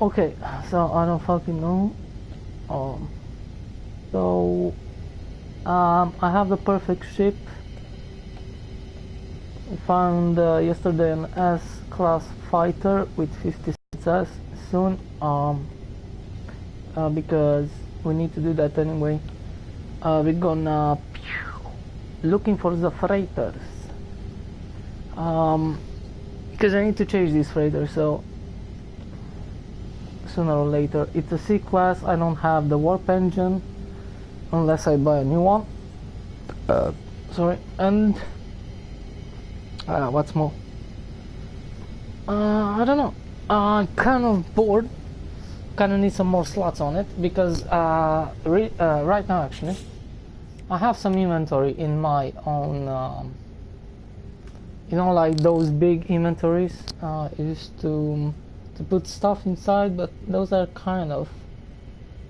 Okay, so I don't fucking know. Um, so I have the perfect ship. I found yesterday an S-class fighter with 56 soon. Because we need to do that anyway. We're gonna looking for the freighters. Because I need to change these freighters. So sooner or later, it's a C-class. I don't have the warp engine unless I buy a new one. Sorry, and what's more, I don't know. I'm kind of bored. Kind of need some more slots on it because right now actually I have some inventory in my own. You know, like those big inventories. I used to put stuff inside, but those are kind of,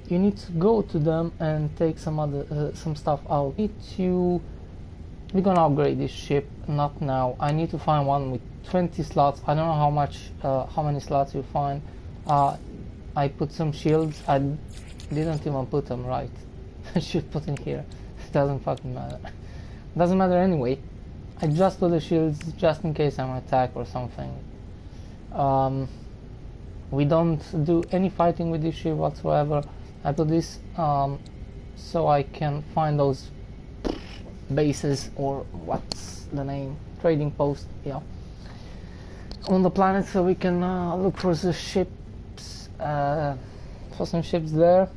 you need to go to them and take some stuff out. We're gonna upgrade this ship, not now. I need to find one with 20 slots. I don't know how many slots you find. I put some shields. I didn't even put them right. I should put in here. It doesn't fucking matter. Doesn't matter anyway. I just put the shields just in case I'm attacked or something. We don't do any fighting with this ship whatsoever. I put this so I can find those bases, or what's the name, trading post, yeah, on the planet, so we can look for the ships, for some ships there.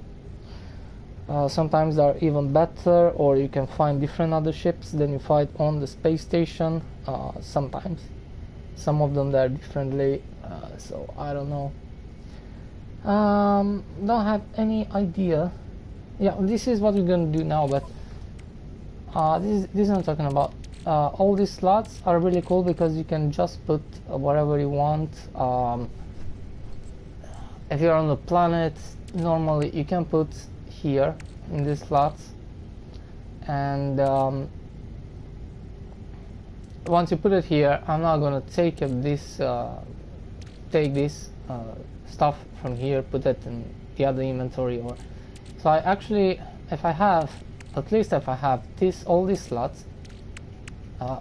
Sometimes they're even better, or you can find different other ships than you find on the space station. Sometimes some of them they're differently, so I don't know. Don't have any idea. Yeah, this is what we're gonna do now, but this is what I'm talking about. All these slots are really cool because you can just put whatever you want. If you're on the planet, normally you can put here in these slots, and once you put it here, I'm not gonna take this stuff from here, put it in the other inventory, or so I actually, if I have all these slots,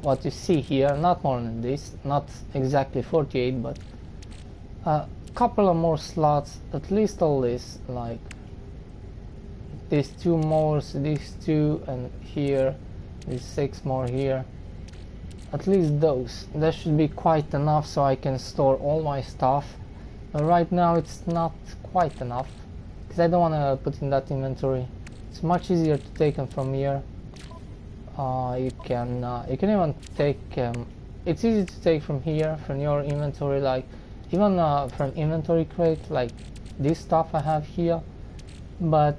what you see here, not more than this, not exactly 48, but a couple of more slots, at least all this, like these two more, these two, and here these 6 more here, at least those, that should be quite enough so I can store all my stuff. But right now it's not quite enough because I don't want to put in that inventory. It's much easier to take them from here. You can even take it's easy to take from here, from your inventory, like even from inventory crate, like this stuff I have here, but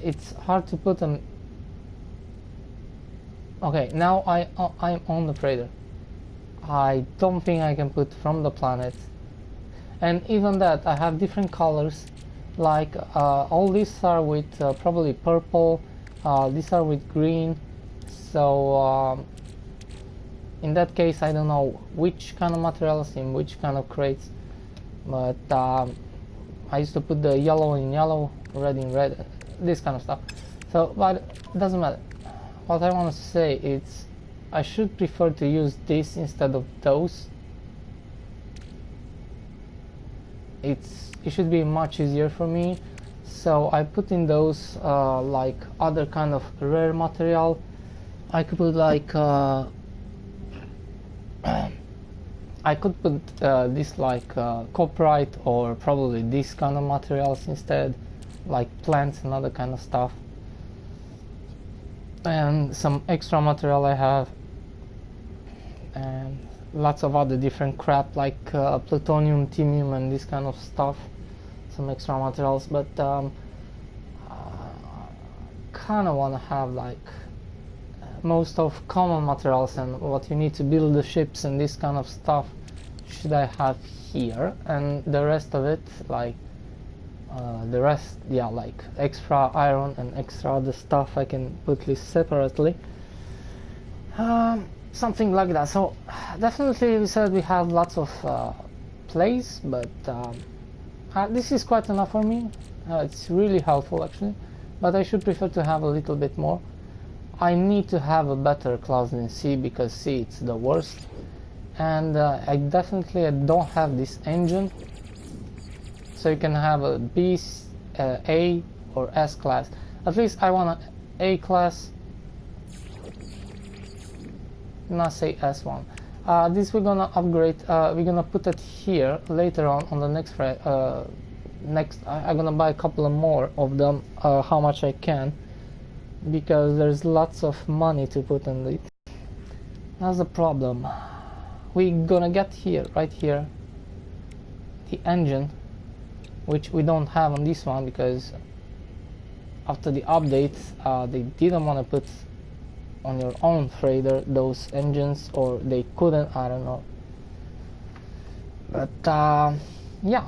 it's hard to put them. Okay, now I'm on the freighter. I don't think I can put from the planet, and even that I have different colors, like all these are with probably purple, these are with green, so in that case I don't know which kind of materials in which kind of crates, but I used to put the yellow in yellow, red in red, this kind of stuff. So, but it doesn't matter. What I want to say is I should prefer to use this instead of those. It should be much easier for me, so I put in those like other kind of rare material. I could put like I could put this like copyright, or probably this kind of materials instead, like plants and other kind of stuff, and some extra material I have, and lots of other different crap like plutonium, tinium, and this kind of stuff, some extra materials. But kind of want to have like most of common materials and what you need to build the ships and this kind of stuff should I have here, and the rest of it, like yeah, like extra iron and extra other stuff I can put this separately, something like that. So definitely we said we have lots of plays, but This is quite enough for me. It's really helpful actually, but I should prefer to have a little bit more. I need to have a better class than C, because C it's the worst, and I definitely don't have this engine, so you can have a B, A or S class. At least I want an A class, not say S one. This we're gonna upgrade, we're gonna put it here later on the next I'm gonna buy a couple of more of them, how much I can, because there's lots of money to put in it. That's the problem. We're gonna get here, right here, the engine, which we don't have on this one, because after the update they didn't want to put on your own freighter those engines, or they couldn't, I don't know, but yeah,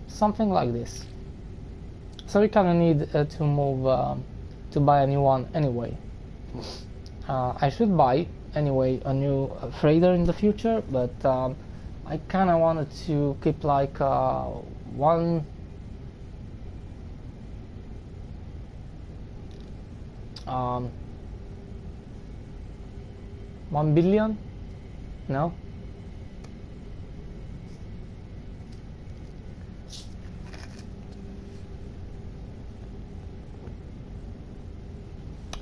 something like this. So we kind of need to move to buy a new one anyway. I should buy anyway a new freighter in the future, but I kind of wanted to keep like 1 billion. No,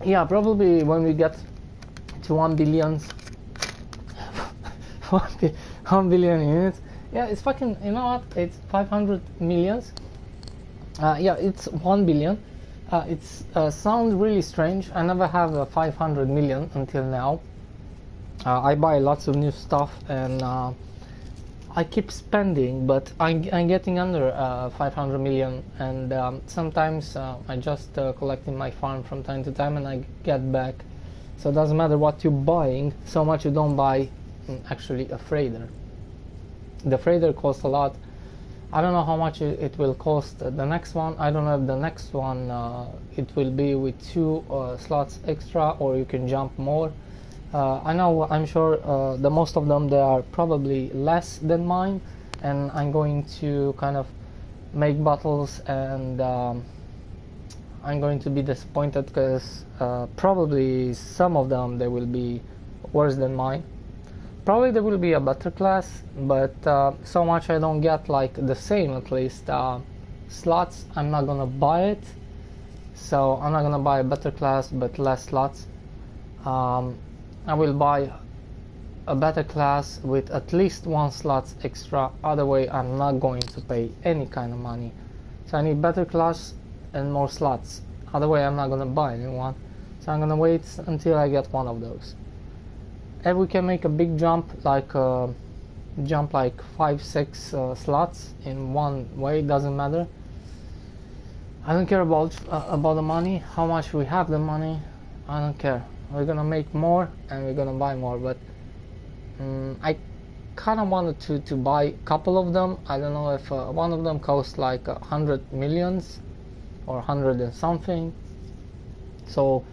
yeah, probably when we get to 1 billion 1 billion units. Yeah, it's fucking, you know what, it's 500 millions. Yeah, it's 1 billion. It's sounds really strange. I never have a 500 million until now. I buy lots of new stuff, and I keep spending, but I'm getting under 500 million, and sometimes I just collect in my farm from time to time and I get back. So it doesn't matter what you're buying, so much you don't buy actually a freighter. The freighter costs a lot. I don't know how much it will cost the next one. I don't know if the next one it will be with 2 slots extra, or you can jump more. I'm sure the most of them, they are probably less than mine, and I'm going to kind of make battles, and I'm going to be disappointed, because probably some of them, they will be worse than mine. Probably there will be a better class, but so much I don't get like the same, at least slots. I'm not gonna buy it, so I'm not gonna buy a better class but less slots. I will buy a better class with at least 1 slot extra, other way I'm not going to pay any kind of money. So I need better class and more slots, other way I'm not gonna buy anyone. So I'm gonna wait until I get one of those. If we can make a big jump, like jump like 5-6 slots in one way, doesn't matter. I don't care about the money, how much we have the money, I don't care. We're gonna make more and we're gonna buy more, but I kind of wanted to buy a couple of them. I don't know if one of them costs like 100 millions or 100 and something, so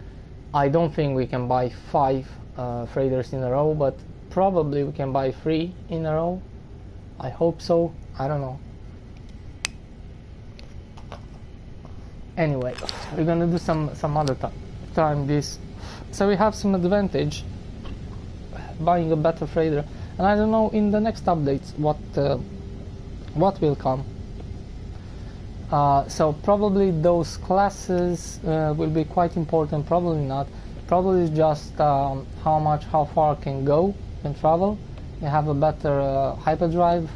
I don't think we can buy 5 freighters in a row, but probably we can buy 3 in a row. I hope so, I don't know. Anyway, we're gonna do some other time this. So we have some advantage buying a better freighter, and I don't know in the next updates what will come. So probably those classes will be quite important, probably not. Probably just how far can travel. You have a better hyperdrive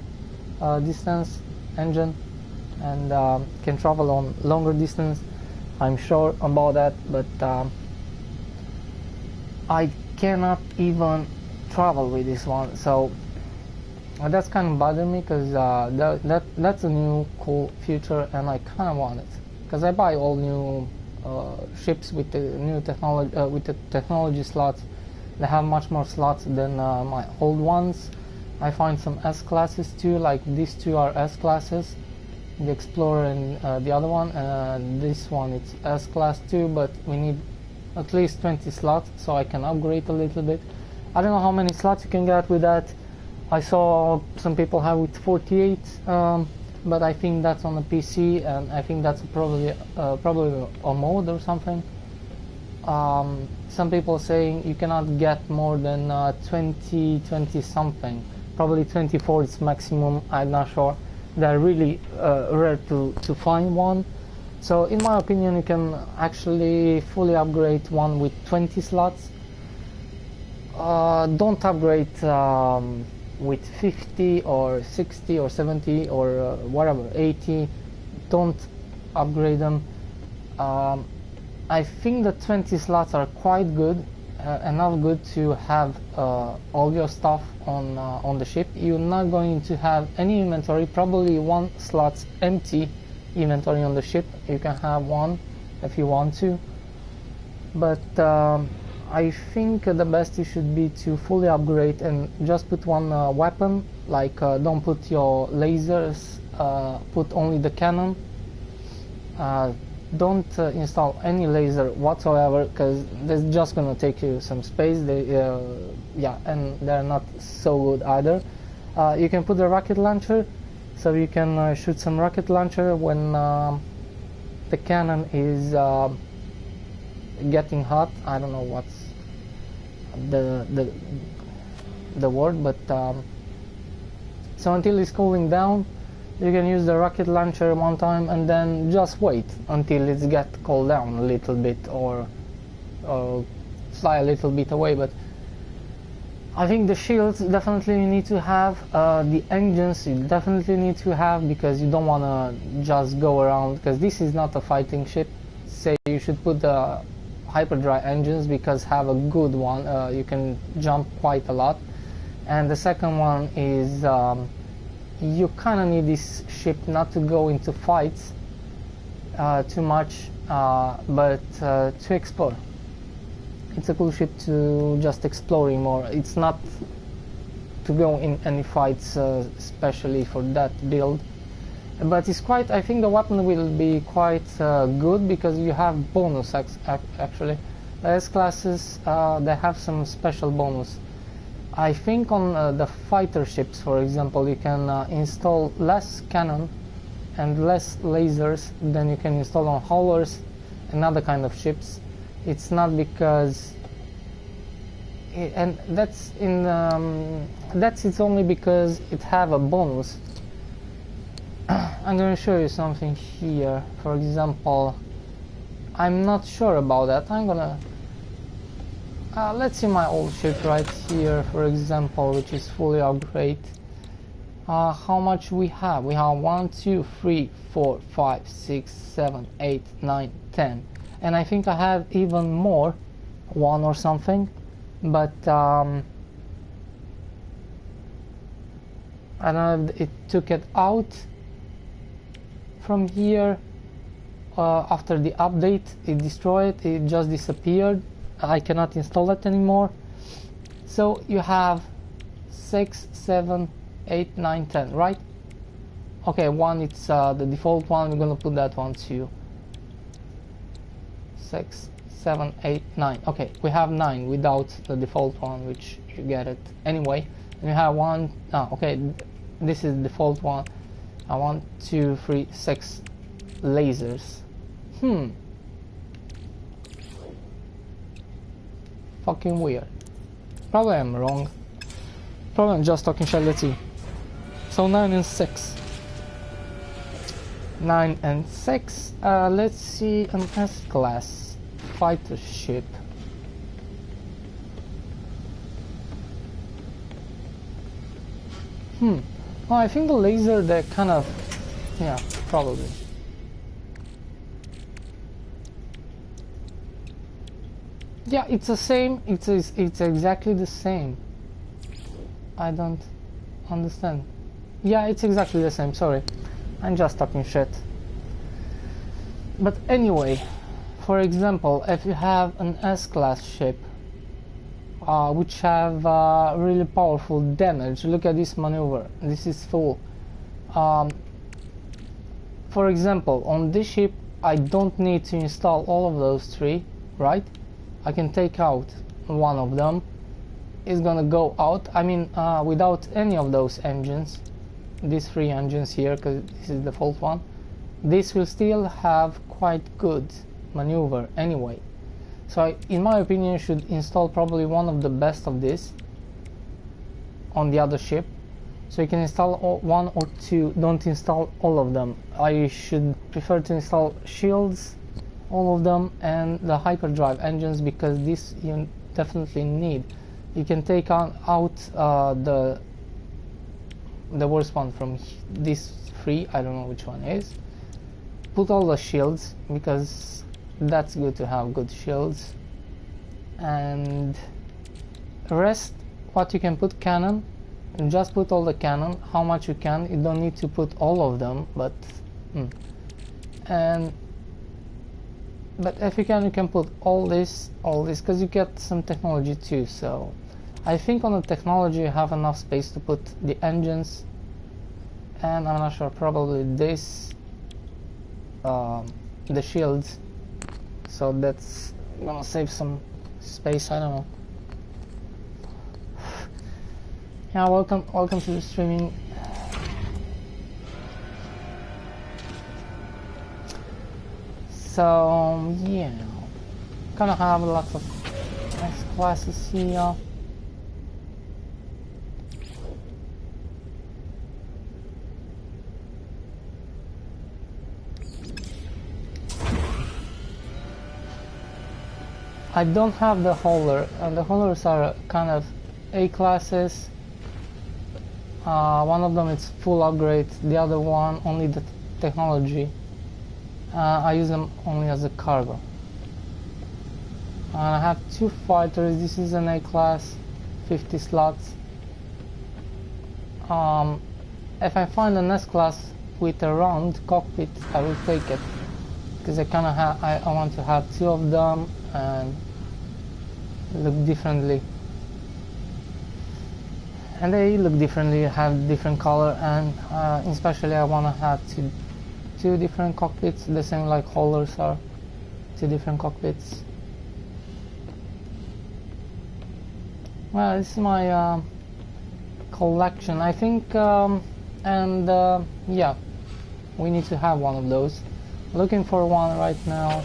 distance engine, and can travel on longer distance. I'm sure about that, but I cannot even travel with this one, so that's kind of bothering me, because that's a new cool feature and I kind of want it, because I buy all new ships with the new technology, with the technology slots. They have much more slots than my old ones. I find some S classes too, like these 2 are S classes, the Explorer and the other one, and this one it's S class too, but we need at least 20 slots, so I can upgrade a little bit. I don't know how many slots you can get with that. I saw some people have with 48 but I think that's on the PC, and I think that's probably a mod or something. Some people saying you cannot get more than 20 something, probably 24 is maximum, I'm not sure. They're really rare to find one. So in my opinion, you can actually fully upgrade one with 20 slots. Don't upgrade with 50 or 60 or 70 or whatever, 80. Don't upgrade them. I think the 20 slots are quite good, enough good to have all your stuff on the ship. You're not going to have any inventory, probably one slot's empty inventory on the ship. You can have one if you want to, but I think the best you should be to fully upgrade and just put one weapon, like don't put your lasers, put only the cannon. Don't install any laser whatsoever, because they're just gonna take you some space. Yeah, and they're not so good either. You can put the rocket launcher, so you can shoot some rocket launcher when the cannon is getting hot. I don't know what's the word, but so until it's cooling down, you can use the rocket launcher one time and then just wait until it gets cooled down a little bit, or fly a little bit away. But I think the shields definitely you need to have, the engines you definitely need to have, because you don't want to just go around, because this is not a fighting ship. Say you should put the hyperdrive engines, because have a good one, you can jump quite a lot. And the second one is you kind of need this ship not to go into fights too much, but to explore. It's a cool ship to just exploring more. It's not to go in any fights, especially for that build. But it's quite, I think the weapon will be quite good, because you have bonus actually. The S classes, they have some special bonus. I think on the fighter ships, for example, you can install less cannon and less lasers than you can install on haulers and other kind of ships. It's not because, and that's it's only because it have a bonus. I'm going to show you something here. For example, I'm not sure about that. I'm gonna let's see my old ship right here, for example, which is fully upgraded. How much we have? We have 1, 2, 3, 4, 5, 6, 7, 8, 9, 10, and I think I have even more, one or something, but I don't know if it took it out from here after the update. It destroyed it, it just disappeared. I cannot install it anymore. So you have 6, 7, 8, 9, 10, right? Okay, one, it's the default one. We're gonna put that one too. 6, 7, 8, 9. Okay, we have 9 without the default one, which you get it anyway. And you have one. Okay, this is the default one. 1, 2, 3, 6 lasers. Fucking weird. Probably I'm wrong. Probably I'm just talking shit. Let's see. So 9 and 6. 9 and 6. Let's see an S-class fighter ship. Well, I think the laser, they're kind of, yeah, probably. Yeah, it's the same. It's exactly the same. I don't understand. Yeah, it's exactly the same. Sorry, I'm just talking shit. But anyway, for example, if you have an S-class ship, which have really powerful damage, look at this maneuver. This is full. For example, on this ship, I don't need to install all of those 3, right? I can take out one of them. It's gonna go out, I mean, without any of those engines, these 3 engines here, because this is the default one, this will still have quite good maneuver anyway. So in my opinion, you should install probably one of the best of this on the other ship. So you can install 1 or 2, don't install all of them. I should prefer to install shields, all of them, and the hyperdrive engines, because this you definitely need. You can take out the worst one from these 3, I don't know which one is. Put all the shields, because that's good to have good shields. And rest, what you can put, cannon, and just put all the cannon, how much you can. You don't need to put all of them, but if you can put all this, because you get some technology too. So I think on the technology you have enough space to put the engines, and I'm not sure, probably this, the shields, so that's gonna save some space, I don't know. Yeah, welcome to the streaming. So yeah, gonna have lots of nice classes here. I don't have the hauler, and the haulers are kind of A classes. One of them is full upgrade, the other one only the technology. I use them only as a cargo. I have 2 fighters. This is an A class, 50 slots. If I find an S class with a round cockpit, I will take it, because I want to have 2 of them and look differently. And they look differently, have different color, and especially I want to have two different cockpits, the same like haulers are, 2 different cockpits. Well, this is my collection, I think, yeah, we need to have one of those. Looking for one right now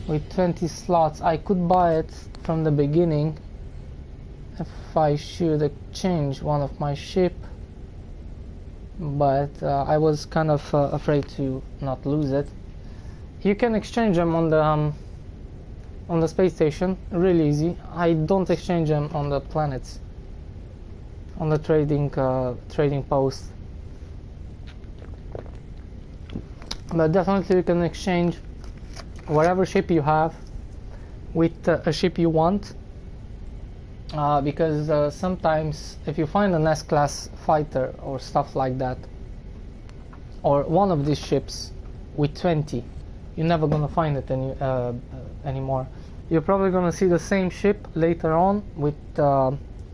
with 20 slots. I could buy it from the beginning if I should exchange one of my ship, but I was kind of afraid to not lose it. You can exchange them on the space station, really easy. I don't exchange them on the planets, on the trading post, but definitely you can exchange whatever ship you have with a ship you want, because sometimes if you find an S-class fighter or stuff like that, or one of these ships with 20, you're never gonna find it anymore. You're probably gonna see the same ship later on with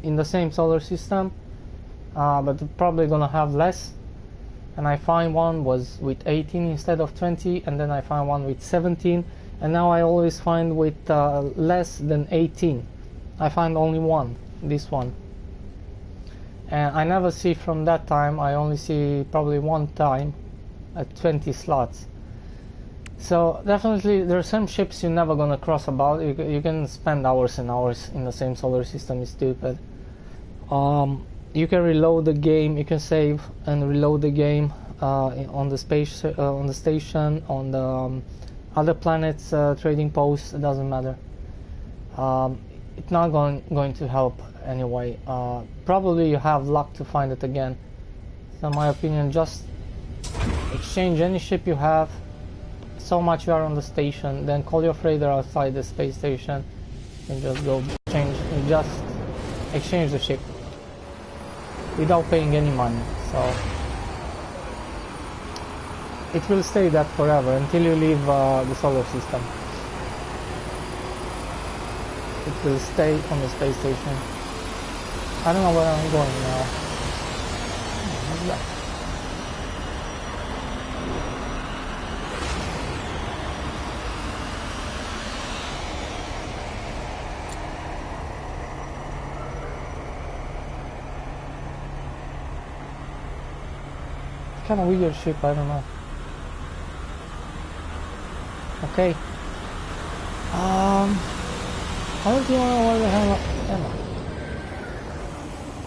in the same solar system, but probably gonna have less. And I find one was with 18 instead of 20, and then I find one with 17, and now I always find with less than 18. I find only one, this one, and I never see from that time. I only see probably one time at 20 slots. So definitely there are some ships you're never gonna cross about. You can spend hours and hours in the same solar system, it's stupid. You can reload the game, you can save and reload the game on the space, on the station, on the other planets, trading posts. It doesn't matter. It's not going to help anyway. Probably you have luck to find it again. So in my opinion, just exchange any ship you have, so much you are on the station, then call your freighter outside the space station and just go change and just exchange the ship without paying any money. So it will stay that forever until you leave the solar system. It will stay on the space station. I don't know where I'm going now. What's that? kind of weird ship, I don't know. Okay. I don't even know where the hell am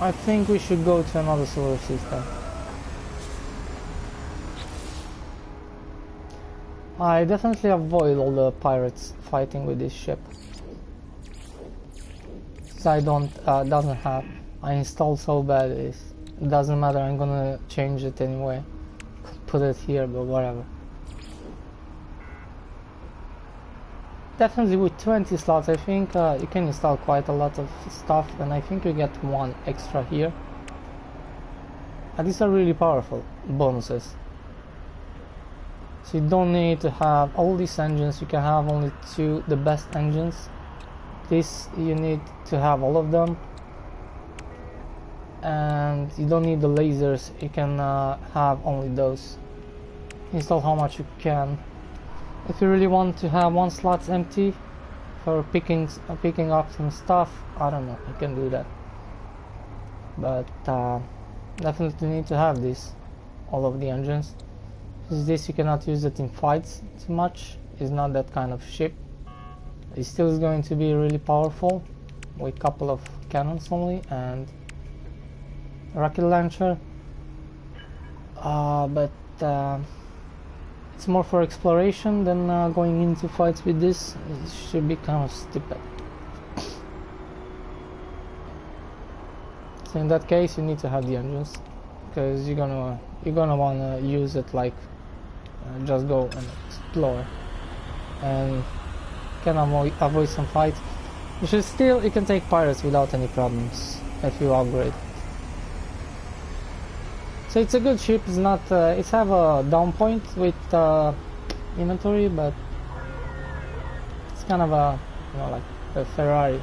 I? I think we should go to another solar system. I definitely avoid all the pirates fighting with this ship. Since I doesn't have, I installed so bad it doesn't matter, I'm gonna change it anyway. Put it here, but whatever. Definitely with 20 slots I think you can install quite a lot of stuff, and I think you get one extra here. And these are really powerful bonuses. So you don't need to have all these engines, you can have only two, the best engines. This you need to have all of them. And you don't need the lasers, you can have only those. Install how much you can. If you really want to have one slot empty for picking up some stuff, I don't know, you can do that. But definitely need to have this, all of the engines. This you cannot use it in fights too much, it's not that kind of ship. It still is going to be really powerful with a couple of cannons only and rocket launcher, but it's more for exploration than going into fights with this. It should be kind of stupid. So in that case you need to have the engines, because you're gonna want to use it like just go and explore and can avoid some fights. You can take pirates without any problems if you upgrade. So it's a good ship. It's not. It's have a down point with inventory, but it's kind of a like a Ferrari.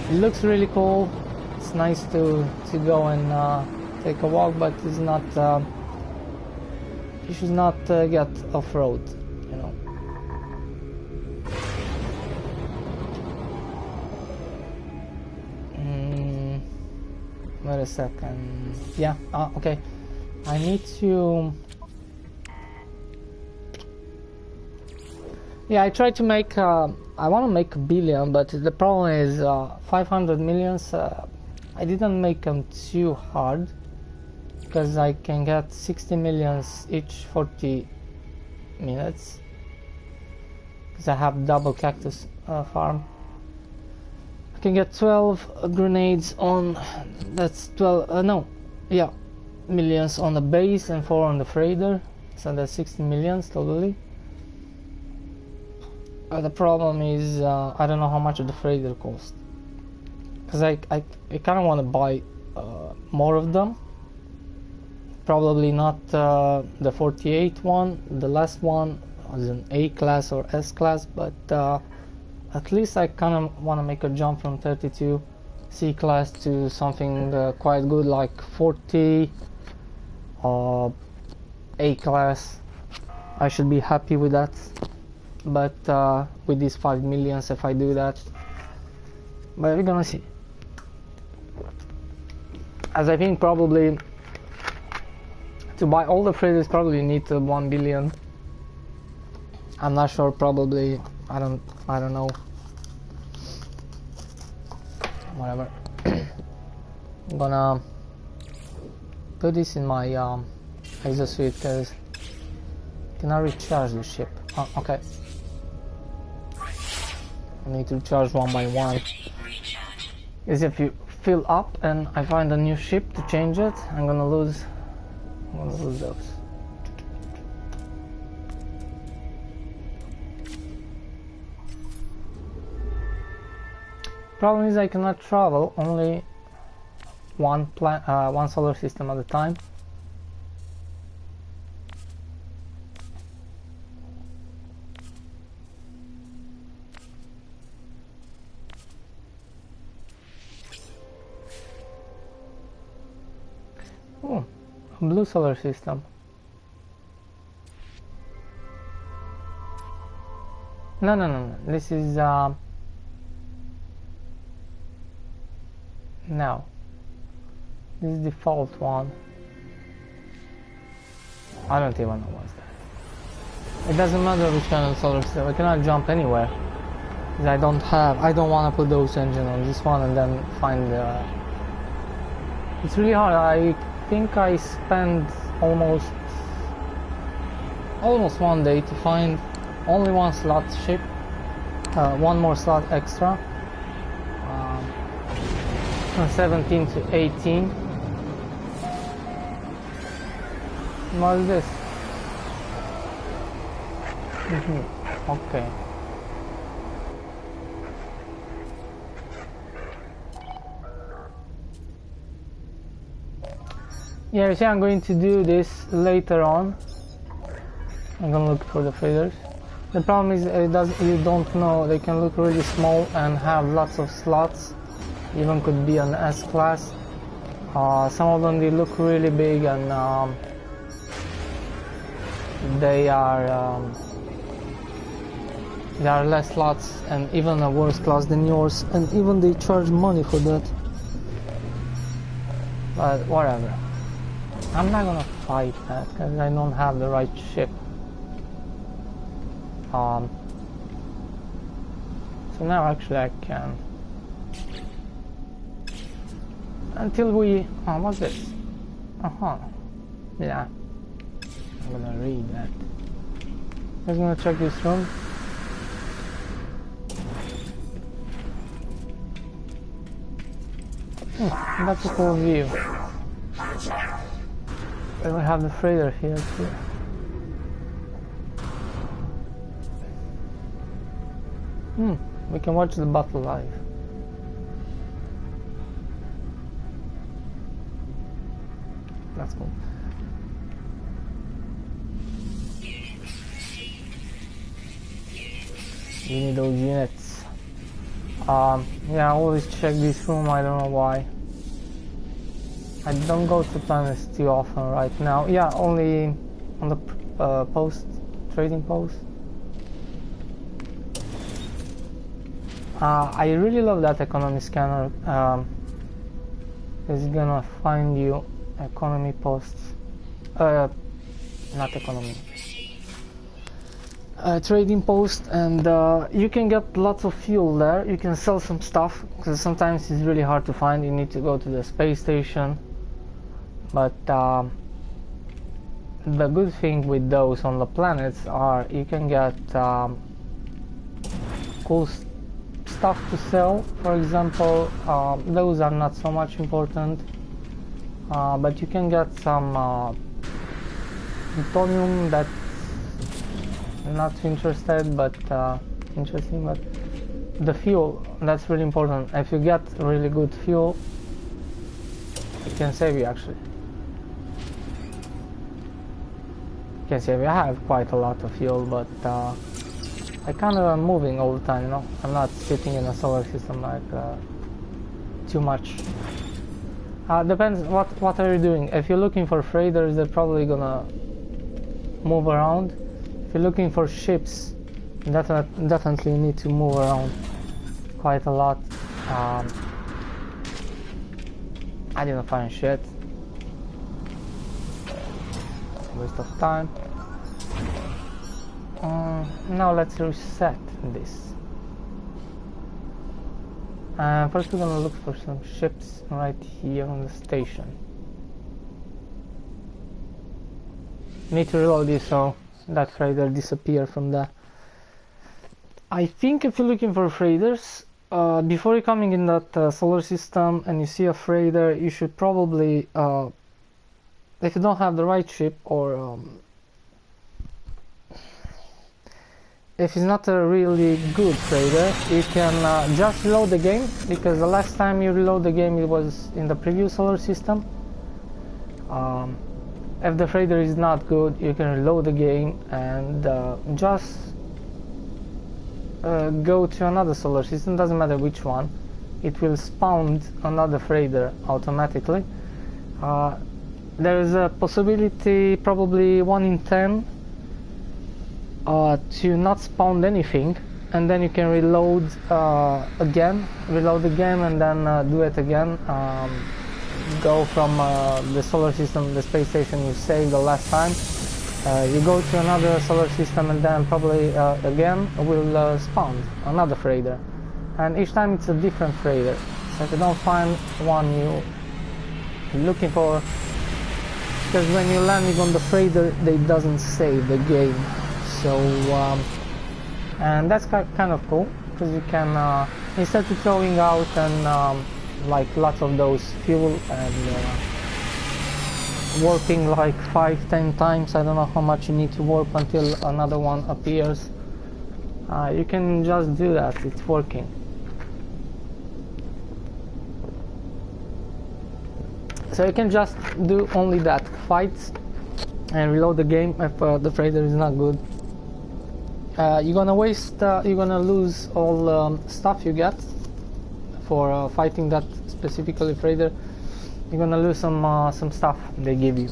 It looks really cool. It's nice to go and take a walk, but it's not. You should not get off-road. You know. Wait a second. Yeah, okay. I need to... Yeah, I tried to make... I want to make a billion, but the problem is 500 millions. I didn't make them too hard, because I can get 60 millions each 40 minutes. Because I have double cactus farm. I can get 12 grenades on, that's 12, no, yeah, millions on the base and 4 on the freighter, so that's 60 millions totally. The problem is I don't know how much the freighter costs, because I kind of want to buy more of them. Probably not the 48 one, the last one was an A class or S class, but at least I kind of want to make a jump from 32 C class to something quite good like 40 A class. I should be happy with that, but with these 5 millions if I do that, but we're gonna see. As I think probably to buy all the freighters probably need 1 billion. I'm not sure, probably I don't know. Whatever. I'm gonna put this in my exosuit because I cannot recharge the ship. Oh, okay. I need to recharge one by one. Because if you fill up and I find a new ship to change it, I'm gonna lose those. Problem is I cannot travel only one solar system at a time. Oh, a blue solar system. No. This is no. This is the default one. I don't even know what's that. It doesn't matter which kind of solar system. I cannot jump anywhere. I don't want to put those engine on this one and then find the... It's really hard. I think I spent almost 1 day to find only one slot ship, one more slot extra, from 17 to 18. What is this? Okay. Yeah, you see, I'm going to do this later on. I'm gonna look for the freighters. The problem is you don't know, they can look really small and have lots of slots. Even could be an S-class. Some of them, they look really big and they are less slots and even a worse class than yours, and even they charge money for that. But whatever. I'm not gonna fight that because I don't have the right ship. So now actually I can. Until we... Oh, what's this? Yeah. I'm gonna read that. I'm gonna check this room. That's a cool view. We have the freighter here too. We can watch the battle live. That's cool. You need those units. Yeah, I always check this room, I don't know why. I don't go to planets too often right now. Yeah, only on the trading post. I really love that economy scanner. It's gonna find you economy posts. Not economy. Trading post, and you can get lots of fuel there. You can sell some stuff because sometimes it's really hard to find. You need to go to the space station. But the good thing with those on the planets are you can get cool stuff to sell. For example, those are not so much important, but you can get some plutonium that's not interested, but interesting. But the fuel, that's really important. If you get really good fuel, it can save you actually. Can say I have quite a lot of fuel, but I kind of am moving all the time, you know. I'm not sitting in a solar system like too much. Depends what are you doing. If you're looking for freighters, they're probably gonna move around. If you're looking for ships, definitely need to move around quite a lot. I didn't find shit. Waste of time. Now let's reset this. First we're gonna look for some ships right here on the station. Need to reload this so that freighter disappear from there. I think if you're looking for freighters, before you're coming in that solar system and you see a freighter, you should probably if you don't have the right ship, or if it's not a really good freighter, you can just reload the game, because the last time you reload the game it was in the previous solar system. If the freighter is not good, you can reload the game and just go to another solar system, doesn't matter which one. It will spawn another freighter automatically. There is a possibility, probably 1 in 10, to not spawn anything, and then you can reload again, and then do it again. go from the solar system, the space station you saved the last time. You go to another solar system and then probably again will spawn another freighter, and each time it's a different freighter. So if you don't find one you're looking for, because when you're landing on the freighter they doesn't save the game. So and that's kind of cool, because you can instead of throwing out and like lots of those fuel and warping like 5-10 times, I don't know how much you need to warp until another one appears, you can just do that, it's working. So you can just do only that, fights and reload the game if the freighter is not good. You're gonna waste, you're gonna lose all stuff you get for fighting that specifically freighter. You're gonna lose some stuff they give you,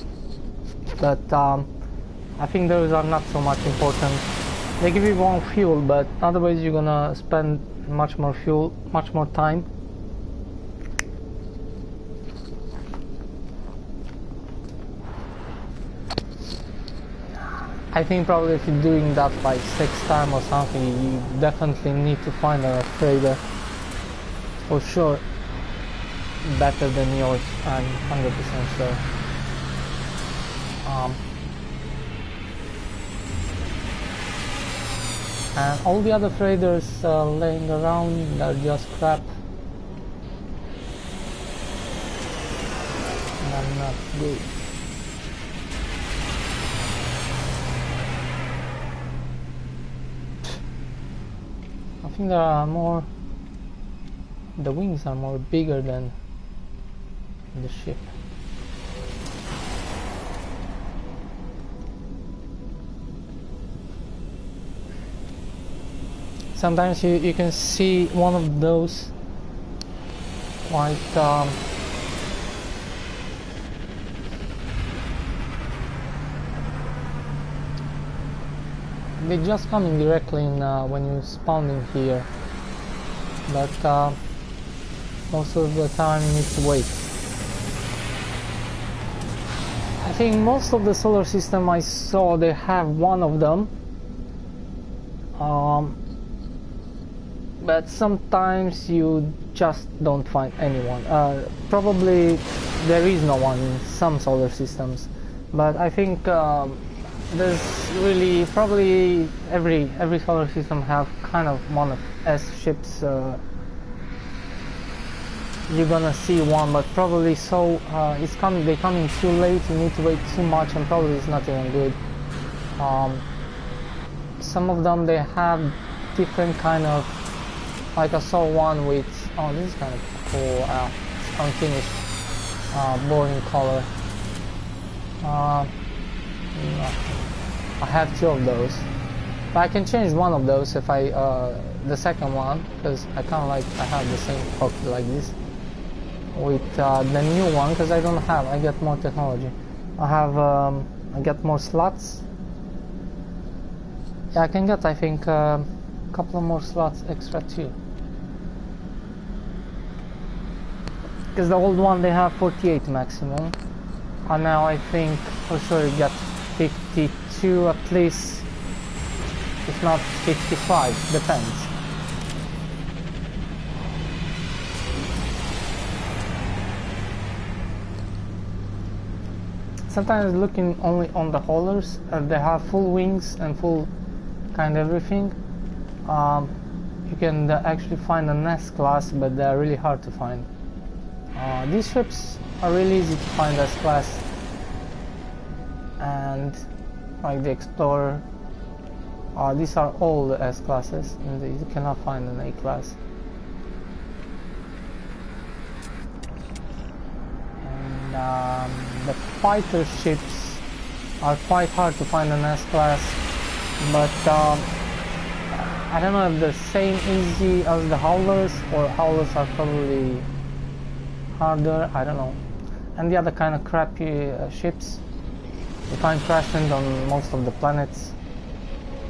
but I think those are not so much important. They give you one fuel, but otherwise you're gonna spend much more fuel, much more time. I think probably if you're doing that like 6 times or something, you definitely need to find a freighter for sure better than yours, I'm 100% sure. And all the other freighters laying around, they're just crap. They're not good. I think there are more, the wings are more bigger than the ship. Sometimes you can see one of those quite they're just coming directly in when you're spawning here, but most of the time you need to wait. I think most of the solar system I saw, they have one of them, but sometimes you just don't find anyone. Probably there is no one in some solar systems, but I think there's really probably every solar system have kind of one of S ships. You're gonna see one, but probably so it's coming. They're coming too late. You need to wait too much, and probably it's not even good. Some of them they have different kind of. Like I saw one with, oh, this is kind of cool. It's unfinished, boring color. No. I have 2 of those, but I can change one of those if I the second one, because I kind of like I have the same cockpit like this with the new one, because I don't have. I get more technology. I have I get more slots. Yeah, I can get I think a couple of more slots extra too. Because the old one they have 48 maximum, and now I think for sure you get 52 at least, if not 55, depends. Sometimes looking only on the haulers, they have full wings and full kind of everything. You can actually find an S class, but they are really hard to find. These ships are really easy to find S class, and like the Explorer, these are all the S classes, and you cannot find an A class. And the fighter ships are quite hard to find an S class, but I don't know if they're same easy as the haulers, or haulers are probably harder, I don't know. And the other kind of crappy ships you find crashing on most of the planets,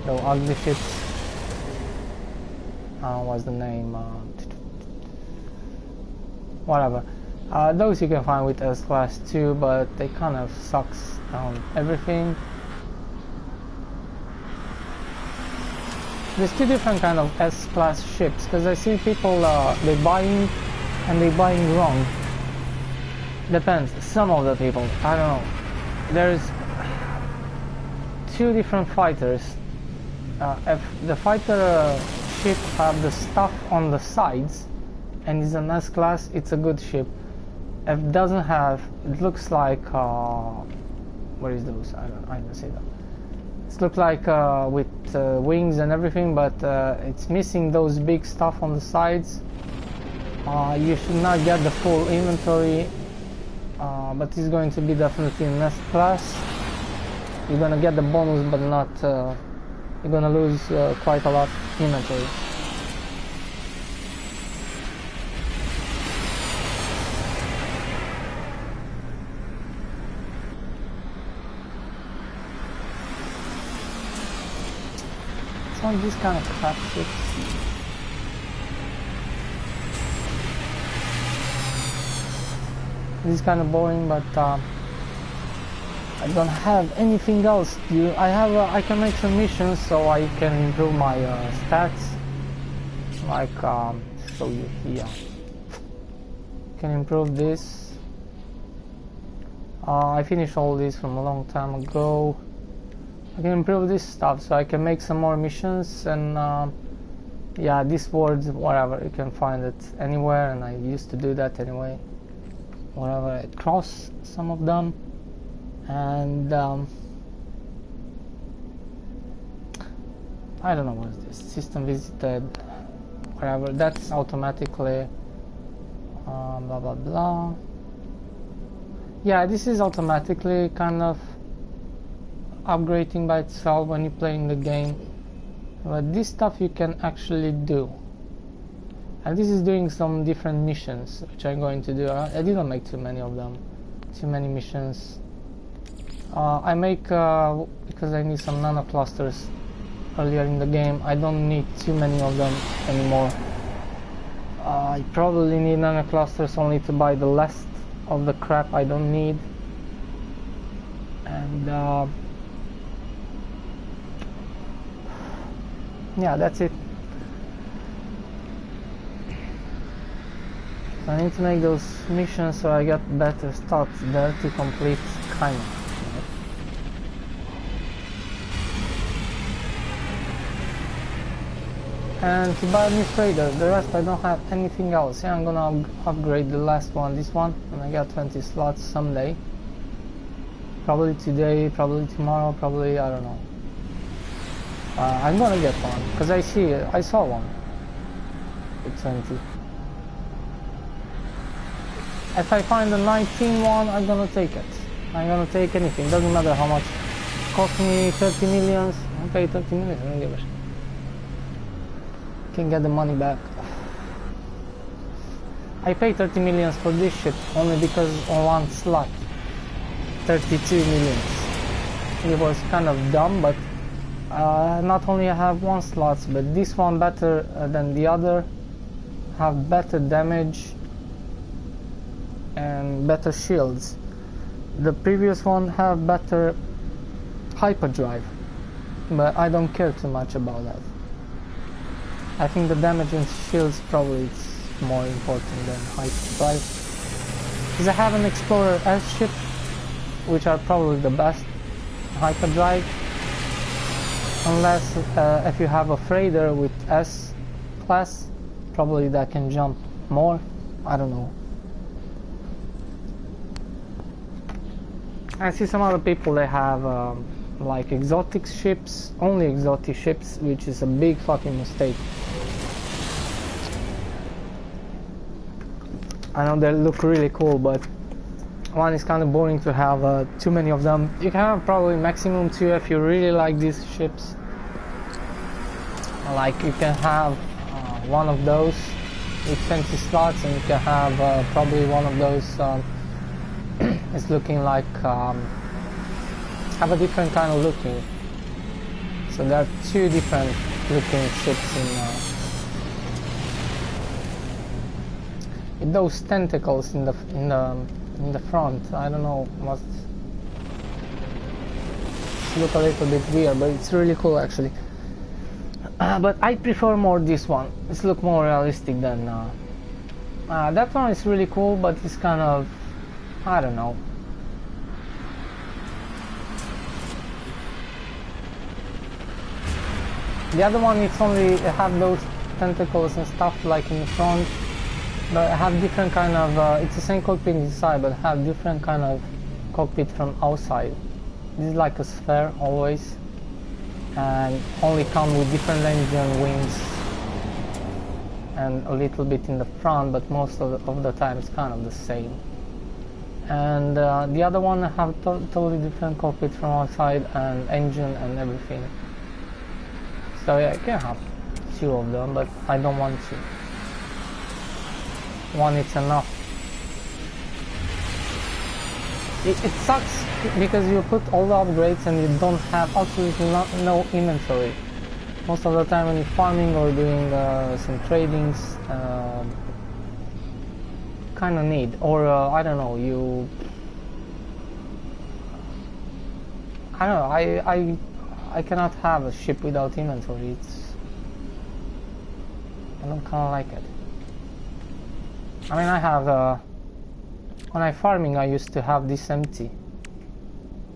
the ugly ships. What's the name? Whatever. Those you can find with S-Class too, but they kind of sucks on everything. There's two different kind of S-Class ships, because I see people, they buying, and they buying wrong. Depends, some of the people, I don't know. There's two different fighters. If the fighter ship have the stuff on the sides, and is an S-Class, it's a good ship. If it doesn't have, it looks like, what is those? I don't see that. It looks like with wings and everything, but it's missing those big stuff on the sides. You should not get the full inventory, but it's going to be definitely in S-Class. You're gonna get the bonus, but not, you're gonna lose quite a lot inventory. Some of these kind of crap ships. This is kind of boring, but I don't have anything else to do. I can make some missions so I can improve my stats. Like show you here. Can improve this. I finished all this from a long time ago. I can improve this stuff so I can make some more missions, and yeah, these words, whatever, you can find it anywhere, and I used to do that anyway wherever I cross some of them. And I don't know what is this, system visited, whatever, that's automatically blah blah blah. Yeah, this is automatically kind of upgrading by itself when you're playing the game, but this stuff you can actually do, and this is doing some different missions which I'm going to do. I didn't make too many of them, too many missions. I make because I need some nano clusters earlier in the game. I don't need too many of them anymore. I probably need nano clusters only to buy the last of the crap I don't need, and yeah, that's it. So I need to make those missions so I get better stats there to complete kind of. And to buy a new trader, the rest I don't have anything else. Yeah, I'm gonna upgrade the last one, this one, and I got 20 slots someday. Probably today, probably tomorrow, probably, I don't know. I'm gonna get one, because I saw one with 20. If I find a 19 one, I'm gonna take it. I'm gonna take anything, doesn't matter how much. It cost me 30 millions, I pay 30 millions, I don't give a shit. Can get the money back. I paid 30 millions for this shit only because on one slot 32 millions. It was kind of dumb, but not only I have one slots, but this one better than the other, have better damage and better shields. The previous one have better hyperdrive, but I don't care too much about that. I think the damage and shields probably is more important than hyperdrive. Because I have an Explorer S ship, which are probably the best hyperdrive. Unless if you have a freighter with S class, probably that can jump more. I don't know. I see some other people, they have like exotic ships, only exotic ships, which is a big fucking mistake. I know they look really cool, but one is kind of boring to have too many of them. You can have probably maximum 2 if you really like these ships. Like you can have one of those with 20 slots, and you can have probably one of those it's looking like have a different kind of looking. So there are 2 different looking ships in with those tentacles in the front. I don't know, must look a little bit weird, but it's really cool actually. But I prefer more this one. It's look more realistic than that one. Is really cool, but it's kind of, I don't know. The other one, it's only have those tentacles and stuff like in the front, but have different kind of. It's the same cockpit inside, but have different kind of cockpit from outside. This is like a sphere always, and only come with different engine, wings, and a little bit in the front, but most of the time it's kind of the same. And the other one have totally different cockpit from outside and engine and everything. So yeah, I can have two of them, but I don't want to. One is enough. It sucks because you put all the upgrades and you don't have absolutely no inventory. Most of the time when you're farming or doing some tradings, kind of need, or I don't know, I don't know, I cannot have a ship without inventory. I don't kind of like it. I mean, I have when I'm farming, I used to have this empty,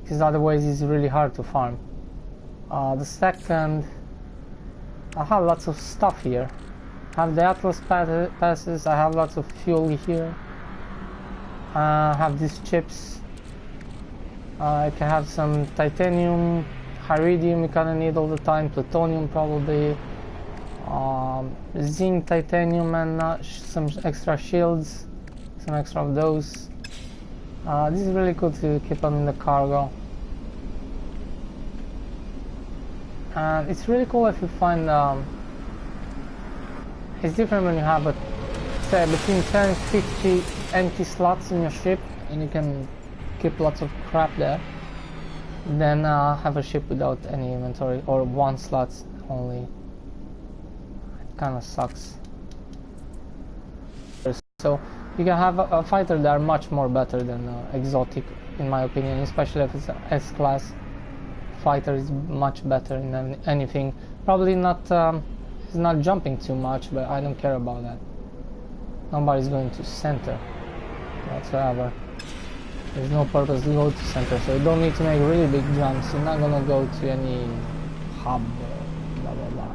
because otherwise it's really hard to farm. The second, I have lots of stuff here. I have the Atlas passes, I have lots of fuel here. I have these chips. I can have some titanium, iridium you kind of need all the time, plutonium probably, zinc, titanium, and some extra shields, some extra of those. This is really good to keep them in the cargo. And it's really cool if you find, it's different when you have say between 10 and 50 empty slots in your ship and you can keep lots of crap there, then have a ship without any inventory or one slot only. It kind of sucks. So you can have a fighter that are much more better than exotic, in my opinion, especially if it's an S-class fighter. Is much better in anything. Probably not, it's not jumping too much, but I don't care about that. Nobody's going to center whatsoever. There's no purpose to go to center, so you don't need to make really big jumps. You're not gonna go to any hub or blah blah blah.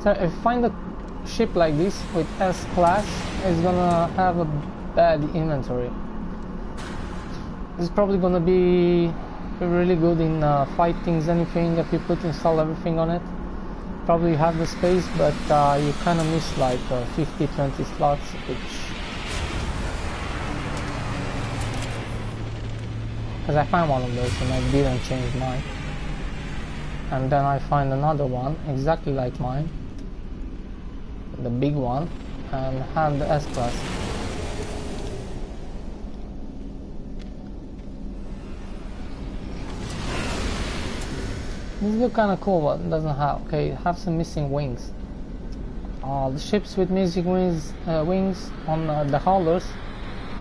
So if you find a ship like this with S-class, it's gonna have a bad inventory. It's probably gonna be really good in fightings, anything if you install everything on it. Probably have the space, but you kind of miss like 50-20 slots, which, because I found one of those and I didn't change mine, and then I find another one exactly like mine, the big one, and have the S-class. This is kind of cool, but it doesn't have, okay, have some missing wings. The ships with missing wings on the haulers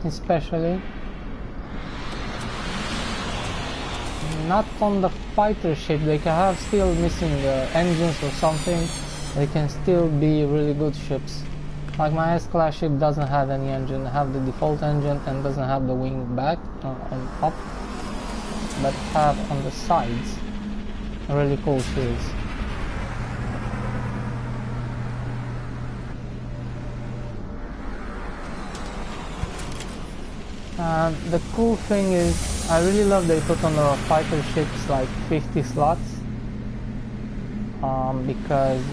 especially, not on the fighter ship. They can have still missing engines or something. They can still be really good ships. Like my S-class ship doesn't have any engine, have the default engine and doesn't have the wing back on up, but have on the sides really cool shields. The cool thing is, I really love they put on the fighter ships like 50 slots, because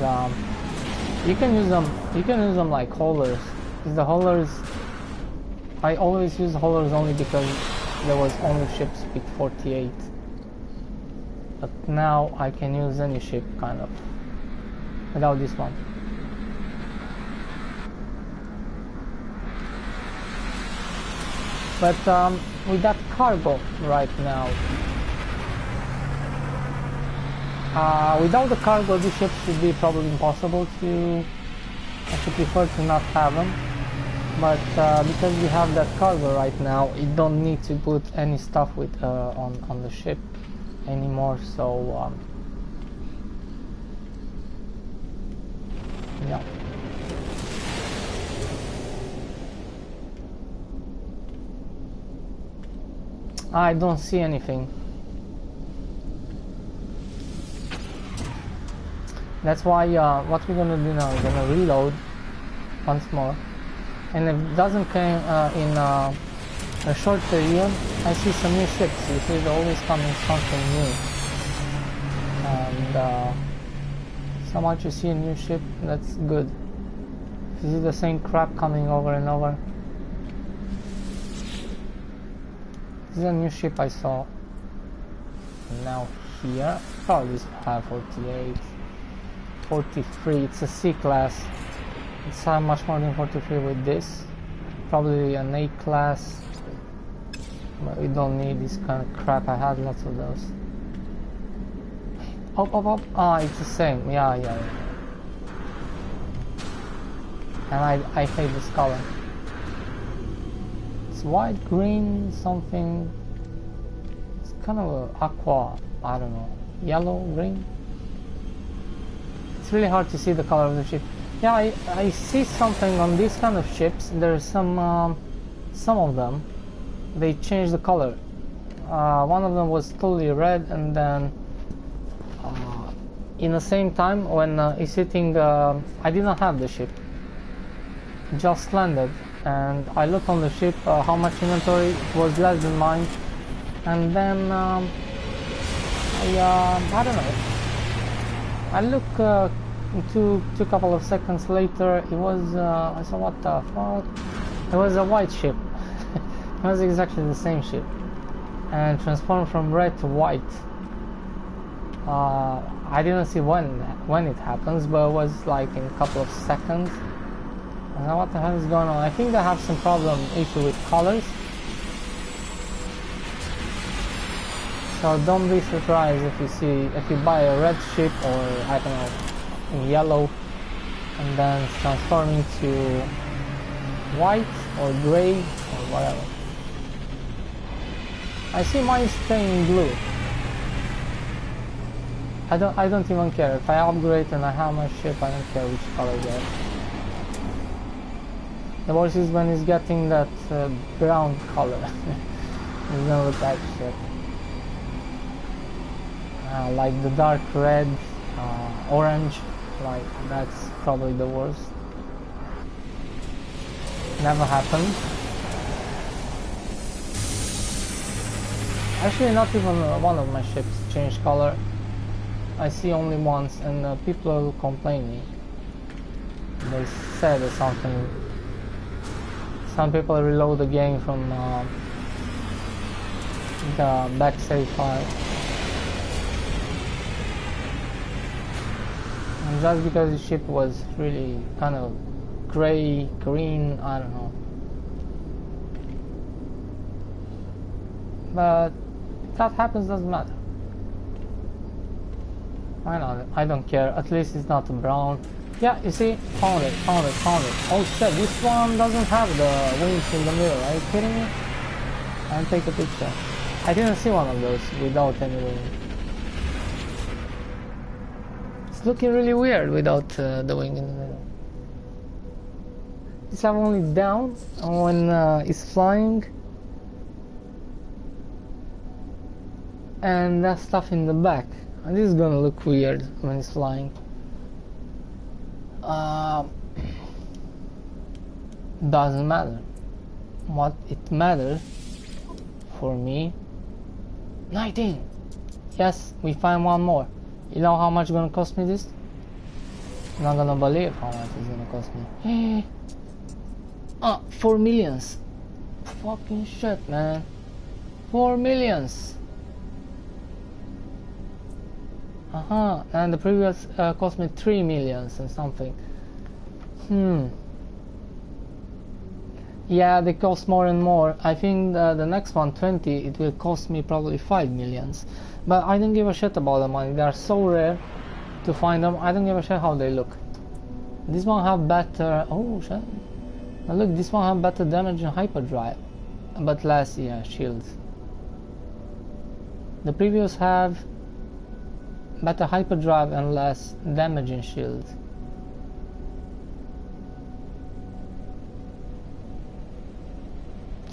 you can use them like haulers. The haulers, I always use haulers only because there was only ships with 48. But now I can use any ship kind of without this one. But with that cargo right now, Without the cargo, this ship should be probably impossible to... I should prefer to not have them. But because we have that cargo right now, you don't need to put any stuff with on the ship anymore, so yeah. I don't see anything. That's why what we're gonna do now, we're gonna reload once more, and if it doesn't come in a short period, I see some new ships. You see, they're always coming something new, and so much you see a new ship, that's good. If you see the same crap coming over and over. This is a new ship I saw. Now here, probably have 48, 43. It's a C class. It's much more than 43 with this. Probably an A class. But we don't need this kind of crap. I had lots of those. Up. Ah, it's the same. Yeah. And I hate this color. It's white, green, something. It's kind of a aqua, I don't know, yellow, green. It's really hard to see the color of the ship. Yeah, I see something on these kind of ships. There's some of them, they changed the color. One of them was totally red, and then in the same time when it's hitting, I didn't have the ship. Just landed. And I look on the ship how much inventory was less than mine, and then I don't know. I look to a couple of seconds later. It was I saw, what the fuck? It was a white ship. It was exactly the same ship, and transformed from red to white. I didn't see when it happens, but it was like in a couple of seconds. Now what the hell is going on? I think they have some issue with colors. So don't be surprised if you buy a red ship, or I don't know, yellow, and then transforming to white or gray or whatever. I see mine staying blue. I don't even care. If I upgrade and I have my ship, I don't care which color they are. The worst is when it's getting that brown color. It's gonna look like shit. Like the dark red, orange, like that's probably the worst. Never happened. Actually, not even one of my ships changed color. I see only once, and people are complaining. They said something. Some people reload the game from the back save file. And just because the ship was really kind of gray, green, I don't know. But that happens, doesn't matter. I don't care, at least it's not brown. Yeah, you see, found it. Oh shit, this one doesn't have the wings in the middle, are you kidding me? I'll take a picture. I didn't see one of those without any wing. It's looking really weird without the wing in the middle. It's only down when it's flying, and that stuff in the back. And this is gonna look weird when it's flying. Doesn't matter. What it matters for me, 19. Yes, we find one more. You know how much it's gonna cost me this? You're not gonna believe how much it's gonna cost me. 4 millions. Fucking shit, man. 4 millions. And the previous cost me 3 millions and something. Yeah, they cost more and more. I think the next one, 20, it will cost me probably 5 millions. But I don't give a shit about the money. They are so rare to find them. I don't give a shit how they look. This one have better... Oh, shit. Now look, this one have better damage and hyperdrive. But less, yeah, shields. The previous have better hyperdrive and less damage and shields.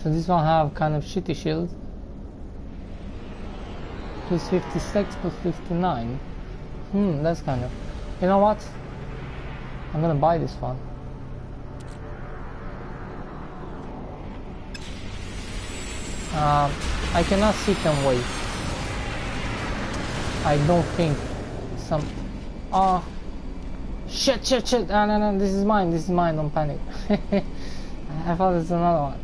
So this one have kind of shitty shield. Plus 56, plus 59. That's kind of... You know what? I'm gonna buy this one. I cannot sit and wait. I don't think some... Oh... Shit! No, this is mine, don't panic. I thought it's another one.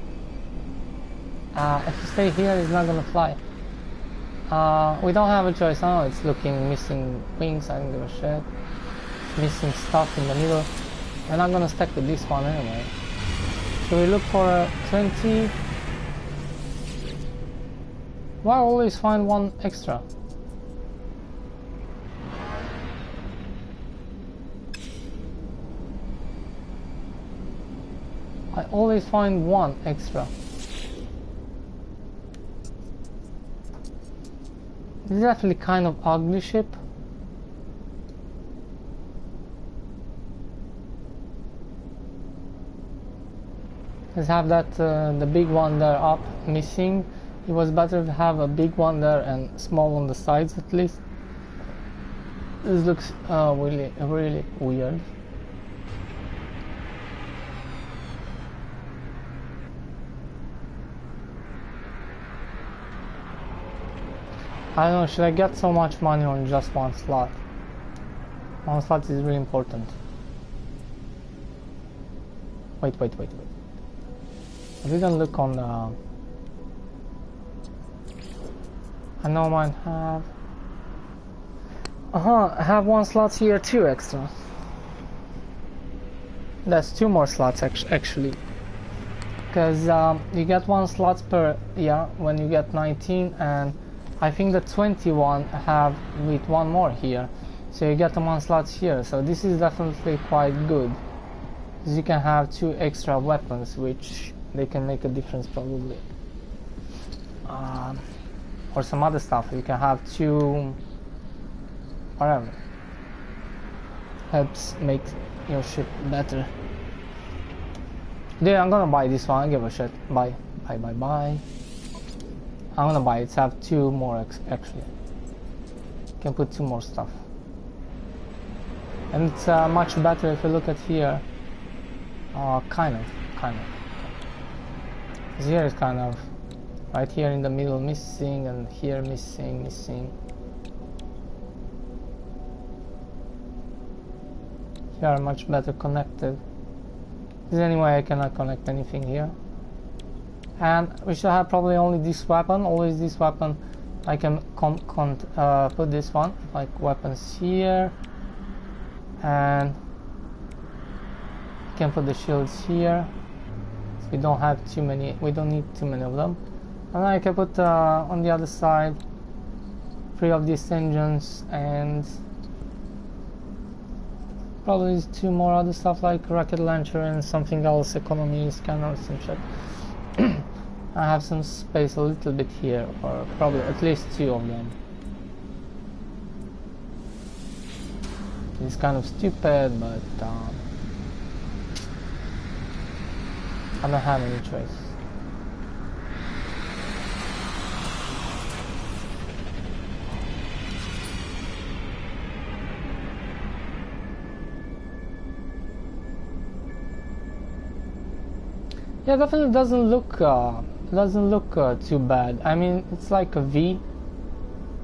If you stay here, it's not gonna fly. We don't have a choice. I know it's looking missing wings, I don't give a shit. Missing stuff in the middle. We're not gonna stack with this one anyway. Should we look for a 20? Why always find one extra? I always find one extra. This is actually kind of ugly ship. Let's have that the big one there up missing. It was better to have a big one there and small on the sides at least. This looks really weird. I don't know, should I get so much money on just one slot? One slot is really important. Wait. I didn't look on the... I know mine have... I have one slot here too extra. That's 2 more slots actually. Because you get 1 slot per year when you get 19, and I think the 21 have with 1 more here. So you get the 1 slot here. So this is definitely quite good. Because you can have 2 extra weapons, which they can make a difference probably. Or some other stuff. You can have 2... whatever. Helps make your ship better. Dude, I'm gonna buy this one. I give a shit. Bye. I'm gonna buy it. Have 2 more actually. Can put 2 more stuff. And it's much better if you look at here. Kind of. Here is kind of right here in the middle missing, and here missing. Here are much better connected. Anyway, I cannot connect anything here. And we should have probably only this weapon. Always this weapon. I can put this one like weapons here, and can put the shields here. So we don't have too many. We don't need too many of them. And I can put on the other side 3 of these engines, and probably 2 more other stuff like rocket launcher and something else, economy scanners and shit. I have some space a little bit here, or probably at least 2 of them. It's kind of stupid, but I don't have any choice. Yeah, definitely doesn't look too bad. I mean, it's like a V.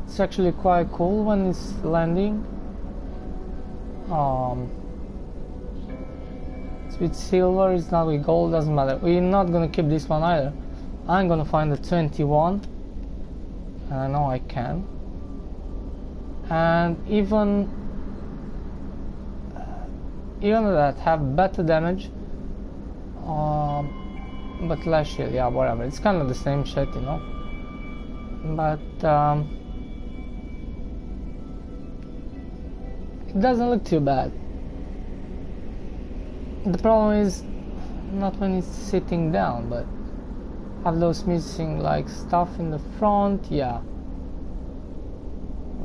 It's actually quite cool when it's landing. It's with silver, it's not with gold, doesn't matter. We're not gonna keep this one either. I'm gonna find the 21. And I know I can. And even that have better damage. but less shield, yeah, whatever. It's kind of the same shit, you know. But it doesn't look too bad. The problem is not when it's sitting down, but have those missing like stuff in the front, yeah.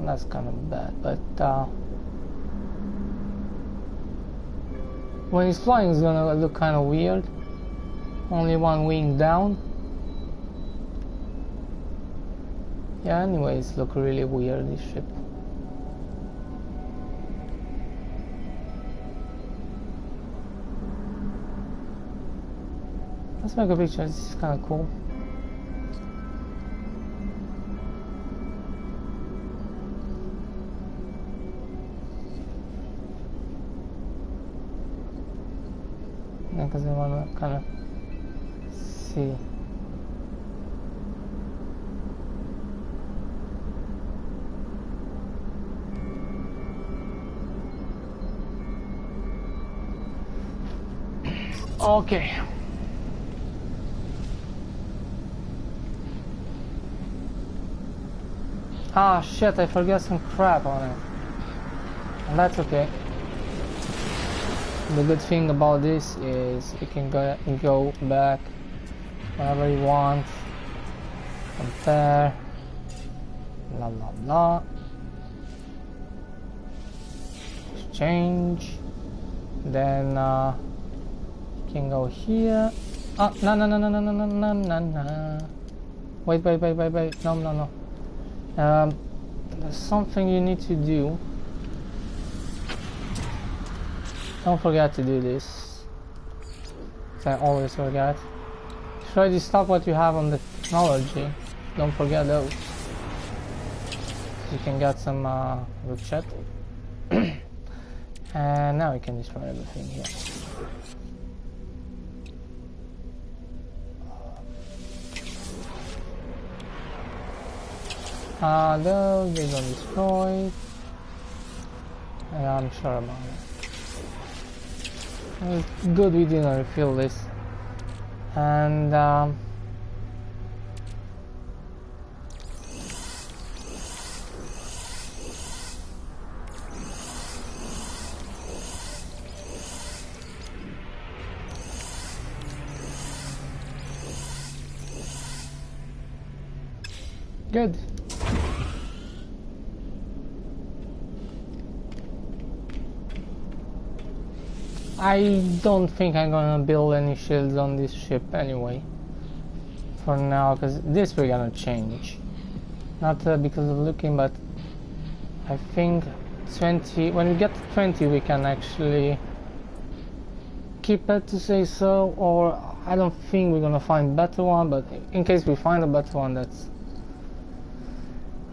That's kind of bad, but when he's flying it's gonna look kind of weird. Only one wing down. Yeah, anyways, look really weird, this ship. Let's make a picture, this is kind of cool. Yeah, because I want to kind of see. Okay. Ah shit, I forgot some crap on it. And that's okay. The good thing about this is you can go back whenever you want, compare, blah blah blah, exchange, then you can go here. Ah, no. Wait, no. There's something you need to do. Don't forget to do this. I always forget. Try to stop what you have on the technology. Don't forget those. You can get some good shit. And now you can destroy everything here. Those they don't destroy. Yeah, I'm sure about it. It's good we didn't refill this. And good. I don't think I'm gonna build any shields on this ship anyway for now, because this we're gonna change, not because of looking, but I think 20, when we get to 20 we can actually keep it, to say so, or I don't think we're gonna find a better one, but in case we find a better one, that's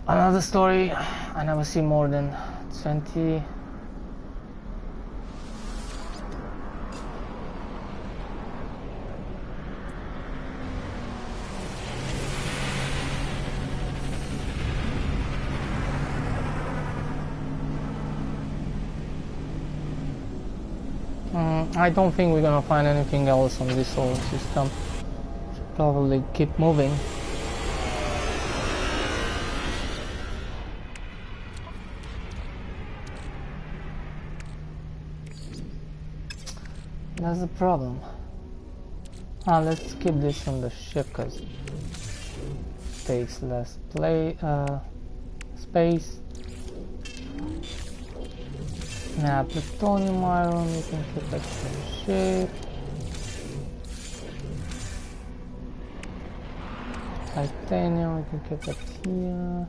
another story. I never see more than 20. I don't think we're gonna find anything else on this solar system. Should probably keep moving. That's the problem. Let's keep this on the ship because it takes less space. Now, plutonium iron, we can keep it on the ship. Titanium, we can keep it here.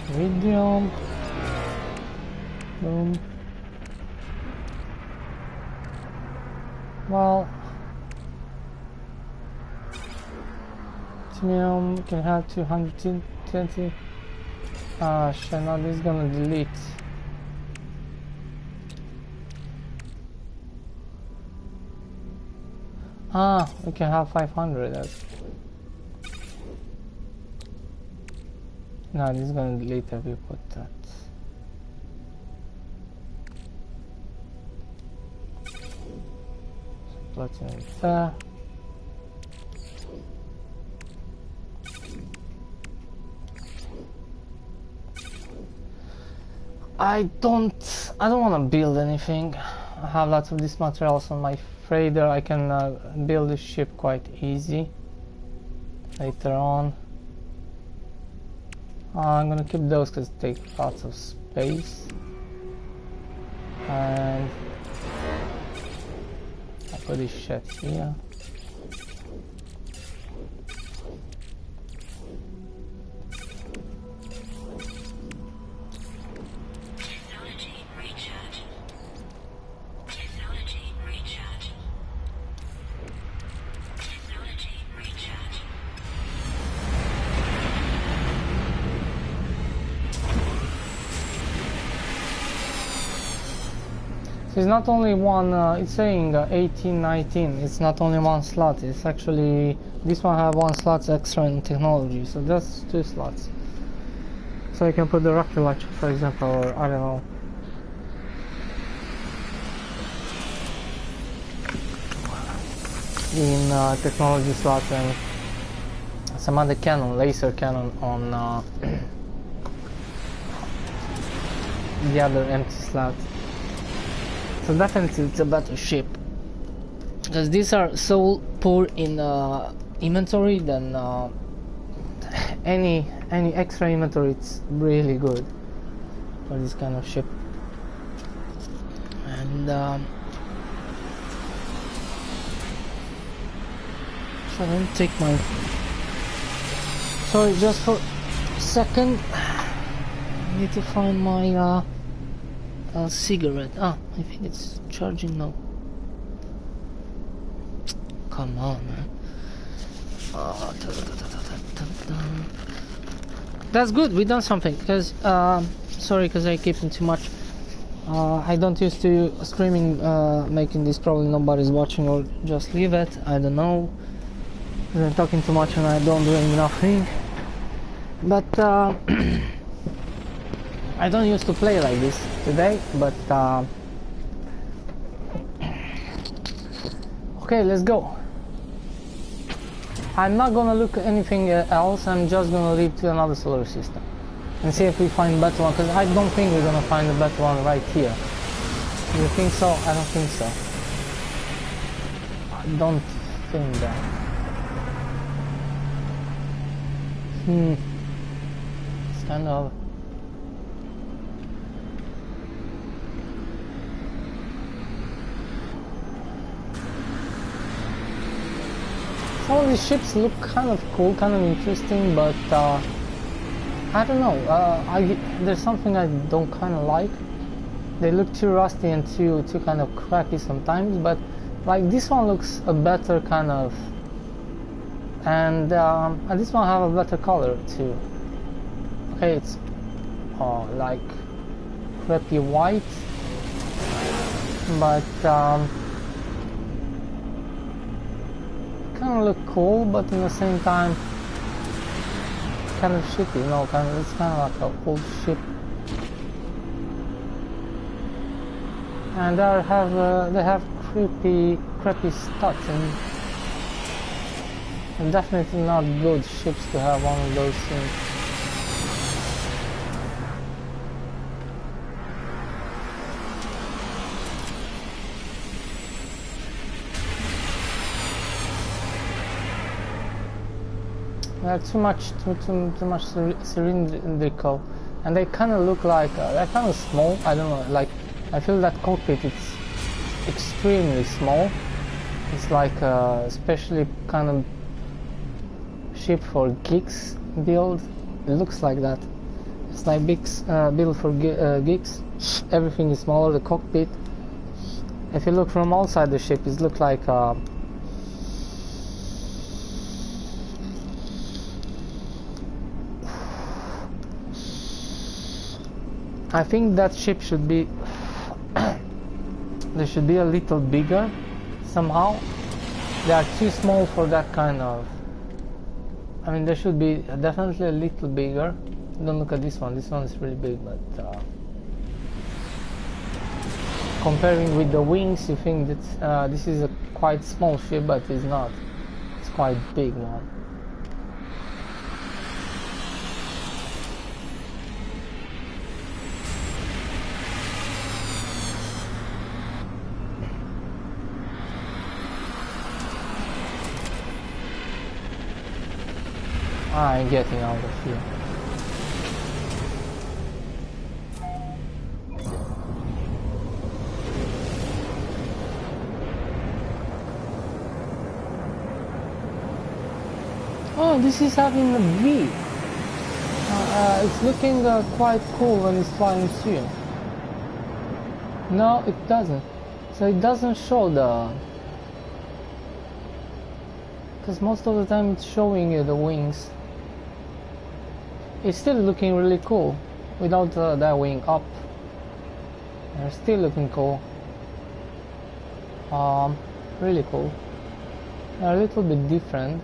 Iridium. Boom. Well, Titanium can have 220. Ah, shit, now this is gonna delete. Ah, we can have 500. No, this is gonna delete if we put that. Platinum there. I don't want to build anything. I have lots of these materials on my freighter. I can build this ship quite easy later on. I'm gonna keep those because they take lots of space. And I put this shit here. It's not only one, it's saying 18, 19, it's not only one slot, it's actually, this one have one slot extra in technology, so that's 2 slots. So you can put the rocket launcher, for example, or I don't know. In technology slot and some other cannon, laser cannon on the other empty slot. So definitely it's a better ship, because these are so poor in inventory than any extra inventory. It's really good for this kind of ship. And so let me take my, sorry, just for a second, I need to find my cigarette. Ah, I think it's charging now. Come on, man. That's good, we done something. Because sorry, because I keep in too much. I don't used to streaming making this. Probably nobody's watching, or just leave it, I don't know. I'm talking too much and I don't doing nothing. But I don't used to play like this today, but okay, let's go. I'm not gonna look at anything else, I'm just gonna leave to another solar system and see if we find a better one, because I don't think we're gonna find a better one right here. Do you think so? I don't think so. I don't think that. It's kind of... Some of these ships look kind of cool, kind of interesting, but I don't know, there's something I don't kind of like. They look too rusty and too kind of crappy sometimes, but like this one looks a better kind of, and this one have a better color too. Okay, it's like crappy white, but kind of look cool, but in the same time kind of shitty, you know, it's kind of like an old ship. And they have crappy stats, and definitely not good ships to have one of those things. They're too much cylindrical, and they kind of look like they're kind of small. I don't know, like I feel that cockpit is extremely small. It's like a especially kind of ship for geeks build. It looks like that. It's like big build for geeks. Everything is smaller. The cockpit. If you look from outside the ship, it looks like. I think that ship should be they should be a little bigger somehow, They are too small for that kind of... I mean, they should be definitely a little bigger. Don't look at this one. This one is really big, but comparing with the wings, you think that this is a quite small ship, but it's not. It's quite big one. I'm getting out of here. Oh, this is having a V. It's looking quite cool when it's flying too. No, it doesn't. So it doesn't show the... Because most of the time it's showing you the wings. It's still looking really cool without that wing up. They're still looking cool. Really cool. They're a little bit different.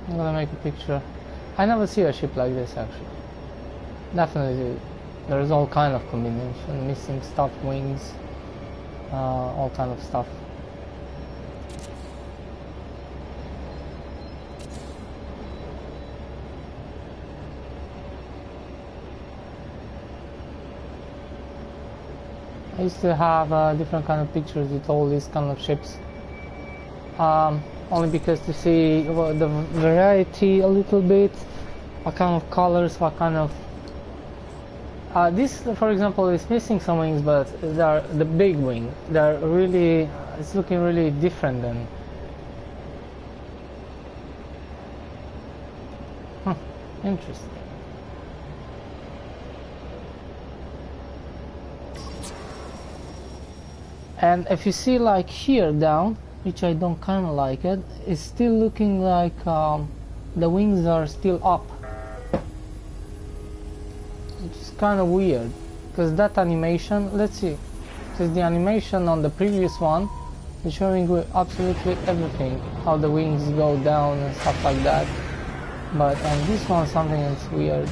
I'm gonna make a picture. I never see a ship like this actually. Definitely, there's all kind of combination, missing stuff, wings, all kind of stuff. I used to have different kind of pictures with all these kind of ships. Only because to see the variety a little bit, what kind of colors, what kind of... this, for example, is missing some wings, but they are the big wing. They're really... it's looking really different than... Interesting. And if you see like here down, which I don't kind of like it, it's still looking like the wings are still up. It's kind of weird, because that animation, let's see, because the animation on the previous one is showing absolutely everything, how the wings go down and stuff like that, but on this one something is weird.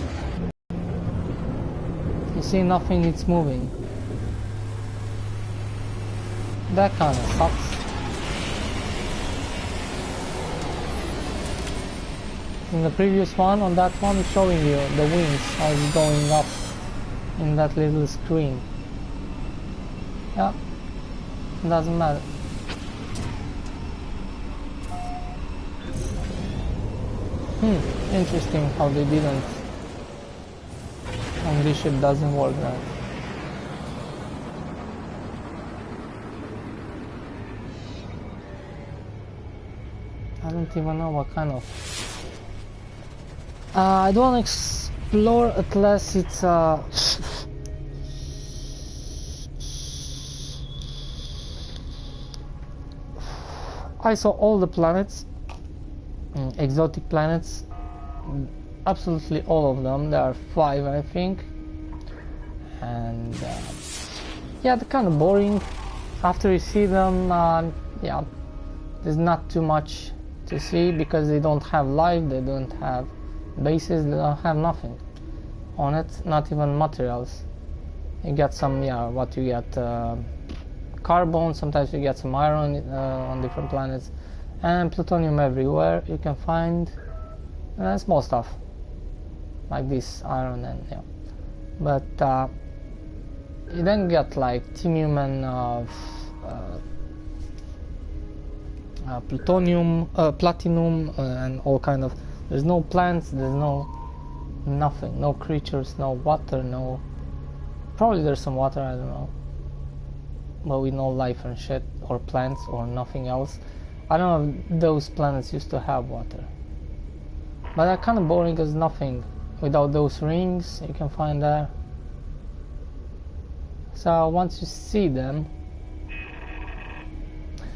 You see nothing, it's moving. That kind of sucks. In the previous one, on that one, it's showing you the wings, how it's going up in that little screen. Yeah, it doesn't matter. Interesting how they didn't. On this ship doesn't work that. I don't even know what kind of... I don't want to explore unless it's I saw all the planets, exotic planets, absolutely all of them. There are 5, I think, and yeah, they're kind of boring. After you see them, yeah, there's not too much to see because they don't have life, they don't have bases, they don't have nothing on it, not even materials. You get some, yeah, what you get, carbon, sometimes you get some iron on different planets, and plutonium everywhere. You can find small stuff like this iron and yeah, but you then get like titanium and plutonium, platinum, and all kind of... There's no plants, there's no nothing, no creatures, no water, no... Probably there's some water, I don't know, but with no life and shit, or plants, or nothing else. I don't know if those planets used to have water. But they're kind of boring because nothing without those rings you can find there. So once you see them,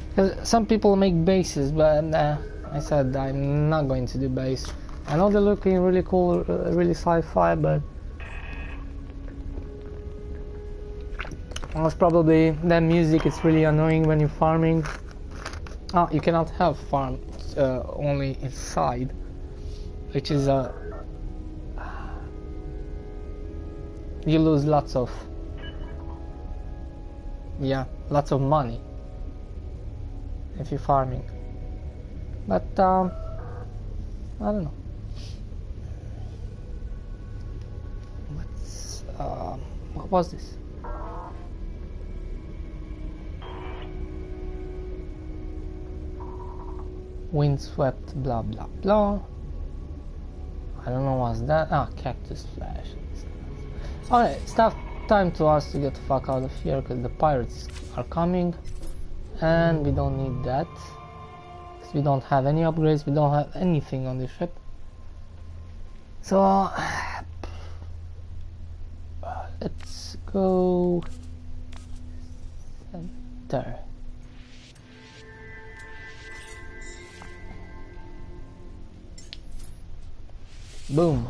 because some people make bases, but I said I'm not going to do base. I know they're looking really cool, really sci-fi, but most probably that music is really annoying when you're farming. Oh, you cannot have farm only inside, which is you lose lots of money if you're farming. But I don't know. What was this? Windswept blah blah blah. I don't know what's that. Ah, cactus flash. Alright, it's time to us to get the fuck out of here because the pirates are coming and we don't need that because we don't have any upgrades, we don't have anything on the ship. So let's go center. Boom.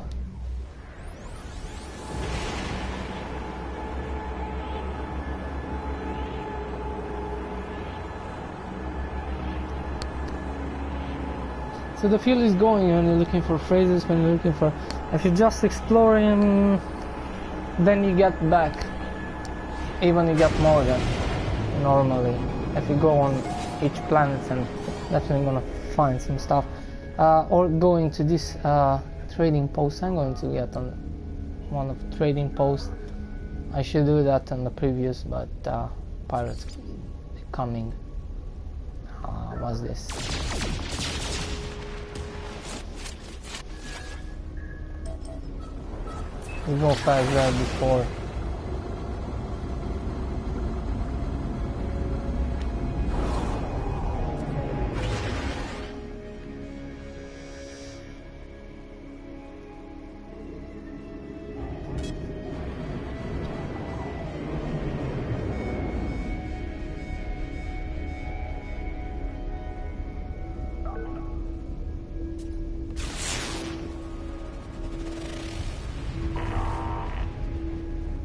So the fuel is going when you're looking for phrases, when you're looking for... If you're just exploring, then you get back. Even you get more than normally. If you go on each planet, and definitely gonna find some stuff. Or going to this trading post. I'm going to get on one of the trading posts. I should do that on the previous, but pirates coming. What's this? We go fast there before.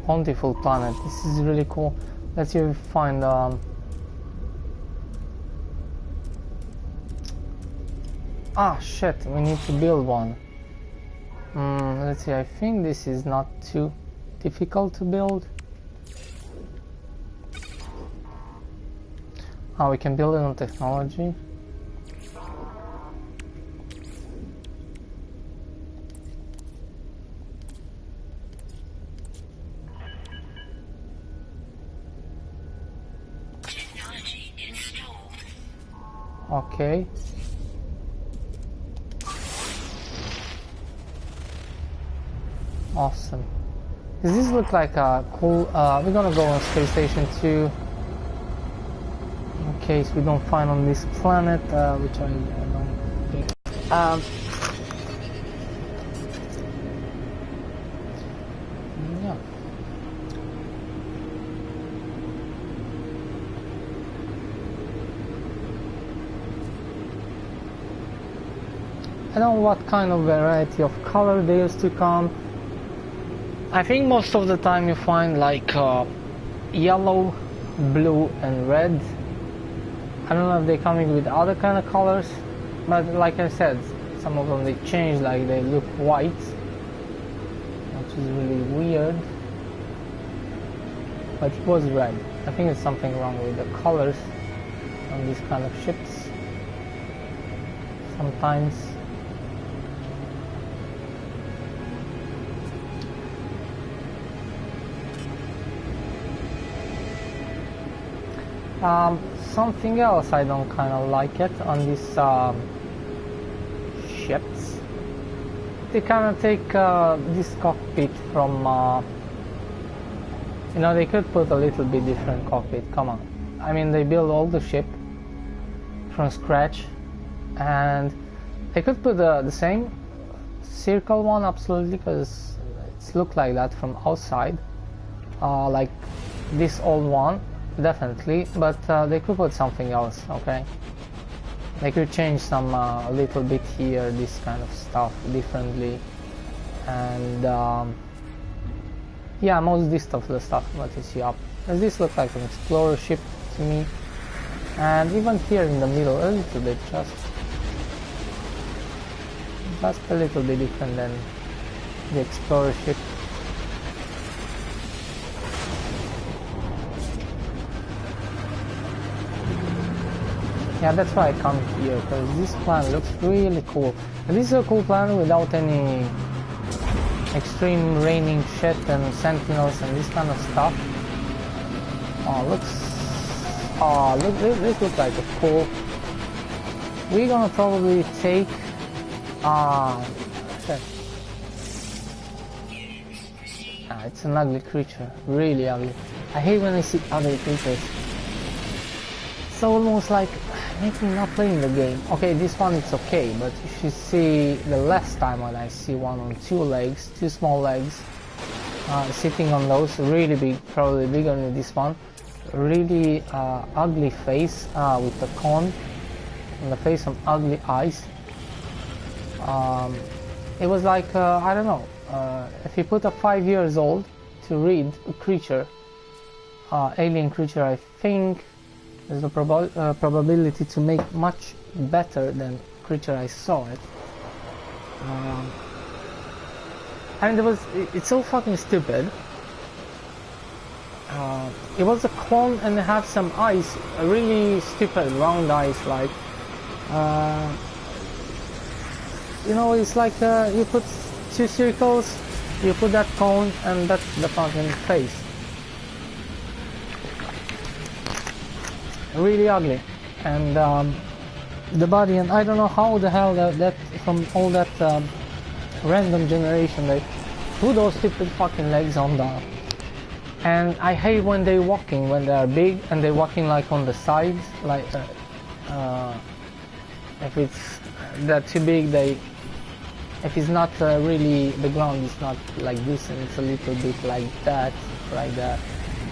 Bountiful planet. This is really cool. Let's see if we find ah shit, we need to build one. Let's see, I think this is not too difficult to build. Oh, we can build it on technology. Okay. Awesome. Does this look like a cool... we're gonna go on Space Station 2 in case we don't find on this planet, which I don't think. Yeah. I don't know what kind of variety of color they used to come. I think most of the time you find like yellow, blue and red. I don't know if they're coming with other kind of colors, but like I said, some of them they change, like they look white, which is really weird. But it was red. I think it's something wrong with the colors on these kind of ships sometimes. Something else I don't kind of like it on these ships. They kind of take this cockpit from, you know, they could put a little bit different cockpit, come on. I mean, they build all the ship from scratch and they could put the same circle one, absolutely, because it's looked like that from outside, like this old one, definitely, but they could put something else, okay? They could change some a little bit here, this kind of stuff differently, and yeah, most of the stuff what you see up. Does this look like an explorer ship to me? And even here in the middle, a little bit, just a little bit different than the explorer ship. Yeah, that's why I come here, because this planet looks really cool. And this is a cool planet without any extreme raining shit and sentinels and this kind of stuff. Look, this looks like a cool. We're gonna probably take shit. It's an ugly creature, really ugly. I hate when I see ugly creatures. It's almost like making me not playing the game. Okay, this one it's okay, but you should see the last time when I see one on two legs, two small legs, sitting on those, really big, probably bigger than this one. Really ugly face with the cone on the face, some ugly eyes. It was like I don't know, if you put a 5 years old to read a creature, alien creature, I think there's a probability to make much better than creature I saw it. And it's so fucking stupid. It was a clone and it had some eyes, really stupid round eyes, like you know, it's like you put two circles, you put that cone, and that's the fucking face. Really ugly. And the body, and I don't know how the hell that from all that random generation they put those stupid fucking legs on the. And I hate when they're walking, when they are big and they're walking like on the sides, like if it's that too big, if it's not really, the ground is not like this and it's a little bit like that,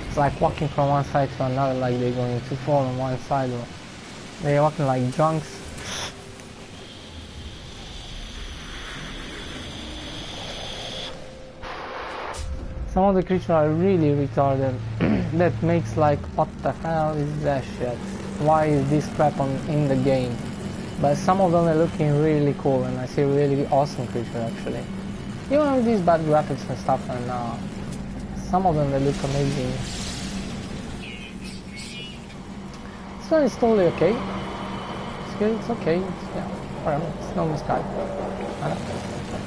it's like walking from one side to another, like they're going to fall on one side, or they're walking like drunks. Some of the creatures are really retarded. That makes like, what the hell is that shit? Why is this crap in the game? But some of them are looking really cool, and I see really awesome creatures actually. Even with these bad graphics and stuff, and some of them they look amazing. This one is totally okay. It's good, it's okay. Yeah, whatever. It's no sky.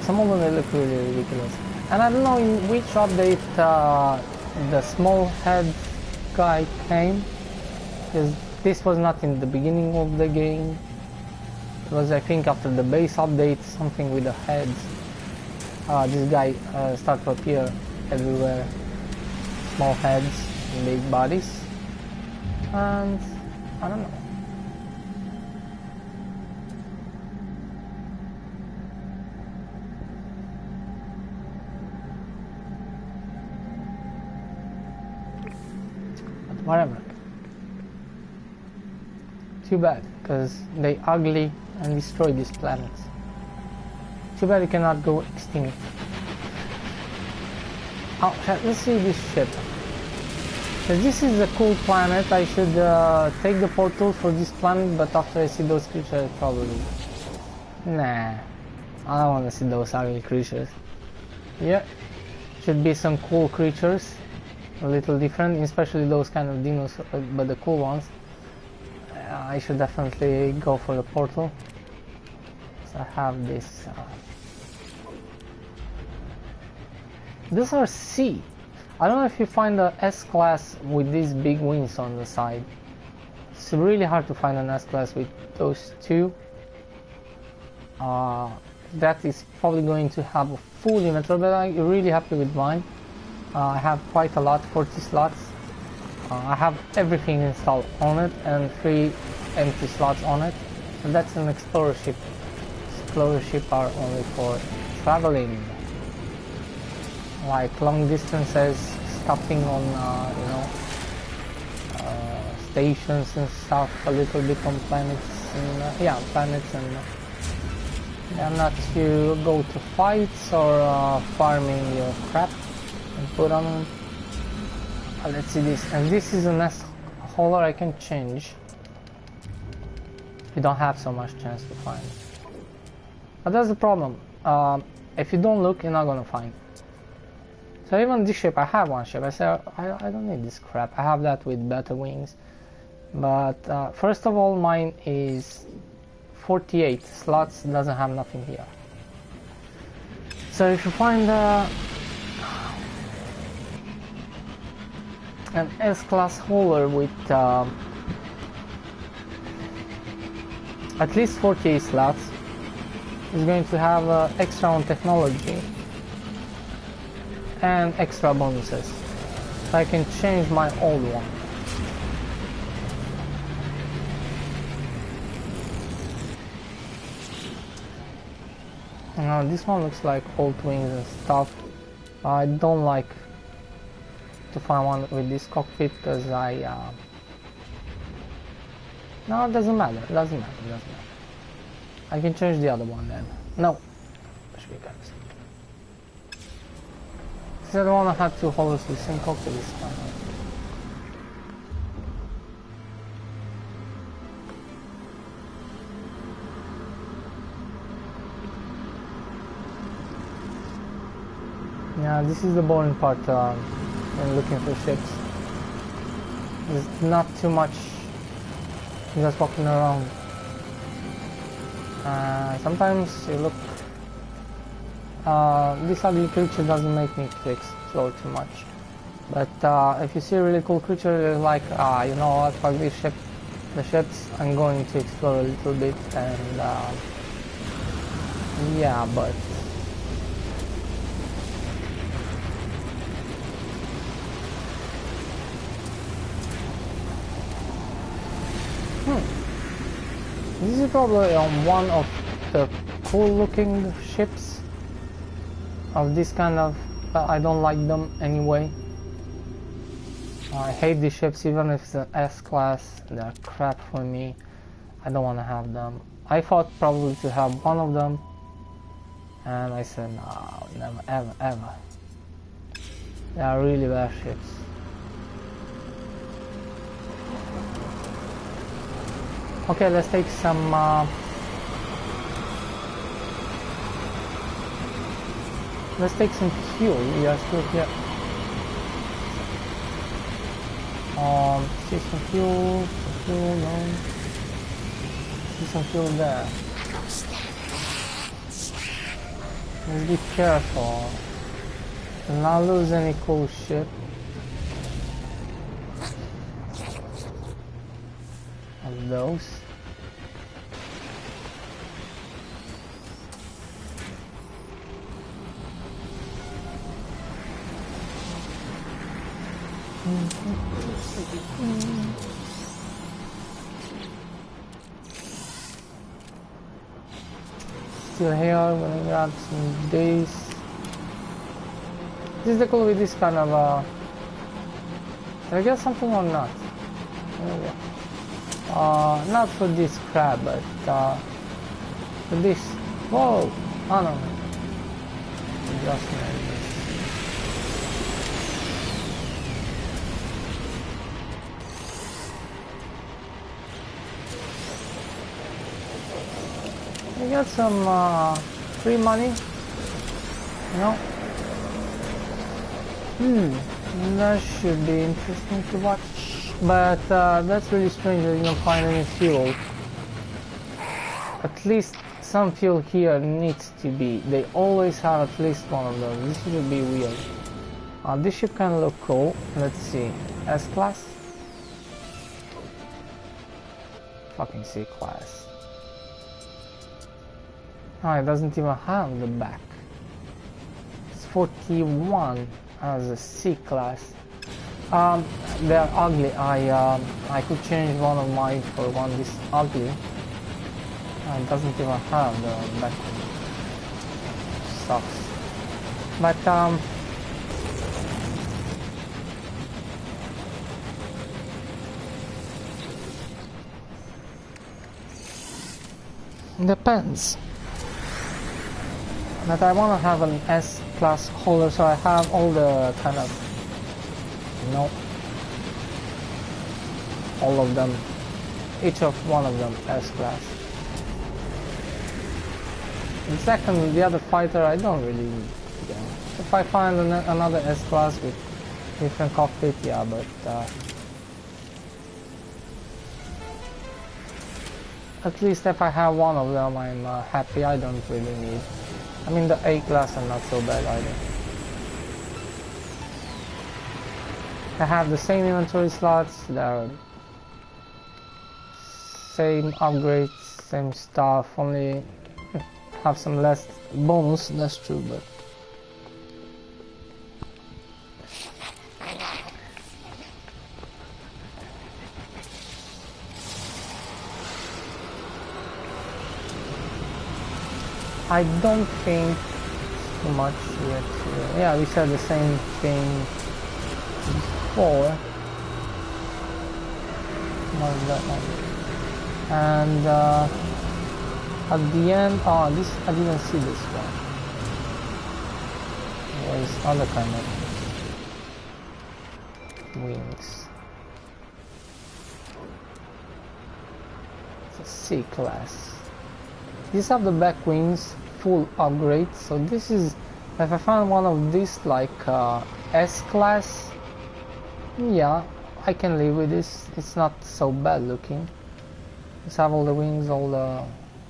Some of them they look really ridiculous. And I don't know in which update the small head guy came, because this was not in the beginning of the game. It was, I think, after the base update, something with the heads. This guy started to appear everywhere. Small heads, big bodies, and I don't know. Whatever. Too bad, because they ugly and destroy these planets. Too bad it cannot go extinct. Oh, let's see this ship. Because this is a cool planet, I should take the portal for this planet, but after I see those creatures, probably. Nah, I don't want to see those ugly creatures. Yeah, should be some cool creatures. A little different, especially those kind of dinosaurs, but the cool ones. I should definitely go for the portal. So I have this. These are C. I don't know if you find the S-class with these big wings on the side. It's really hard to find an S-class with those two. That is probably going to have a full inventory, but I'm really happy with mine. I have quite a lot, 40 slots. I have everything installed on it and 3 empty slots on it. And that's an explorer ship. Explorer ship are only for traveling, like long distances, stopping on stations and stuff, a little bit on planets and planets, and not to go to fights or farming your crap and put on. Let's see this, and this is a nest hauler I can change. You don't have so much chance to find it. But that's the problem. If you don't look, you're not gonna find. So even this ship, I have one ship. I say I don't need this crap. I have that with better wings. But first of all, mine is 48 slots. Doesn't have nothing here. So if you find an S-class hauler with at least 48 slots, is going to have extra on technology and extra bonuses, so I can change my old one. Now this one looks like old wings and stuff. I don't like to find one with this cockpit because no, it doesn't matter. It doesn't matter. I can change the other one then. No. Should be good. The other one I had two holes with the same cockpit this time. Yeah, this is the boring part when looking for ships. There's not too much just walking around. Sometimes you look. This ugly creature doesn't make me to explore too much. But if you see a really cool creature, you're like, you know what, fuck this ship. The ships, I'm going to explore a little bit, and yeah, but this is probably one of the cool looking ships of this kind of, I don't like them anyway. I hate these ships even if it's an S-class, they're crap for me. I don't want to have them. I thought probably to have one of them, and I said no, never, ever. They are really bad ships. Okay, let's take some fuel. We are still here. See some fuel, no. See some fuel there. Let's be careful. Do not lose any cool shit. Of those. Still here, I'm gonna grab some days. This is the cool with this kind of did I get something or not? Not for this crab, but for this. Whoa! Oh no. Just made this. We got some free money, you know. That should be interesting to watch. But that's really strange that you don't find any fuel. At least some fuel here needs to be. They always have at least one of those. This should be weird. This ship can look cool. Let's see. S-class? Fucking C-class. Oh, it doesn't even have the back. It's 41 as a C-class. They're ugly. I could change one of mine for one this ugly. It doesn't even have the back. sucks. But depends. But I want to have an S-class holder, so I have all the kind of, you know, all of them, each of one of them S-class. The second, the other fighter, I don't really, you know, if I find another S-class with different cockpit, yeah, but at least if I have one of them, I'm happy. I don't really need. I mean, the A-class are not so bad either. I have the same inventory slots, they're same upgrades, same stuff, only have some less bonus, that's true, but I don't think too much yet. Yeah, we said the same thing before. Not that one. And at the end, oh, this I didn't see this one. There is other kind of wings. It's a C-class. These have the back wings full upgrade, so this is, if I find one of these like S-class, yeah, I can live with this. It's not so bad looking. Just have all the wings, all the,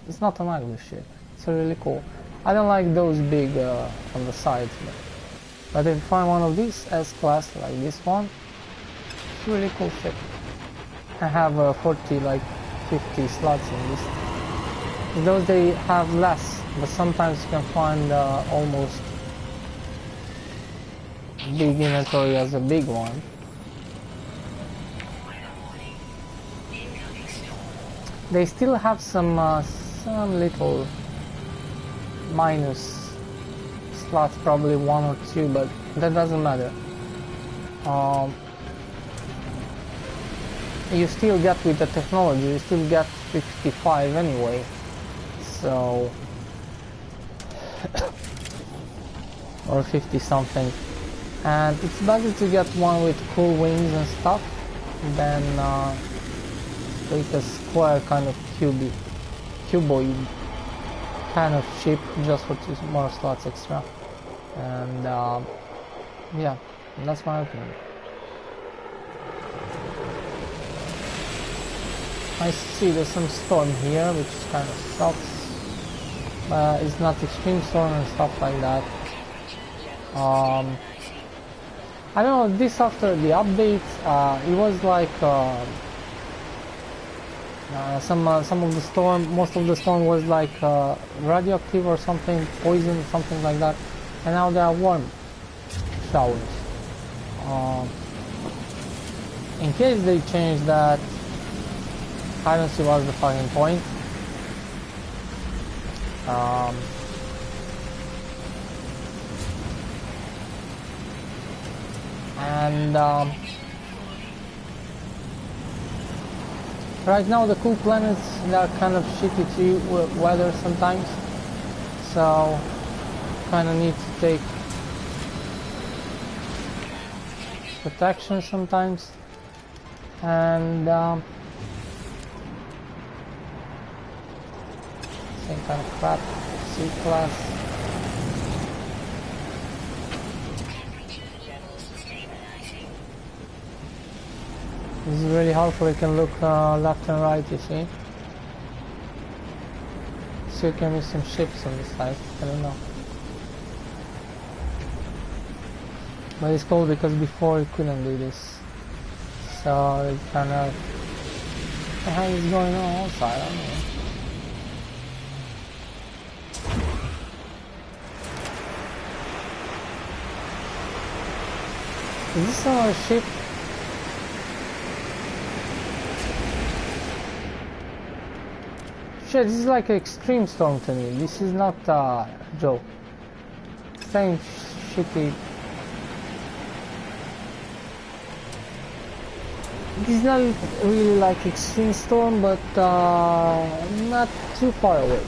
it's not an ugly ship. It's really cool. I don't like those big on the sides, but if I find one of these S-class like this one, it's a really cool ship. I have 40, like 50 slots in this. Those they have less, but sometimes you can find almost big inventory as a big one. They still have some little minus slots, probably one or two, but that doesn't matter. You still get with the technology, you still get 55 anyway. So or 50 something, and it's better to get one with cool wings and stuff than take a square kind of cuboid kind of ship just for 2 more slots extra. And yeah, that's my opinion. I see there's some storm here, which kind of sucks. It's not extreme storm and stuff like that. I don't know, this after the update, it was like some of the storm, most of the storm was like radioactive or something, poison, something like that, and now there are warm showers. In case they change that, I don't see what's the fucking point. Right now the cool planets, they are kind of shitty to weather sometimes, so kind of need to take protection sometimes, and same kind of crap, C-class. This is really helpful, you can look left and right, you see. So you can miss some ships on this side, I don't know. But it's cool because before you couldn't do this. So it kind of... What the hell is going on outside? I don't know. Is this another ship? Shit, this is like an extreme storm to me. This is not a joke. same shitty. This is not really like Extreme Storm, but not too far away.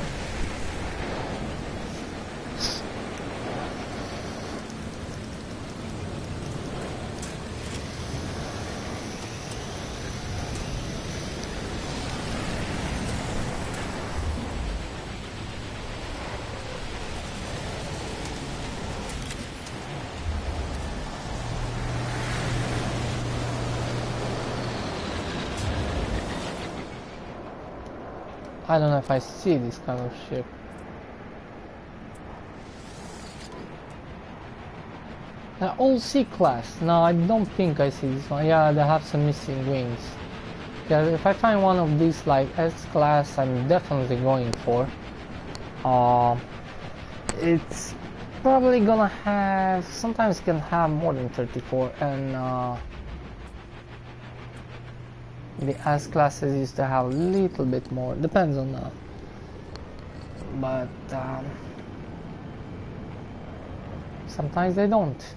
I don't know if I see this kind of ship. All C-class. No, I don't think I see this one. Yeah, they have some missing wings. Yeah, if I find one of these like S-class, I'm definitely going for. It's probably gonna have, sometimes can have more than 34, and the S classes used to have a little bit more, depends on that. But sometimes they don't.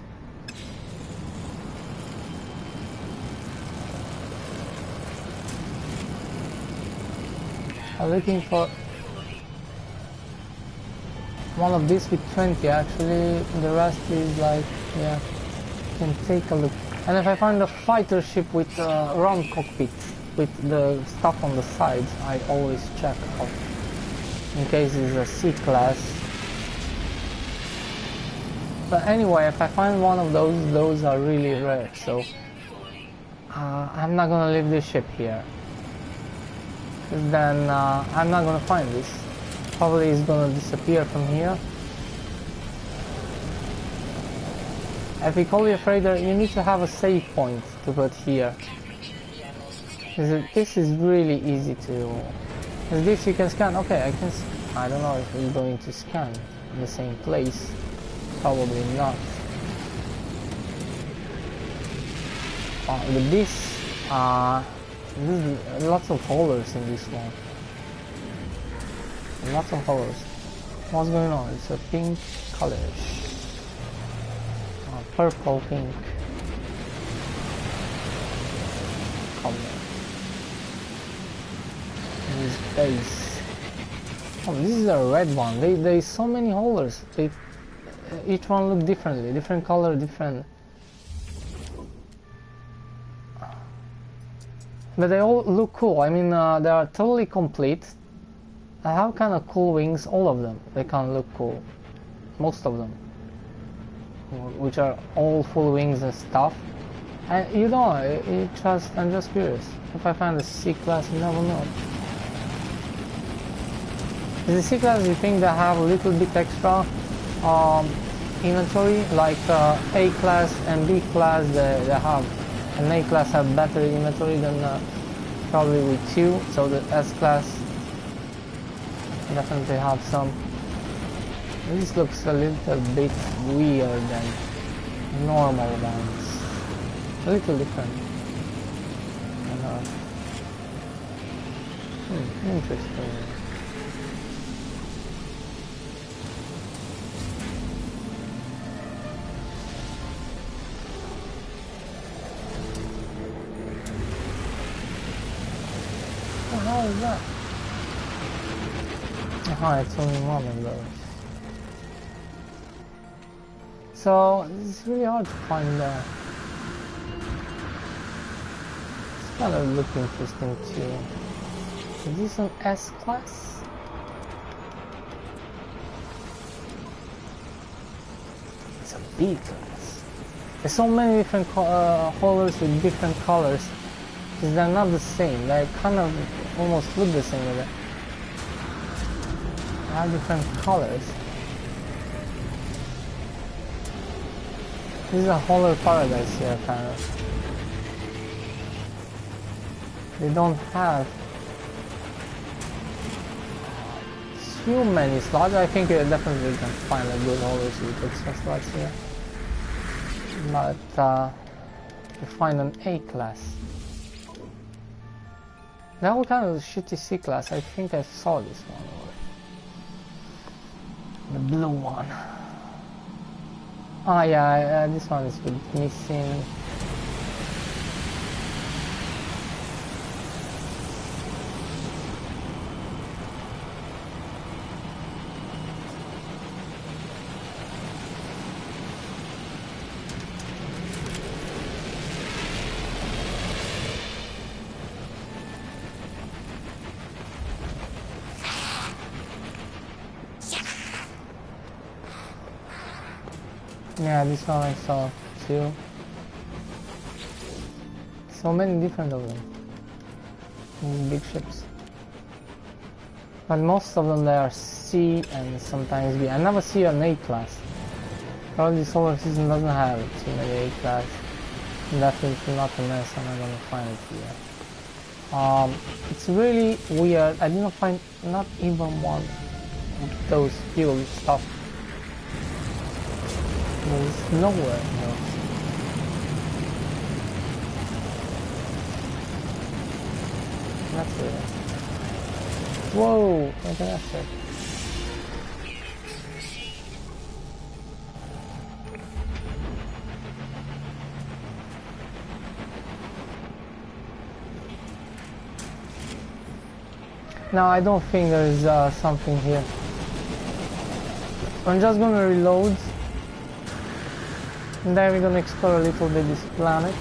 I'm looking for one of these with 20 actually, the rest is like, yeah, you can take a look. And if I find a fighter ship with round cockpit with the stuff on the sides, I always check out in case it's a C-class. But anyway, if I find one of those are really rare, so I'm not gonna leave this ship here. Then I'm not gonna find this. Probably it's gonna disappear from here. If you call your freighter, you need to have a save point to put here. This is really easy to... With this you can scan. Okay, I don't know if we're going to scan in the same place. Probably not. With this, there's lots of colors in this one. Lots of colors. What's going on? It's a pink color. Purple, pink color. This base. Oh, this is a red one. There's so many holders. Each one look differently. Different color, different. But they all look cool. I mean, they are totally complete. They have kind of cool wings. All of them. They kind of look cool. Most of them. Which are all full wings and stuff, and you know, I'm just curious. If I find a C-class, you never know. Is the C-class, you think they have a little bit extra inventory, like A-class and B-class, they have, and A-class have better inventory than probably with you, so the S-class definitely have some. This looks a little bit weird than normal ones. A little different. Interesting. How is that? Aha, it's only one of those. So it's really hard to find it's kind of look interesting too. Is this an S-class? It's a B-class. There's so many different haulers with different colors. Because they're not the same. They kind of almost look the same with it. They have different colors. This is a hauler paradise here, kind of. They don't have too many slots. I think you definitely can find a good haulers with extra slots here. But you find an A-class. That was kind of a shitty C-class. I think I saw this one already. The blue one. Ah, yeah, this one is missing. Yeah, this one I saw too. So many different of them. Big ships. But most of them they are C and sometimes B. I never see an A class. Probably Solar System doesn't have too many A class. Definitely not a mess, I'm not gonna find it here. It's really weird. I didn't find not even one of those fuel stuff. There's nowhere else. That's it. Whoa! Look at that shit. No, I don't think there's something here. I'm just gonna reload. And then we're gonna explore a little bit this planet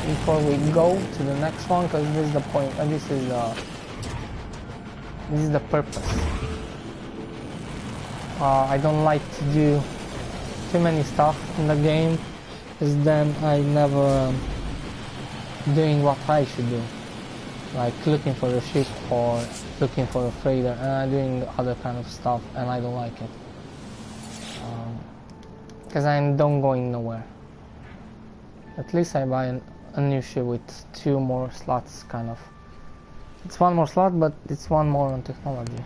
before we go to the next one, because this is the point. This is the purpose. I don't like to do too many stuff in the game, because then I never doing what I should do, like looking for a ship or looking for a freighter, and I'm doing other kind of stuff, and I don't like it. Because I don't going nowhere. At least I buy a new ship with 2 more slots, kind of. It's 1 more slot, but it's 1 more on technology.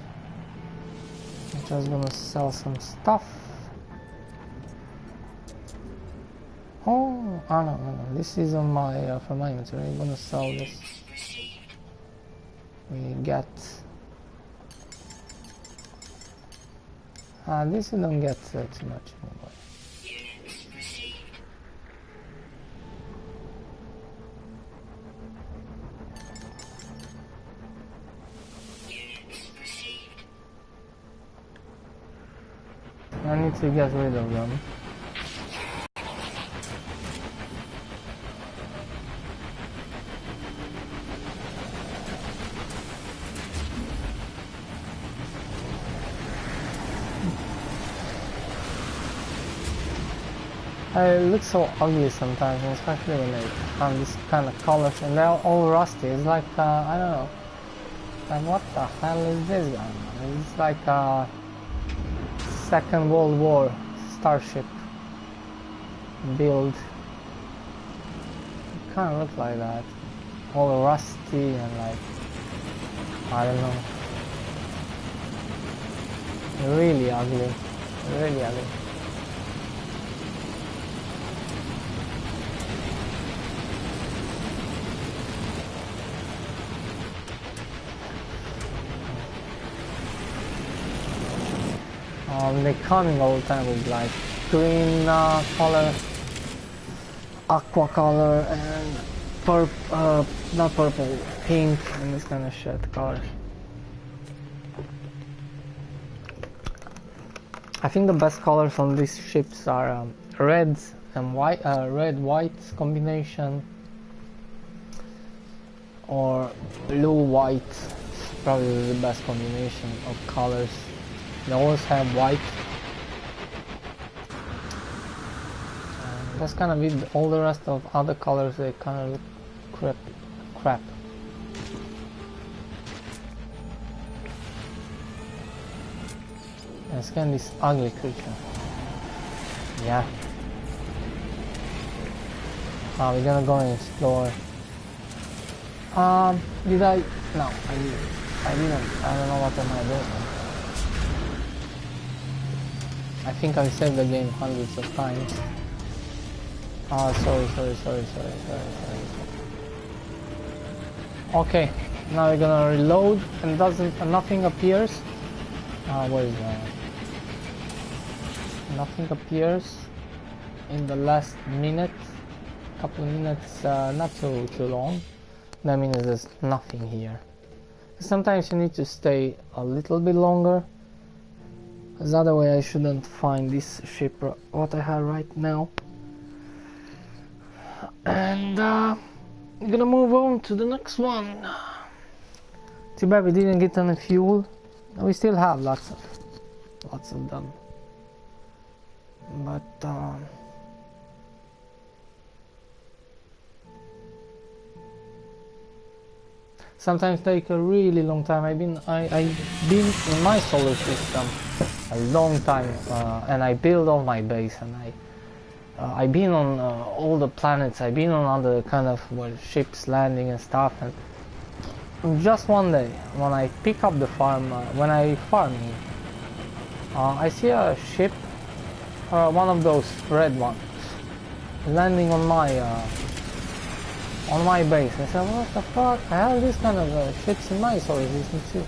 I'm just gonna sell some stuff. Oh, no, this is on my from my inventory. I'm gonna sell this. We get this you don't get too much anymore. I need to get rid of them. It looks so ugly sometimes, especially when they have this kind of colors and they're all rusty. It's like, I don't know. Like, what the hell is this guy? It's like a Second World War starship build. It kind of looks like that. All rusty and like, I don't know. Really ugly. Really ugly. They're coming all the time with like green color, aqua color, and not purple, pink, and this kind of shit color. I think the best colors on these ships are red and white, red-white combination, or blue-white. It's probably the best combination of colors. They always have white. That's kind of it. All the rest of other colors, they kind of look crap. And scan this ugly creature. Yeah. We're gonna go and explore. Did I? No, I didn't. I don't know what am I doing. I think I've saved the game hundreds of times. Sorry. Okay, now we're gonna reload and nothing appears. Where is that? Nothing appears. in the last minute, couple of minutes, not too long. That means there's nothing here. Sometimes you need to stay a little bit longer, because other way I shouldn't find this ship what I have right now. And I'm gonna move on to the next one. Too bad we didn't get any fuel. We still have lots of them, but sometimes take a really long time. I've been in my solar system a long time, and I build all my base, and I've been on all the planets. I've been on other kind of ships landing and stuff, and just one day when I pick up the farm, when I farming, I see a ship, one of those red ones, landing on my base. I said, what the fuck? I have this kind of ships in my solar system too.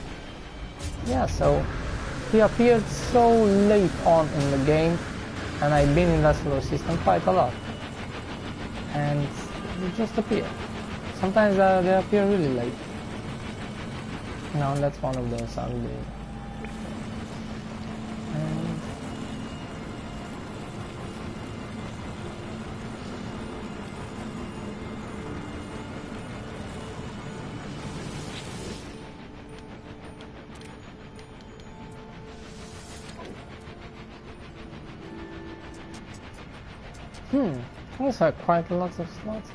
Yeah, so he appeared so late on in the game, and I've been in that solar system quite a lot, and they just appear. Sometimes they appear really late. Now that's one of those I'm doing. Those are quite a lot of slots.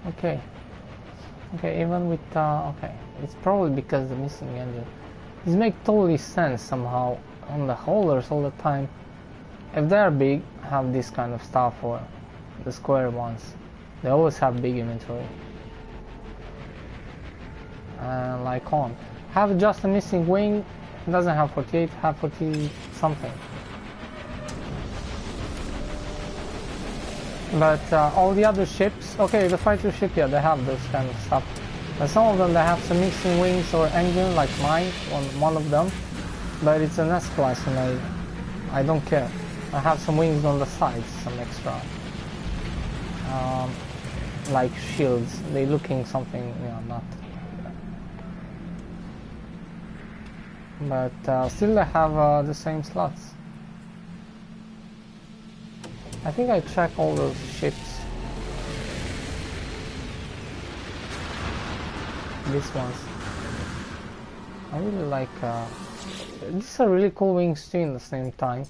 Okay, even with okay, it's probably because the missing engine. This makes totally sense somehow on the haulers all the time. If they're big, have this kind of stuff, or the square ones, they always have big inventory. And like have just a missing wing, it doesn't have 48, have 40 something. But all the other ships, okay, the fighter ship, yeah, they have those kind of stuff. But some of them, they have some missing wings or engine, like mine, one of them. But it's an S-class, and I don't care. I have some wings on the sides, some extra, like shields. They looking something, you know, not. But still, they have the same slots. I think I check all those ships. These ones. I really like. These are really cool wings too. In the same time,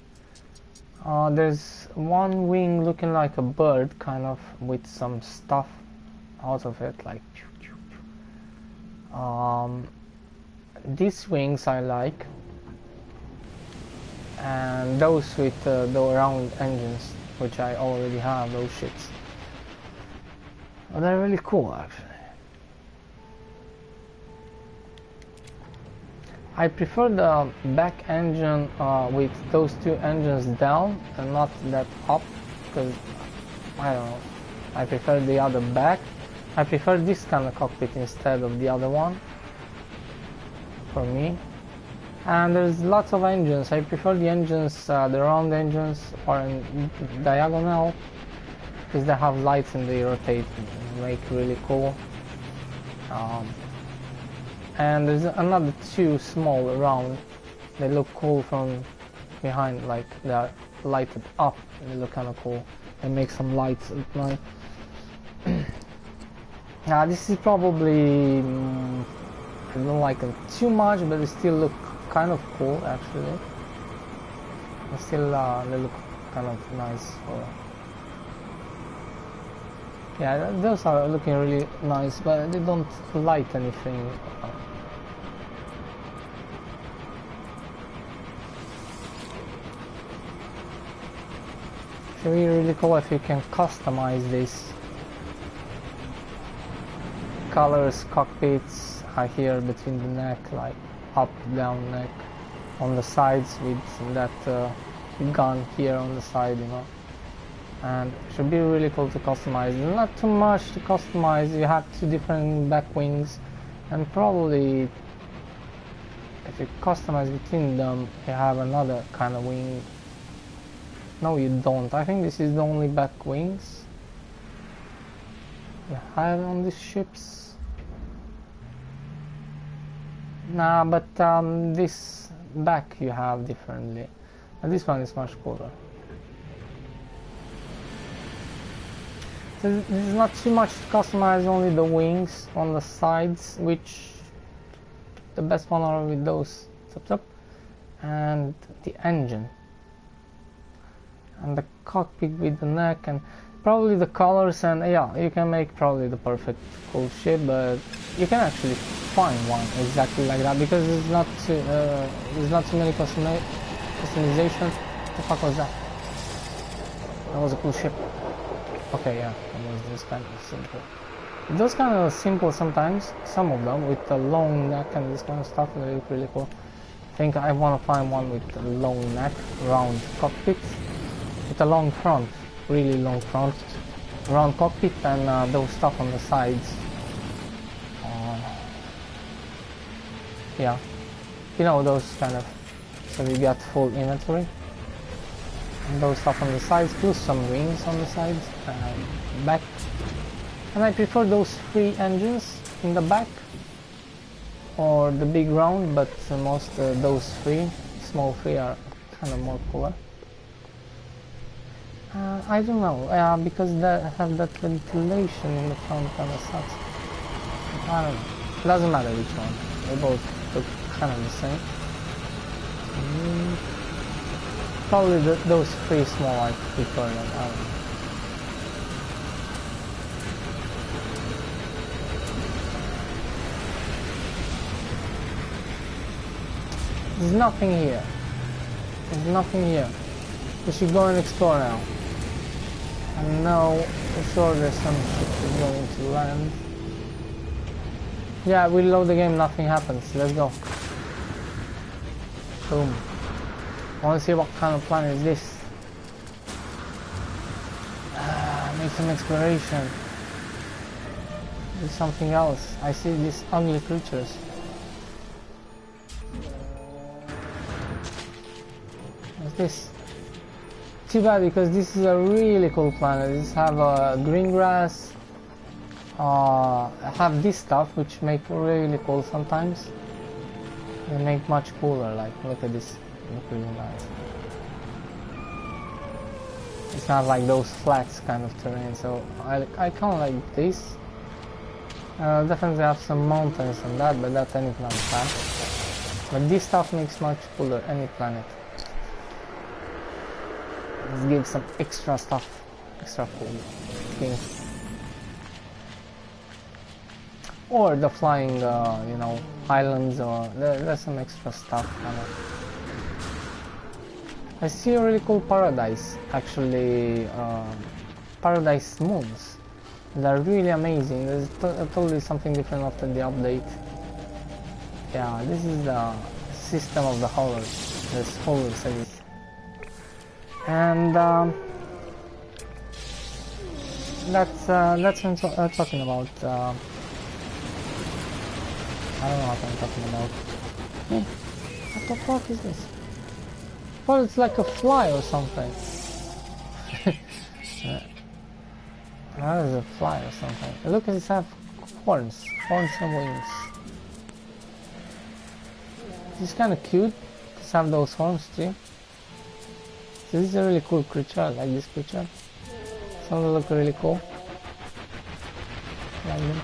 there's one wing looking like a bird, kind of with some stuff out of it, like. These wings I like, and those with the round engines, which I already have, those ships. But they're really cool, actually. I prefer the back engine with those two engines down and not that up, because I don't know, I prefer the other back. I prefer this kind of cockpit instead of the other one, for me. And there's lots of engines. I prefer the engines, the round engines, or in diagonal, because they have lights and they rotate and make really cool. And there's another two small round. They look cool from behind, like they're lighted up. They look kind of cool. They make some lights at night. This is probably I don't like them too much, but they still look kind of cool actually. They still they look kind of nice. Yeah, those are looking really nice, but they don't light anything. It should be really cool if you can customize this. Colors, cockpits are here between the neck, like up, down neck, on the sides with that gun here on the side, you know. And it should be really cool to customize. Not too much to customize. You have two different back wings, and probably if you customize between them, you have another kind of wing. No, you don't. I think this is the only back wings you have on these ships. Nah, but this back you have differently. And this one is much cooler. So there's not too much to customize, only the wings on the sides, which the best one are with those up, and the engine. And the cockpit with the neck and probably the colors, and yeah, you can make probably the perfect cool ship, but you can actually find one exactly like that because there's not too many customizations. What the fuck was that? That was a cool ship. Okay, yeah, it was just kind of simple. Those kind of simple sometimes, some of them with the long neck and this kind of stuff, they look really cool. I think I want to find one with a long neck, round cockpit, with a long front, really long front, round cockpit, and those stuff on the sides. Yeah, you know, those kind of, so you get full inventory. And those stuff on the sides, plus some wings on the sides and back. And I prefer those 3 engines in the back, or the big round, but most those 3, small 3 are kind of more cooler. I don't know, because they have that ventilation in the front kind of sucks. I don't know, it doesn't matter which one, they both look kind of the same. Probably those 3 small I prefer them, I don't know. There's nothing here. There's nothing here. We should go and explore now. I know for sure there's some shit going to land. Yeah, we load the game, nothing happens. Let's go. Boom. I want to see what kind of planet is this. Make some exploration. Do something else. I see these ugly creatures. What's this? Too bad because this is a really cool planet. This have green grass. Have this stuff which make really cool sometimes. They make much cooler. Like look at this. Look really nice. It's not like those flats kind of terrain. So I kind of like this. Definitely have some mountains and that, but that any planet has. But this stuff makes much cooler any planet. Let's give some extra stuff, extra cool things. Or the flying, you know, islands, or there's some extra stuff. Kind of. I see a really cool paradise, actually, paradise moons. They're really amazing. There's totally something different after the update. Yeah, this is the system of the horrors. There's horror series. And that's what I'm talking about. I don't know what I'm talking about. Hey, what the fuck is this? Well, it's like a fly or something. That is a fly or something. Look at this, have horns and wings. It's kind of cute to have those horns too. So this is a really cool creature. I like this creature. Some of them look really cool. I like them.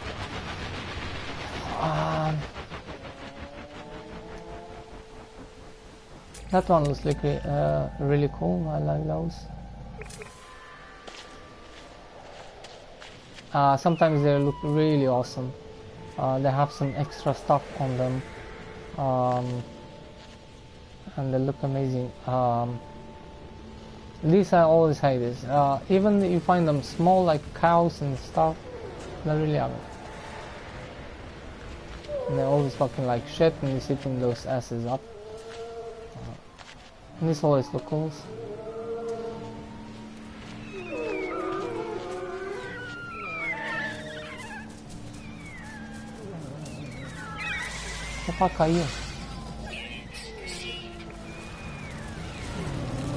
That one looks like really cool. I like those. Sometimes they look really awesome. They have some extra stuff on them, and they look amazing. These I always hate this. Even if you find them small, like cows and stuff, they're really ugly. And they're always fucking like shit, and you're sitting those asses up. And this always look cool. What the fuck are you?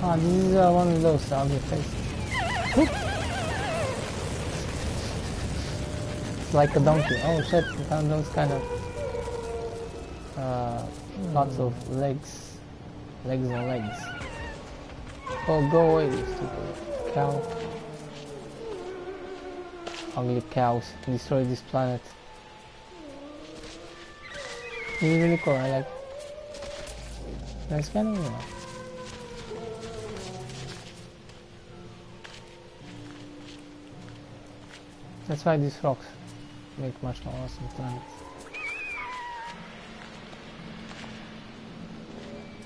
Ah, this is one of those ugly faces. It's like a donkey. Oh shit, those kind of lots of legs. Legs on legs. Oh, go away, you stupid cow. Ugly cows. Destroy this planet. It's really cool, I like it. Nice kind of, yeah. That's why these rocks make much more awesome planets.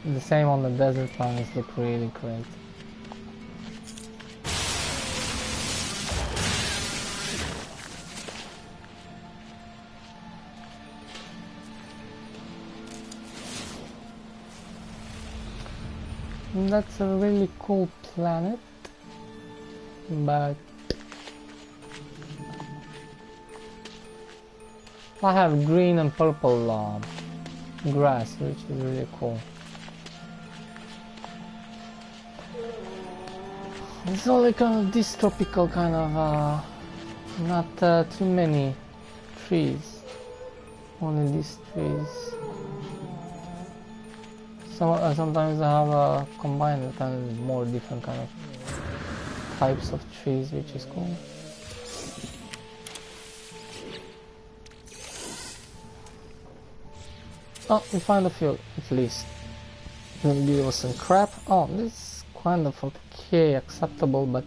The same on the desert planets look really great. That's a really cool planet, but I have green and purple grass, which is really cool. It's all like this tropical kind of, not too many trees, only these trees. Sometimes I have combined kind of more different kind of types of trees, which is cool. Oh, we find a few at least. Maybe it was some crap. Oh, this is kind of okay, acceptable, but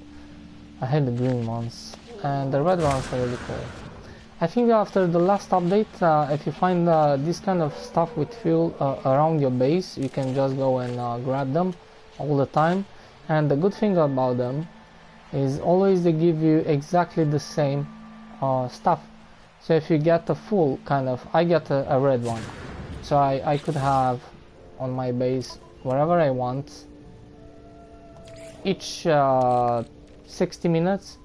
I hate the green ones. And the red ones are really cool. I think after the last update, if you find this kind of stuff with fuel around your base, you can just go and grab them all the time. And the good thing about them is always they give you exactly the same stuff. So if you get a full kind of, I get a red one. So I could have on my base wherever I want. Each 60 minutes,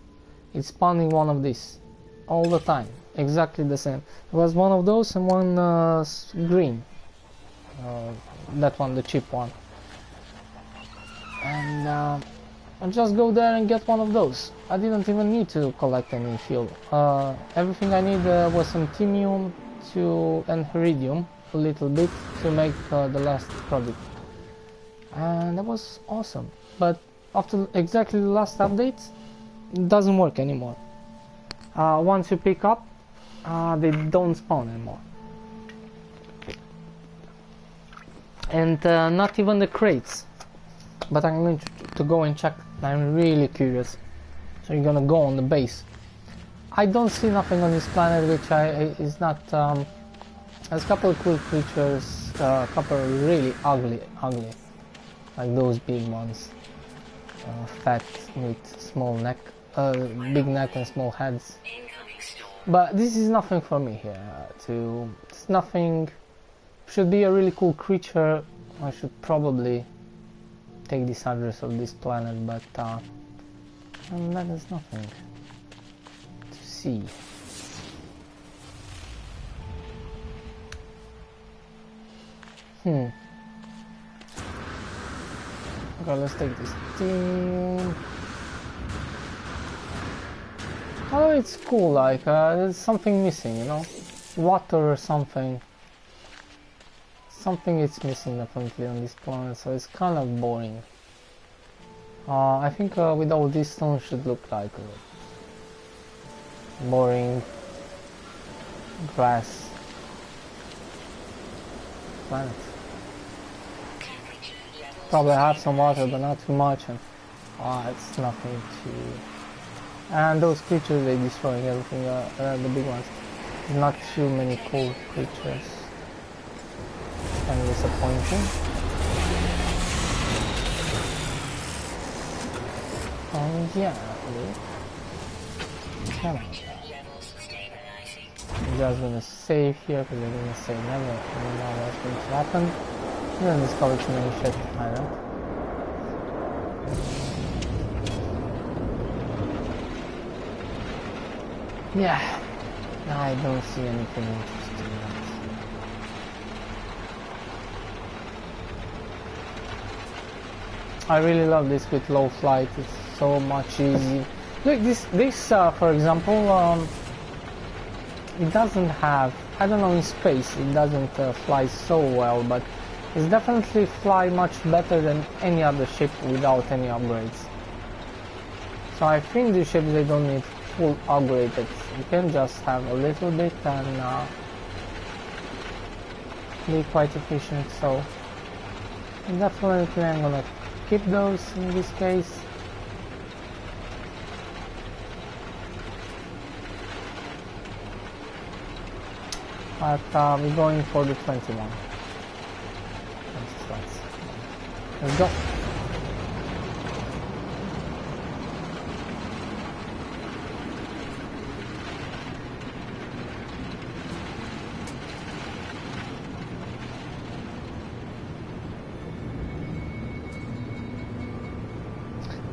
it's spawning one of these all the time. Exactly the same. There was one of those and one green. That one, the cheap one. And I just go there and get one of those. I didn't even need to collect any fuel. Everything I need was some Timium and Heridium, a little bit, to make the last product. And that was awesome. But after exactly the last update, it doesn't work anymore. Once you pick up, they don't spawn anymore. And not even the crates. But I'm going to go and check. I'm really curious. So you're gonna go on the base. I don't see nothing on this planet which is not... there's a couple of cool creatures, a couple of really ugly. Like those big ones. Fat with small neck. Big neck and small heads. But this is nothing for me here. It's nothing. Should be a really cool creature. I should probably take this address of this planet, but and that is nothing to see. Okay, let's take this team. Oh, it's cool, like, there's something missing, you know? Water or something. Something is missing definitely on this planet, so it's kind of boring. I think with all these stones should look like boring grass planet. Probably have some water, but not too much, and it's nothing to... And those creatures, they destroy everything, the big ones. Not too many cool creatures. Kind of disappointing. Oh yeah, come on. I'm just gonna save here because I'm gonna say never know what's going to happen. I'm gonna discover too many shit either. Yeah, I don't see anything interesting yet. I really love this with low flight. It's so much easy. Look, this for example, it doesn't have, I don't know, in space it doesn't fly so well, but it's definitely fly much better than any other ship without any upgrades. So I think these ships, they don't need full upgrades. You can just have a little bit and be quite efficient. So definitely I'm gonna keep those in this case. But we're going for the 21. Let's go.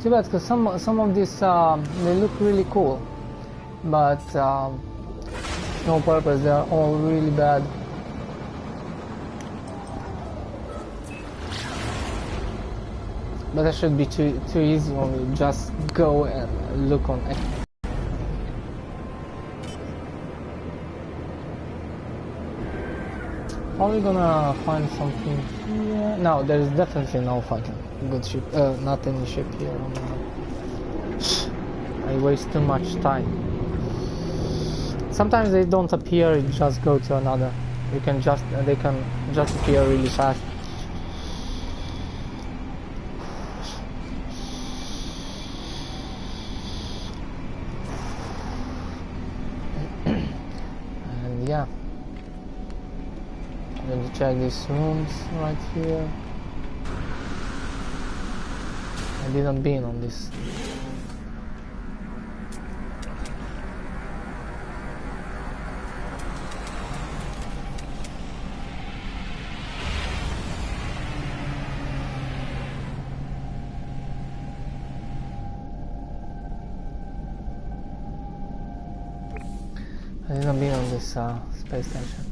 Too bad, because some of these they look really cool, but no purpose. They are all really bad. But that should be too easy when we just go and look on it. Probably gonna find something here. No, there is definitely no fucking good ship. Not any ship here. I waste too much time. Sometimes they don't appear. You just go to another. They can just appear really fast. And yeah. I'm going to check these rooms right here. I didn't been on this. I didn't been on this space station.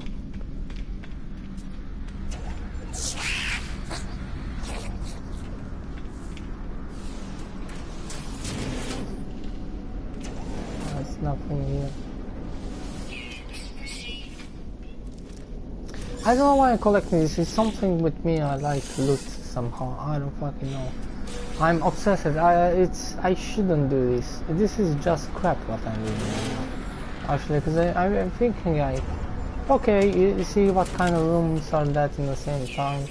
Nothing here. I don't know why I'm collecting this. It's something with me. I like loot somehow. I don't fucking know. I'm obsessed. I shouldn't do this. This is just crap what I'm doing right now. Actually, because I'm thinking okay, you see what kind of rooms are that in the same time.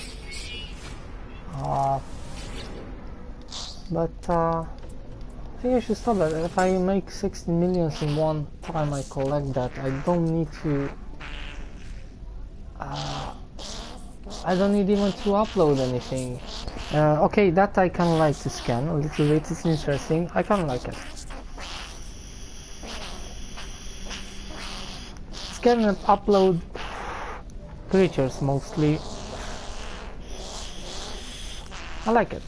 I think I should stop that. If I make 60 millions in one time I collect that, I don't need to I don't need even to upload anything. Okay, that I kinda like to scan a little bit. It's interesting. I kinda like it. Scan and upload creatures mostly. I like it.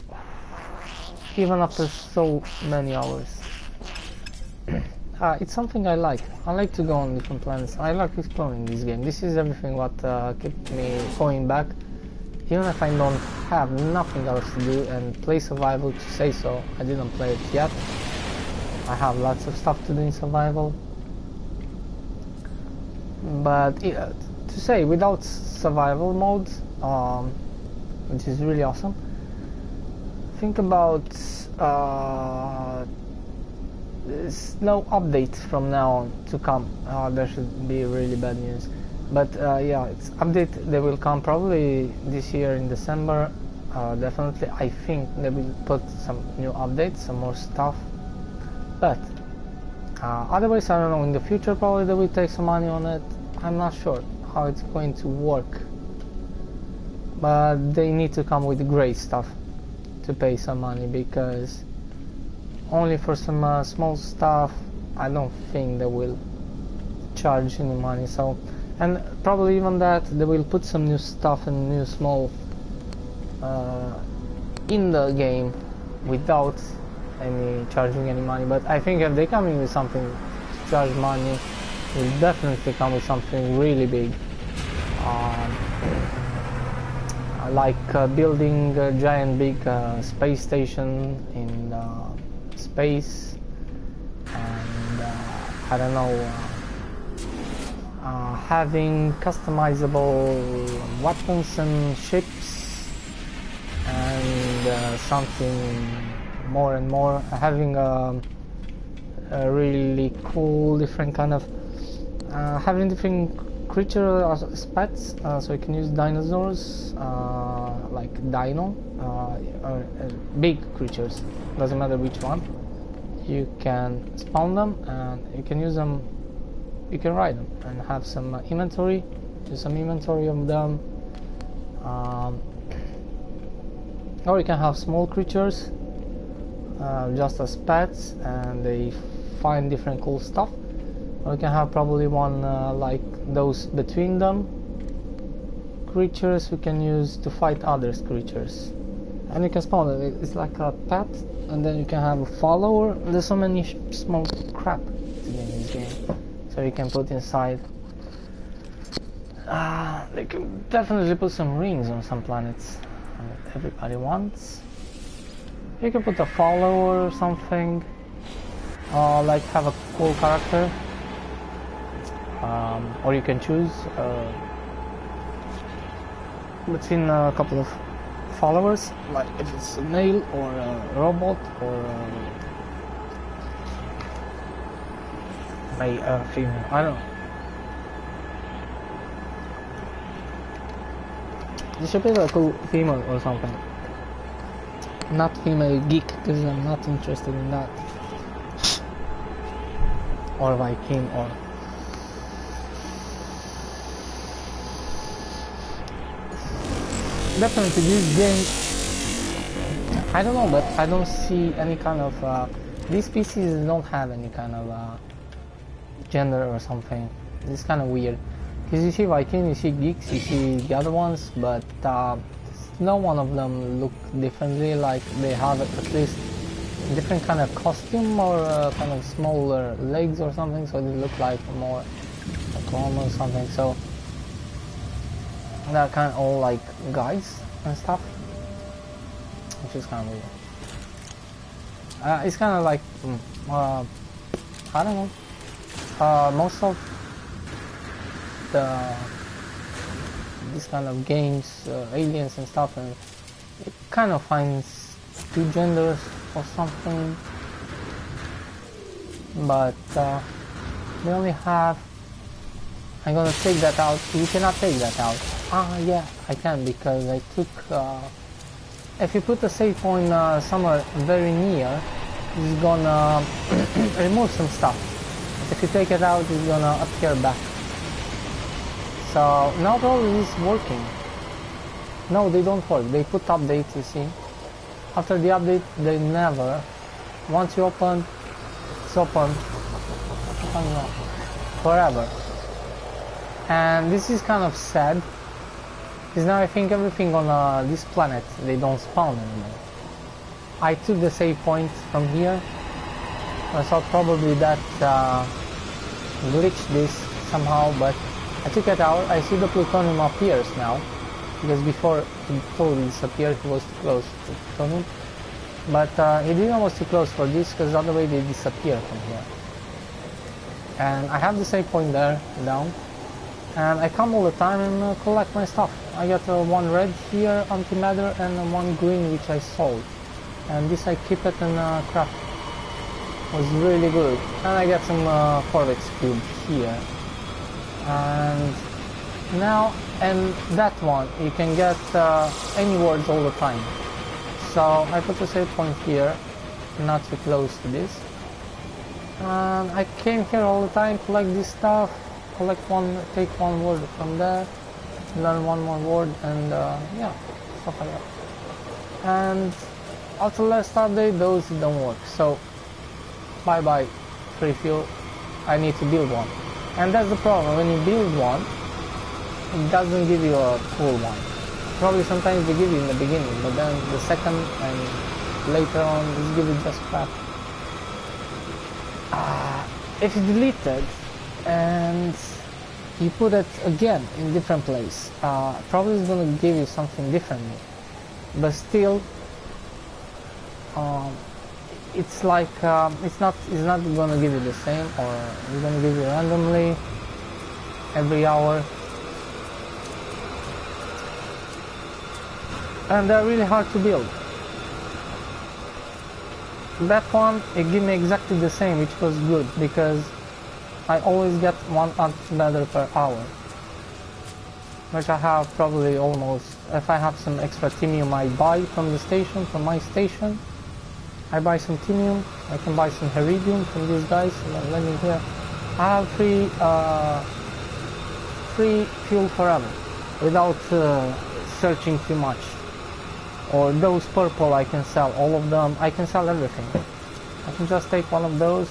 Even after so many hours. It's something I like. I like to go on different planets. I like exploring this game. This is everything what kept me going back. Even if I don't have nothing else to do and play survival to say so. I didn't play it yet. I have lots of stuff to do in survival. But to say, without survival mode, which is really awesome, think about there's no updates from now on to come. There should be really bad news, but yeah, it's update. They will come probably this year in December. Definitely, I think they will put some new updates, some more stuff. But otherwise, I don't know. In the future, probably they will take some money on it. I'm not sure how it's going to work, but they need to come with great stuff to pay some money, because only for some small stuff I don't think they will charge any money. So, and probably even that they will put some new stuff and new small in the game without any charging any money. But I think if they come in with something to charge money, will definitely come with something really big. like building a giant big space station in space, and I don't know, having customizable weapons and ships, and something more and more, having a really cool different kind of having different creature as pets, so you can use dinosaurs, like dino, big creatures, doesn't matter which one. You can spawn them and you can use them, you can ride them and have some inventory, do some inventory of them, or you can have small creatures just as pets and they find different cool stuff. Or you can have probably one like those between them creatures you can use to fight other creatures, and you can spawn it. It's like a pet, and then you can have a follower. There's so many small crap in this game, so you can put inside. They can definitely put some rings on some planets that everybody wants. You can put a follower or something, like have a cool character. Or you can choose between a couple of followers, like if it's a male or a robot or a female, I don't know. This should be like a female or something. Not female geek, because I'm not interested in that. Or Viking or... Definitely this game, I don't know, but I don't see any kind of, these PCs don't have any kind of gender or something. It's kind of weird. Because you see Viking, you see geeks, you see the other ones, but no one of them look differently, like they have at least a different kind of costume or kind of smaller legs or something, so they look like more like normal or something. So they're kind of all like guys and stuff, which is kind of weird. It's kind of like, I don't know, most of this kind of games, aliens and stuff, and it kind of finds two genders or something, but we only have... I'm gonna take that out. You cannot take that out. Yeah, I can, because I took... if you put a save point somewhere very near, it's gonna remove some stuff. If you take it out, it's gonna appear back. So now probably it's working. No, they don't work. They put updates, you see. After the update, they never... Once you open, it's open. Forever. And this is kind of sad, because now I think everything on this planet, they don't spawn anymore. I took the save point from here. I thought probably that glitched this somehow, but I took it out. I see the plutonium appears now, because before it totally disappeared. It was too close to plutonium. But it didn't was too close for this, because other way they disappear from here. And I have the save point there, down. And I come all the time and collect my stuff. I got one red here, antimatter, and one green which I sold. And this I keep it and craft. It was really good. And I got some Corvex cube here. And now, and that one, you can get any words all the time. So I put a save point here, not too close to this. And I came here all the time, collect this stuff. Collect one, take one word from there, learn one more word, and yeah, stuff like that. And after last update, those don't work. So bye bye free fuel. I need to build one, and that's the problem. When you build one, it doesn't give you a full one. Probably sometimes they give you in the beginning, but then the second and later on, they give you just crap. If you delete it, and you put it again in different place. Probably it's gonna give you something differently, but still, it's like it's not gonna give you the same, or it's gonna give you randomly every hour, and they're really hard to build. That one, it gave me exactly the same, which was good because I always get 1 better per hour, which I have probably almost. If I have some extra tinium I buy from the station, from my station, I buy some tinium, I can buy some heridium from these guys, and let me here. I have free fuel forever, without searching too much. Or those purple I can sell, all of them, I can sell everything. I can just take one of those,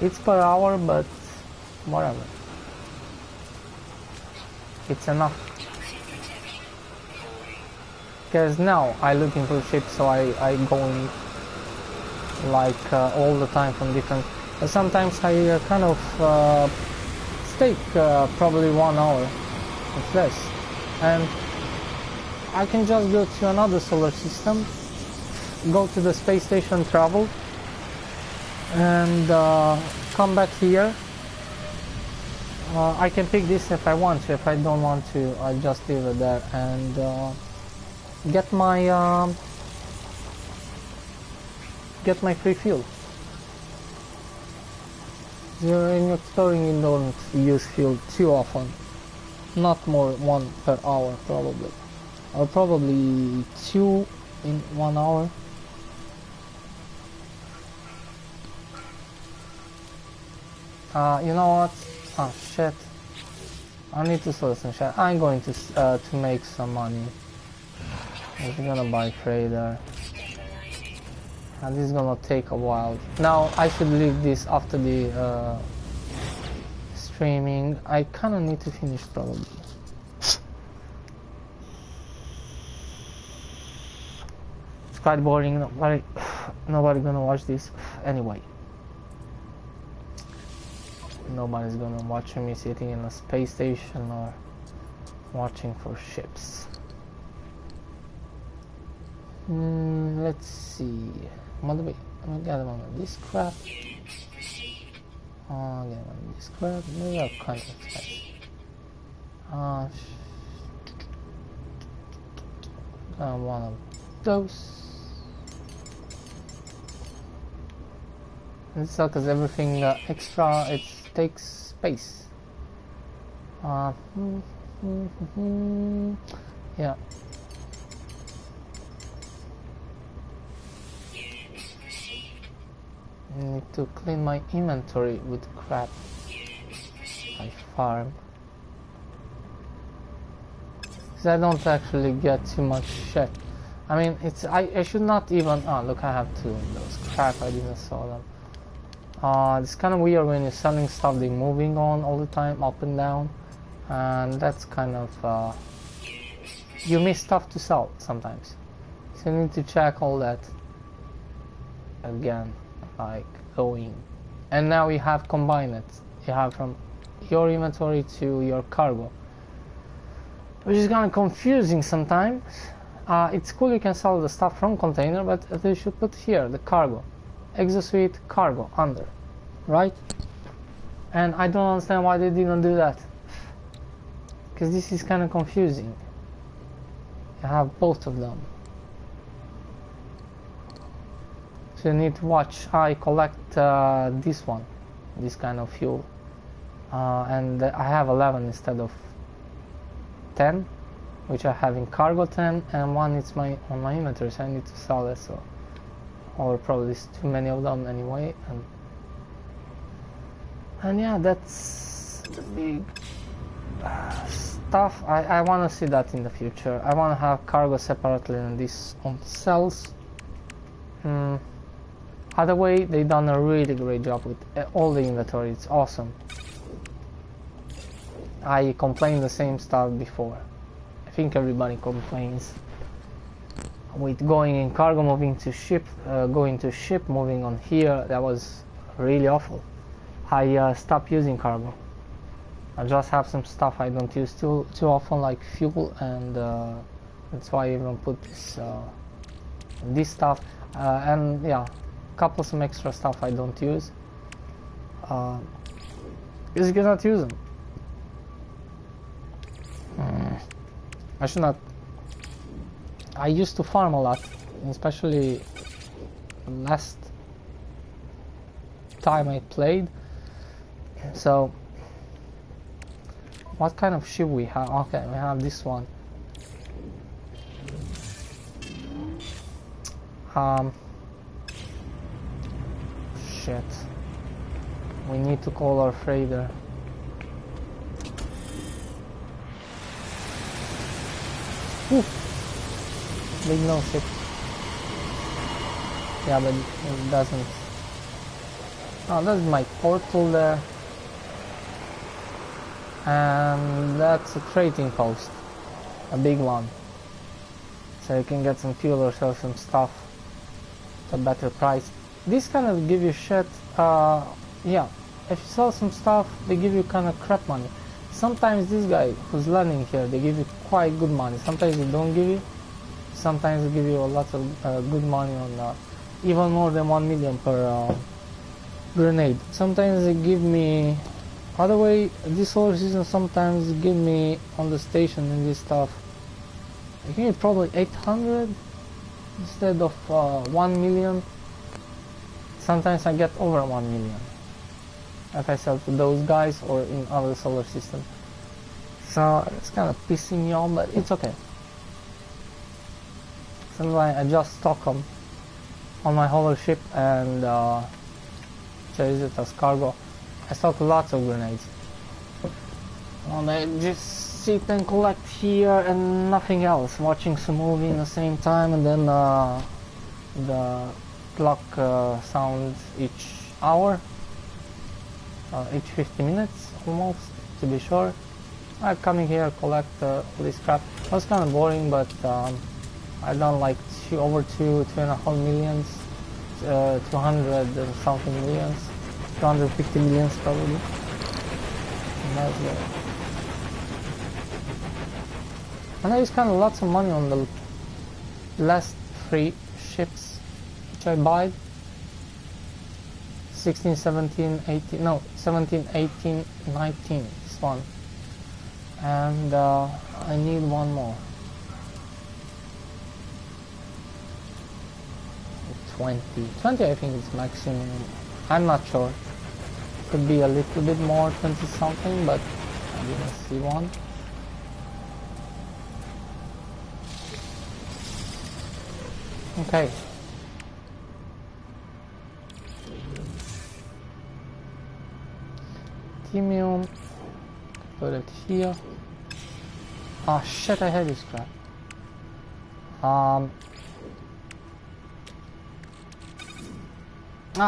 it's per hour, but whatever. It's enough. Because now I looking for ships, so I going like all the time from different. Sometimes I kind of stake probably 1 hour, it's less, and I can just go to another solar system, go to the space station, travel, and come back here. I can pick this if I want to. If I don't want to, I just leave it there and get my free fuel. In exploring, you don't use fuel too often, not more 1 per hour probably, or probably 2 in 1 hour. You know what? Oh shit! I need to sell some shit. I'm going to make some money. I'm gonna buy freighter, and this is gonna take a while. Now I should leave this after the streaming. I kinda need to finish probably. It's quite boring. Nobody gonna watch this anyway. Nobody's gonna watch me sitting in a space station or watching for ships. Let's see. By the way, I'm gonna get one of this crap. I'll get one of this crap. Maybe I'll kind of expensive. One of those. It's all because everything extra, it takes space. Yeah. I need to clean my inventory with crap I farm. Because I don't actually get too much shit. I mean, it's I should not even. Oh, look, I have 2 of those. Crap, I didn't saw them. It's kind of weird when you're selling stuff, they're moving on all the time, up and down, and that's kind of you miss stuff to sell sometimes. So you need to check all that again, like going. And now you have combined it. You have from your inventory to your cargo, which is kind of confusing sometimes. It's cool you can sell the stuff from container, but they should put here the cargo, exosuite cargo under, right? And I don't understand why they didn't do that, because this is kind of confusing. You have both of them, so you need to watch. I collect this one, this kind of fuel, and I have 11 instead of 10, which I have in cargo 10, and one is on my inventory, so I need to sell it. So, or probably too many of them anyway, and yeah, that's the big stuff. I want to see that in the future. I want to have cargo separately and this on cells. Other way, they done a really great job with all the inventory. It's awesome. I complained the same stuff before. I think everybody complains with going in cargo, moving to ship, going to ship, moving on here. That was really awful. I stopped using cargo. I just have some stuff I don't use too often, like fuel, and that's why I even put this stuff, and yeah, some extra stuff I don't use. Because you cannot use them. I should not. I used to farm a lot, especially last time I played. So, what kind of ship we have? Okay, we have this one. Shit. We need to call our freighter. Ooh. Big no ship. Yeah, but it doesn't. Oh, that's my portal there. And that's a trading post. A big one. So you can get some fuel or sell some stuff at a better price. These kind of give you shit. Yeah, if you sell some stuff, they give you kind of crap money. Sometimes this guy who's landing here, they give you quite good money. Sometimes they don't give you. Sometimes they give you a lot of good money on even more than 1 million per grenade. Sometimes they give me, other way, this solar season sometimes they give me on the station and this stuff. They give me probably 800 instead of 1 million. Sometimes I get over 1 million if I sell to those guys or in other solar system. So it's kind of pissing me off, but it's okay. Sometimes I just stock them on my hover ship and use it as cargo. I stock lots of grenades. And I just sit and collect here and nothing else, watching some movie in the same time, and then the clock sounds each hour, each 50 minutes almost, to be sure. I'm coming here, collect all this crap. It was kind of boring, but I done like over 2.5 millions, 200 and something millions, 250 millions probably. And that's good. And I used kind of lots of money on the last 3 ships which I bought. 16, 17, 18, no, 17, 18, 19, this one. And I need one more. 20 I think is maximum. I'm not sure. Could be a little bit more, 20 something, but I didn't see one. Okay. Titanium. Put it here. Oh shit, I had this crap. Ah,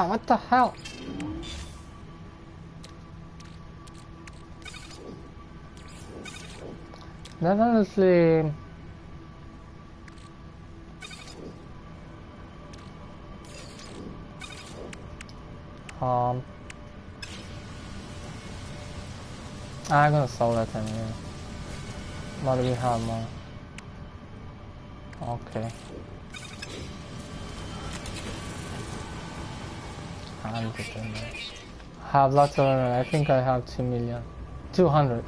what the hell? Definitely. I'm gonna sell that anyway. What do we have more? Okay. Have lots of, I think I have 2 million. 200.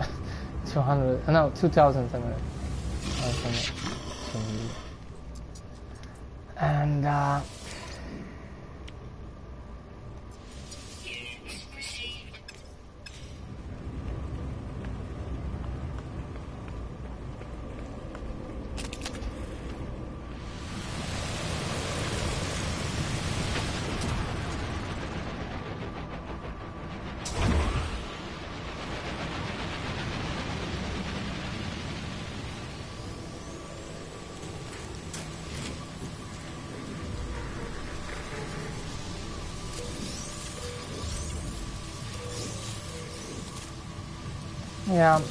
200, no, 2,000 anyway. And yeah,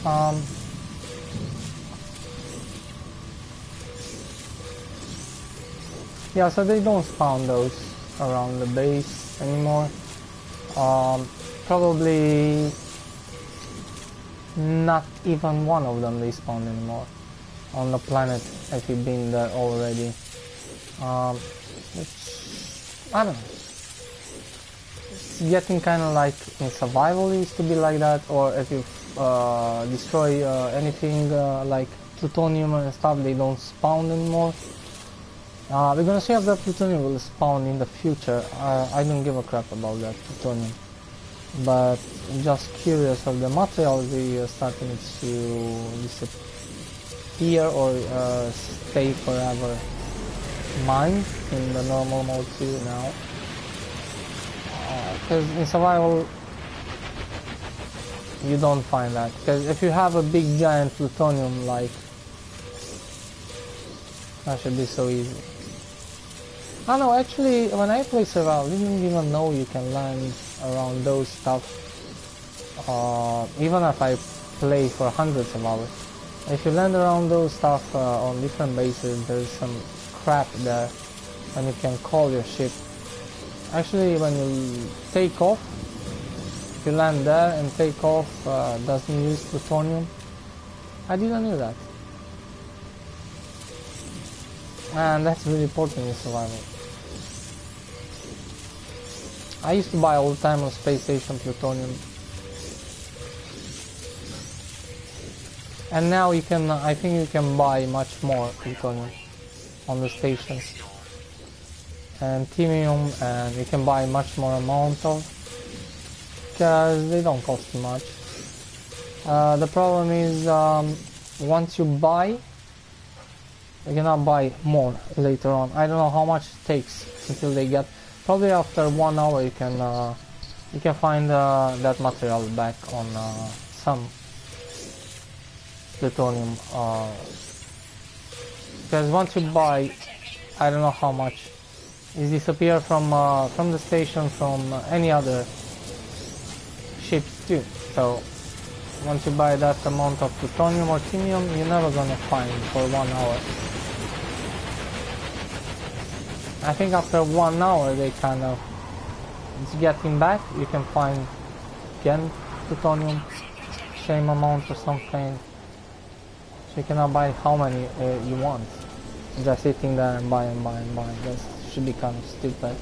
yeah, so they don't spawn those around the base anymore. Probably not even one of them respawn anymore on the planet if you've been there already. Which, I don't know. It's getting kind of like in survival it used to be like that, or if you destroy anything like plutonium and stuff, they don't spawn anymore. We're gonna see if that plutonium will spawn in the future. I don't give a crap about that plutonium, but I'm just curious of the material we starting to disappear or stay forever mined in the normal mode too now. Because in survival you don't find that, because if you have a big giant plutonium, like, that should be so easy. I know, actually when I play survival I didn't even know you can land around those stuff, even if I play for hundreds of hours. If you land around those stuff on different bases, there's some crap there and you can call your ship. Actually when you take off, if you land there and take off, doesn't use plutonium. I didn't know that. And that's really important in survival. I used to buy all the time on space station plutonium. And now you can, I think you can buy much more plutonium on the stations. And Timium, and you can buy much more amount of, because they don't cost too much. The problem is, once you buy, you cannot buy more later on. I don't know how much it takes until they get. Probably after 1 hour you can find that material back on some plutonium. Because once you buy, I don't know how much, it disappear from the station, from any other ships too. So once you buy that amount of plutonium or tinium, you're never gonna find for 1 hour. I think after 1 hour they kind of, it's getting back, you can find again plutonium, same amount or something. So you cannot buy how many you want. Just sitting there and buy and buy and buy. That should be kind of stupid.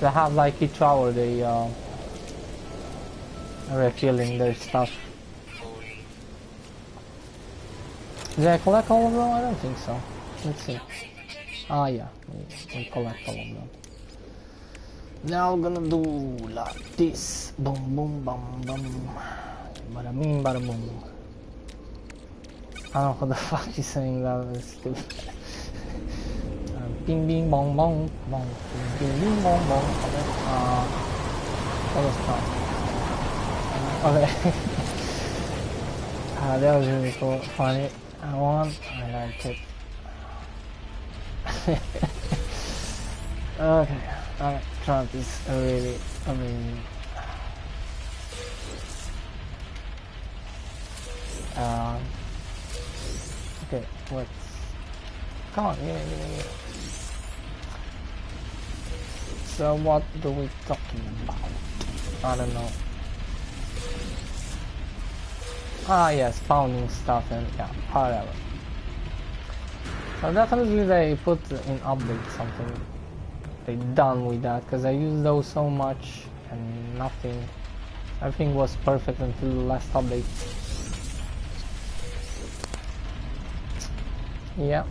They have like each hour they refilling their stuff. Did I collect all of them? I don't think so. Let's see. Ah yeah, we collect all of them. Now I'm gonna do like this. Boom boom boom boom. Bada bing bada boom. I don't know what the fuck he's saying, that was stupid. Bing bing bong bong bong. Bing bing bong bong. That was fun. Okay. That was really cool, funny. I liked it. Okay, alright, Trump is really amazing. Okay, what? Come on, yeah. So what do we talking about? I don't know. Ah yes, spawning stuff and yeah, whatever. So definitely they put in update something. They done with that, because I used those so much and nothing. Everything was perfect until the last update. Yeah.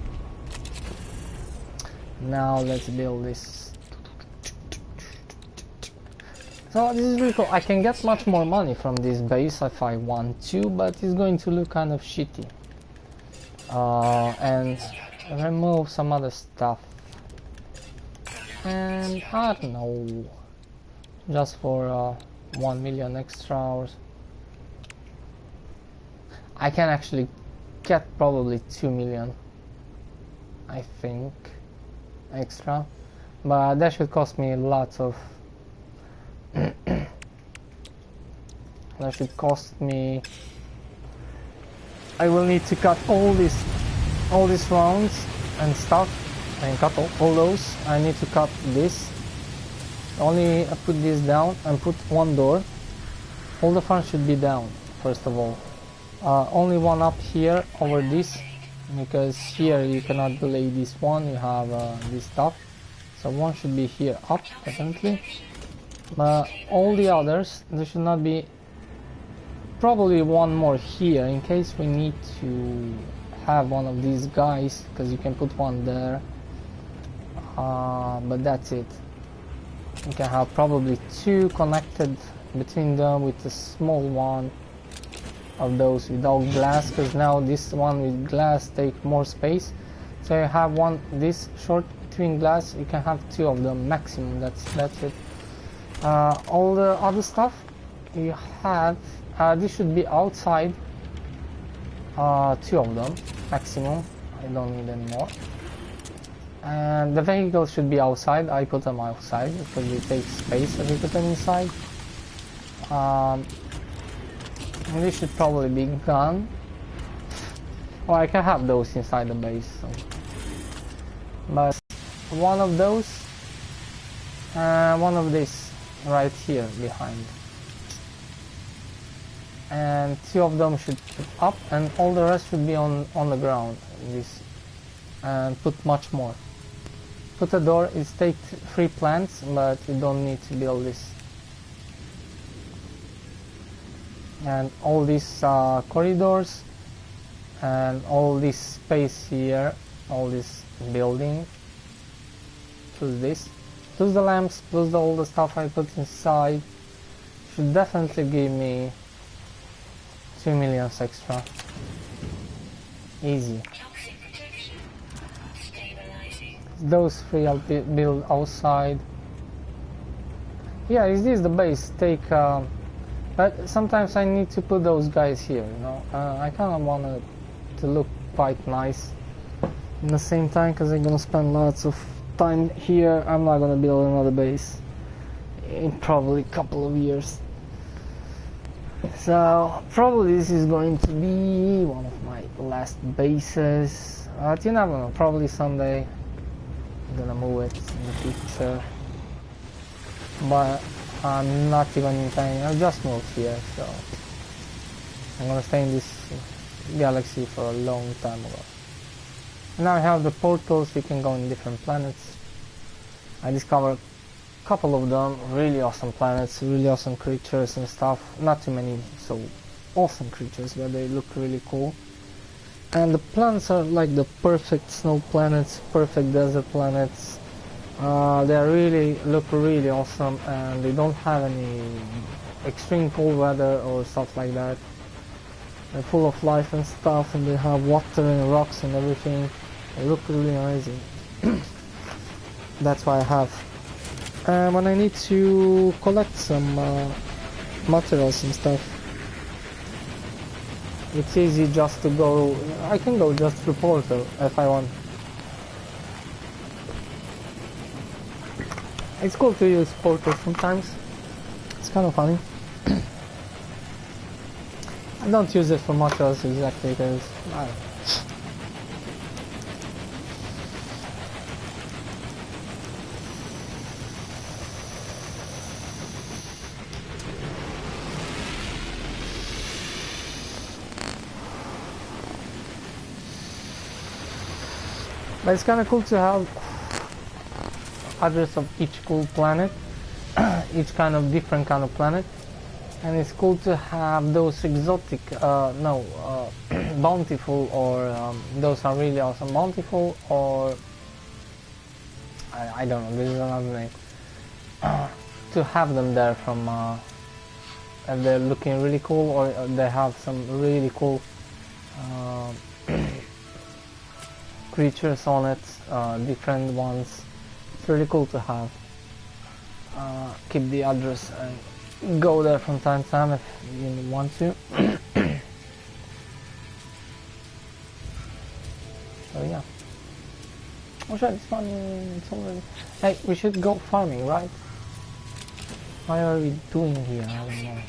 Now let's build this. So this is really cool. I can get much more money from this base if I want to, but it's going to look kind of shitty. And remove some other stuff. And I don't know. Just for 1 million extra hours. I can actually get probably 2 million. I think. Extra. But that should cost me lots of... that should cost me... I will need to cut all these rounds and stuff, and cut all those. I need to cut this. Only put this down and put one door. All the front should be down first of all. Only one up here over this, because here you cannot delay this one, you have this stuff. So one should be here up, definitely. But all the others, there should not be. Probably one more here in case we need to have one of these guys, because you can put one there. But that's it. You can have probably two connected between them with a small one of those without glass, because now this one with glass take more space. So you have one this short between glass, you can have two of them maximum. That's it. All the other stuff you have, this should be outside. Two of them maximum. I don't need any more. And the vehicles should be outside. I put them outside because they take space if you put them inside. They should probably be gone. Or I can have those inside the base. So. But one of those, one of this right here behind. And two of them should put up, and all the rest should be on the ground. This, and put much more. Put a door. It takes 3 plants, but you don't need to build this. And all these corridors, and all this space here, all this building, plus this, plus the lamps, plus all the stuff I put inside, should definitely give me 2 million extra. Easy. Those 3 I'll build outside. Yeah, is this the base? Take, but sometimes I need to put those guys here, you know. I kind of want it to look quite nice in the same time, because I'm gonna spend lots of time here. I'm not gonna build another base in probably a couple of years. So probably this is going to be one of my last bases. You never know, probably someday I'm gonna move it in the future. But I'm not even intending, I'll just move here, so I'm gonna stay in this galaxy for a long time ago. Now I have the portals, you can go in different planets. I discovered a couple of them, really awesome planets, really awesome creatures and stuff. Not too many so awesome creatures, but they look really cool. And the planets are like the perfect snow planets, perfect desert planets. They look really awesome, and they don't have any extreme cold weather or stuff like that. They're full of life and stuff, and they have water and rocks and everything. They look really amazing. That's why I have. When I need to collect some materials and stuff, it's easy just to go. I can go just through portal if I want. It's cool to use portal sometimes. It's kind of funny. I don't use it for much else exactly, because I don't know. But it's kind of cool to have address of each cool planet, each kind of different kind of planet, and it's cool to have those exotic, bountiful, or those are really awesome, bountiful, or I don't know, this is another name, to have them there from, and they're looking really cool, or they have some really cool creatures on it, different ones. It's really cool to have. Keep the address and go there from time to time if you want to. So yeah. Oh shit, it's fun. It's already. Hey, we should go farming, right? What are we doing here? I don't know.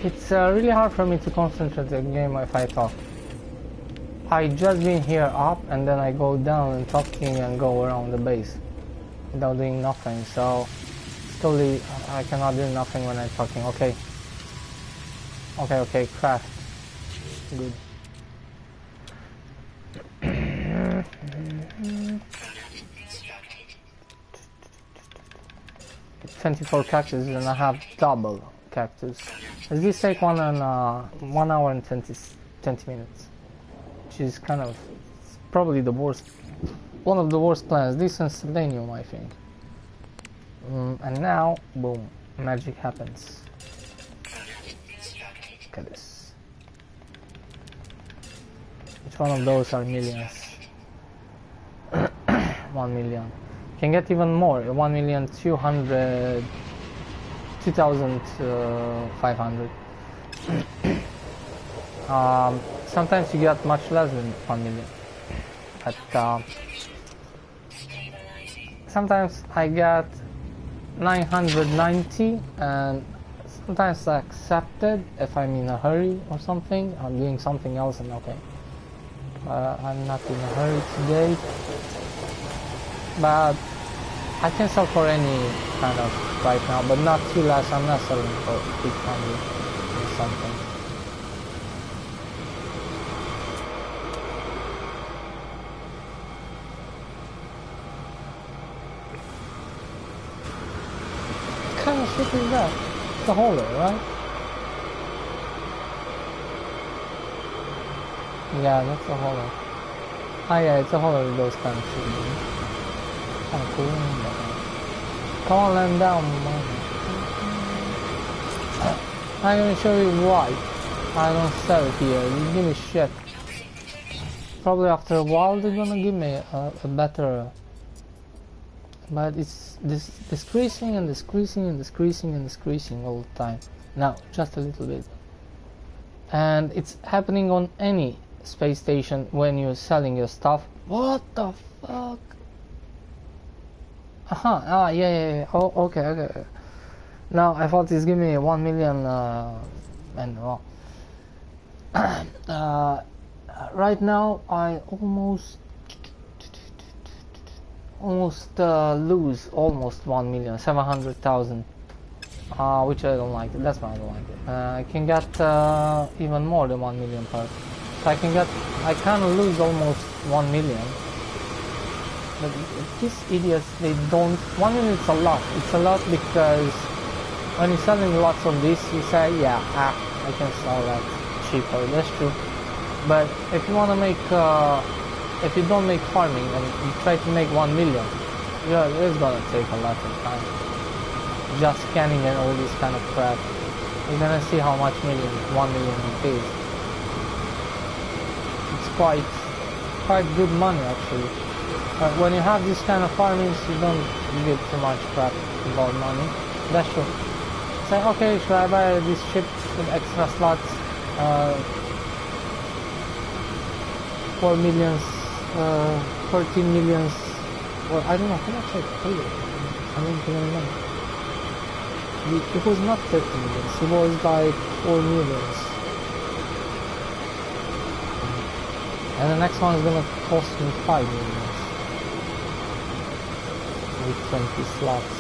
It's really hard for me to concentrate the game if I talk. I just been here up and then I go down and talking and go around the base without doing nothing, so totally I cannot do nothing when I'm talking. Okay. Okay, craft. Good. 24 cactus and I have double cactus. Does this take 1 hour and 20 minutes? Which is kind of probably the worst, one of the worst plans. This and selenium, I think. And now, boom, magic happens. Look at this. Each one of those are millions. 1 million. Can get even more. 1,200,000, 2,500. Sometimes you get much less than 1 million. But sometimes I get 990, and sometimes I accept it if I'm in a hurry or something. I'm doing something else and okay. I'm not in a hurry today. But I can sell for any kind of right now, but not too less. I'm not selling for 800 or something. What kind of shit is that? It's a holder, right? Yeah, that's a holder. Ah, yeah, it's a holder with those kind of shit. Kind of cool. Come on, land down, man. I'm gonna show you why I don't sell it here. You give me shit. Probably after a while they're gonna give me a better. But it's decreasing and decreasing and decreasing and decreasing all the time. Now, just a little bit. And it's happening on any space station when you're selling your stuff. What the fuck? Yeah. Oh, okay. Now I thought it's giving me 1 million and well. Right now I almost lose almost 1,700,000, which I don't like. That's why I don't like it. I can get even more than 1 million per. So I can lose almost 1 million. But these idiots, they don't. 1 million is a lot. It's a lot because when you're selling lots of this, you say, yeah, I can sell that cheaper. That's true. But if you want to make, if you don't make farming and you try to make 1 million, yeah, it's gonna take a lot of time. Just scanning and all this kind of crap. You're gonna see how much 1 million is. It's quite good money actually. When you have this kind of farmings, you don't give too much crap about money. That's true. Say, okay, should I buy this ship with extra slots? 4 millions, 13 millions. Well, I don't know how much I paid it. I don't remember. It was not 13 millions. It was like 4 millions. And the next one is gonna cost me 5 millions. With 20 slots.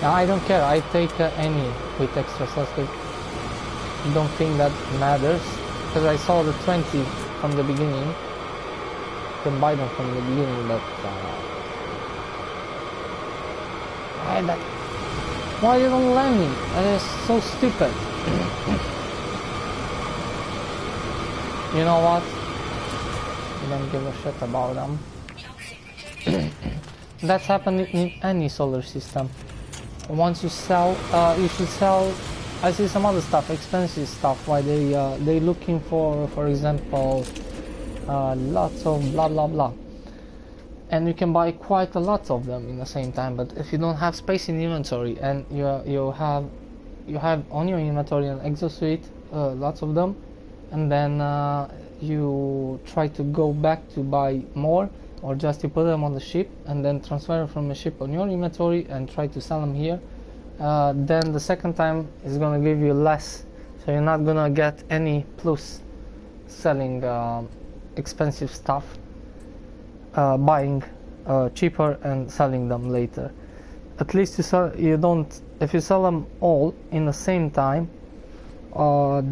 Now I don't care, I take any with extra slots, but I don't think that matters, because I saw the 20 from the beginning. You can buy them from the beginning, but why you don't let me? That is so stupid. You know what? I don't give a shit about them. That's happening in any solar system. Once you sell, you should sell. I see some other stuff, expensive stuff. Why they looking for example, lots of blah blah blah, and you can buy quite a lot of them in the same time. But if you don't have space in inventory and you have on your inventory an exosuit, lots of them, and then you try to go back to buy more. Or just you put them on the ship and then transfer them from the ship on your inventory and try to sell them here. then the second time is gonna give you less, so you're not gonna get any plus selling expensive stuff, buying cheaper and selling them later. At least you don't, if you sell them all in the same time,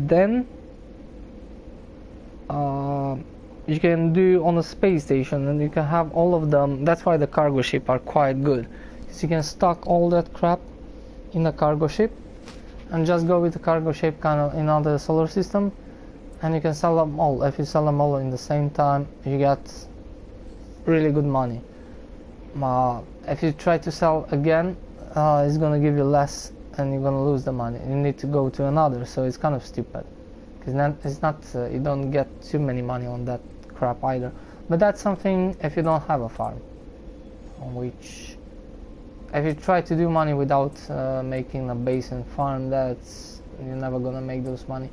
then you can do on a space station and you can have all of them. That's why the cargo ship are quite good, because you can stock all that crap in the cargo ship and just go with the cargo ship kind of in other solar system, and you can sell them all. If you sell them all in the same time, you get really good money. If you try to sell again, it's gonna give you less and you're gonna lose the money. You need to go to another, so it's kind of stupid, because then it's not you don't get too many money on that crap either. But that's something if you don't have a farm, which if you try to do money without making a base and farm, that's you're never gonna make those money.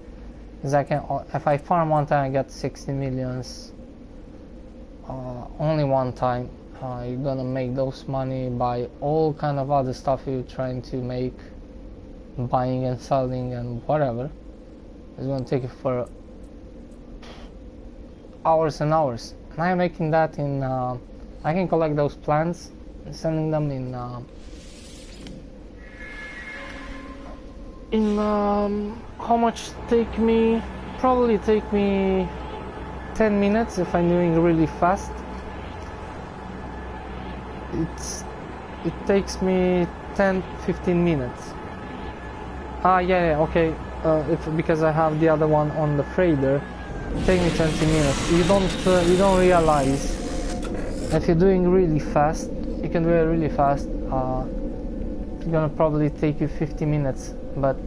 Because if I farm one time I get 60 millions only one time. You're gonna make those money by all kind of other stuff you're trying to make, buying and selling and whatever. It's gonna take you for hours and hours. And I'm making that in I can collect those plants and sending them in how much take me? Probably take me 10 minutes if I'm doing really fast. It takes me 10-15 minutes. Yeah, okay. Because I have the other one on the freighter, it takes me 20 minutes. You don't realize if you're doing really fast. You can do it really fast. It's gonna probably take you 50 minutes, but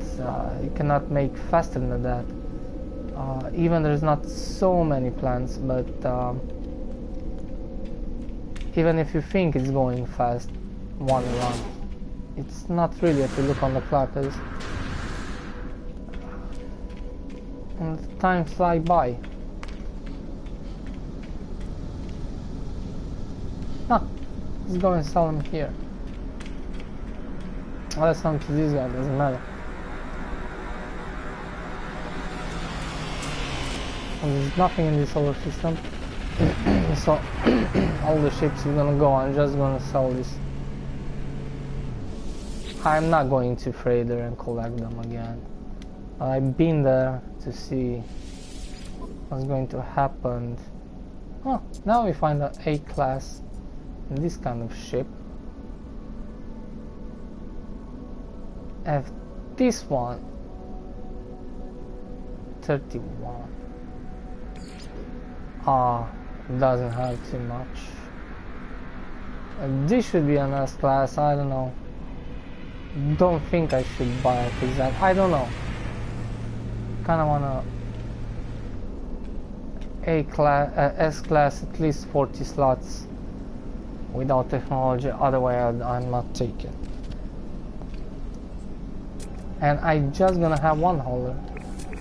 you cannot make faster than that. Even there's not so many plants, but even if you think it's going fast, one run, it's not really if you look on the clock, and the time fly by. Let's go and sell them here. Well, let's sell them to this guy, doesn't matter. And there's nothing in the solar system. So all the ships are gonna go. I'm just gonna sell this. I'm not going to freighter and collect them again. I've been there to see what's going to happen. Oh, now we find an A class in this kind of ship. If this one 31 doesn't have too much. This should be an S class, I don't know. Don't think I should buy it exactly. I don't know. Kinda wanna A class, S class, at least 40 slots without technology, otherwise I'm not taking. And I just gonna have one hauler.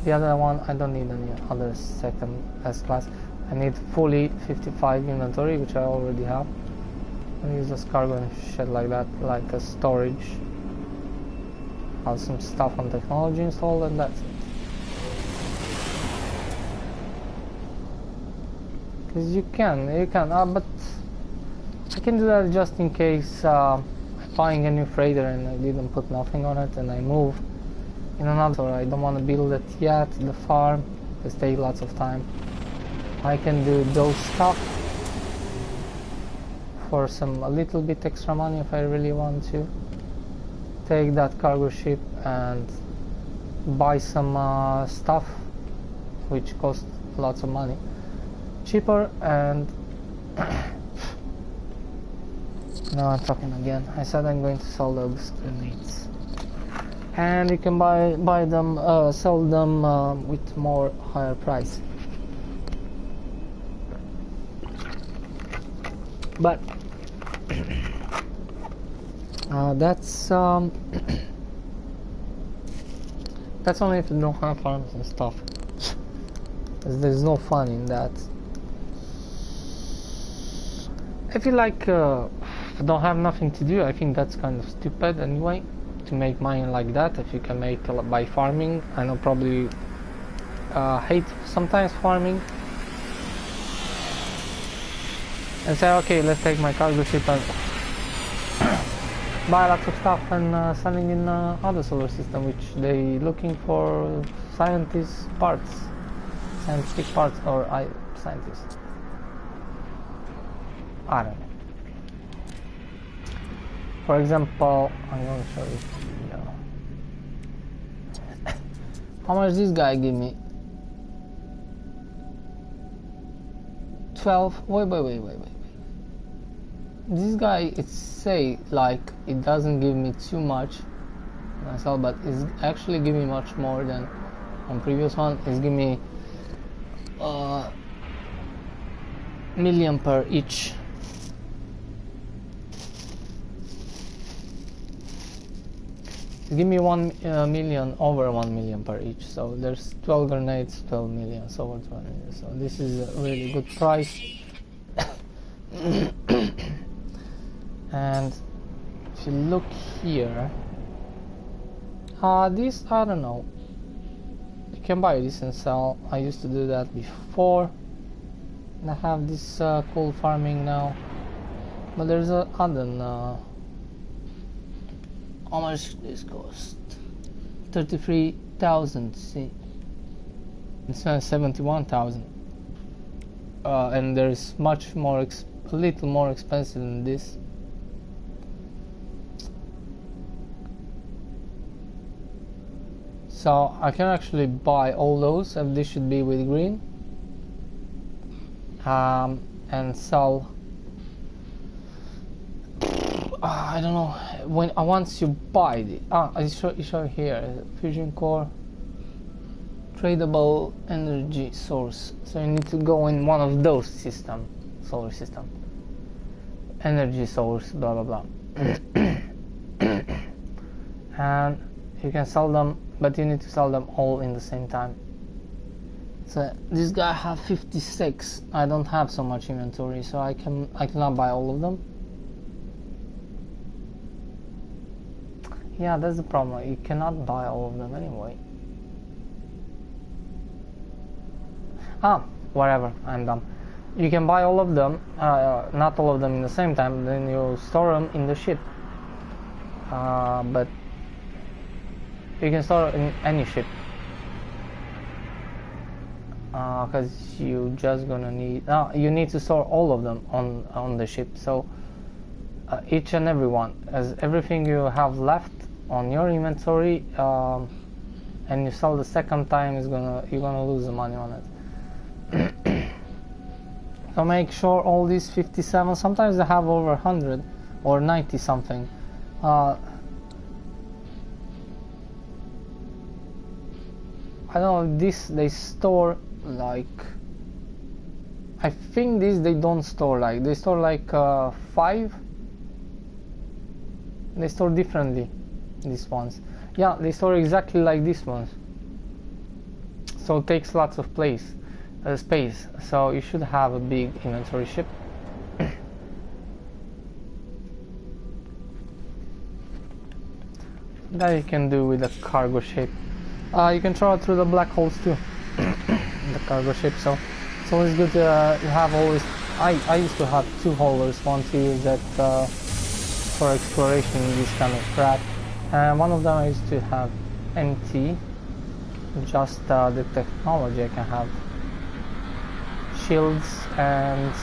The other one I don't need any other second S class. I need fully 55 inventory, which I already have. I use this cargo and shit like that, like a storage. Have some stuff on technology installed, and that's it. Because you can, but I can do that just in case I'm buying a new freighter and I didn't put nothing on it and I move in another, or I don't want to build it yet, the farm, it takes lots of time. I can do those stuff for a little bit extra money if I really want to. Take that cargo ship and buy some stuff which costs lots of money. Cheaper and now I'm talking again. I said I'm going to sell those grenades. And you can buy them, sell them with more higher price. But that's that's only if you don't have farms and stuff. There's no fun in that. If you like don't have nothing to do, I think that's kind of stupid anyway. to make mining like that, if you can make by farming. I know probably hate sometimes farming and say, okay, let's take my cargo ship and buy lots of stuff and selling in other solar system, which they looking for scientific parts, or scientists. I don't know. For example, I'm going to show you. How much this guy give me? 12. Wait. This guy, it say like it doesn't give me too much myself, but it's actually giving me much more than on previous one. It's giving me million per each. Give me 1 million, over 1 million per each. So there's 12 grenades, 12 million, so over 12 million. So this is a really good price. And if you look here, this, I don't know. You can buy this and sell. I used to do that before. And I have this cool farming now. But there's a other. How much this cost? 33,000. See, it's 71,000. And there's much more, a little more expensive than this. So I can actually buy all those, and this should be with green, and sell. I don't know when. Once you buy the I show here fusion core, tradable energy source. So you need to go in one of those solar system, energy source, blah blah blah, and you can sell them, but you need to sell them all in the same time. So this guy have 56. I don't have so much inventory, so I cannot buy all of them. Yeah, that's the problem. You cannot buy all of them anyway. Whatever. I'm dumb. You can buy all of them, not all of them in the same time. Then you store them in the ship. But you can store in any ship, because you just gonna need. You need to store all of them on the ship. So each and every one, as everything you have left on your inventory, and you sell the second time, you're gonna lose the money on it. So make sure all these 57. Sometimes they have over 100 or 90 something. I don't know, this they store like, I think this they don't store like, they store like 5. They store differently, these ones. Yeah, they store exactly like these ones. So it takes lots of space. So you should have a big inventory ship. That you can do with a cargo ship. You can travel through the black holes too. The cargo ship. So it's always good to have always. I used to have 2 haulers. One to use that for exploration, this kind of crap. And one of them I used to have empty. Just the technology I can have. Shields and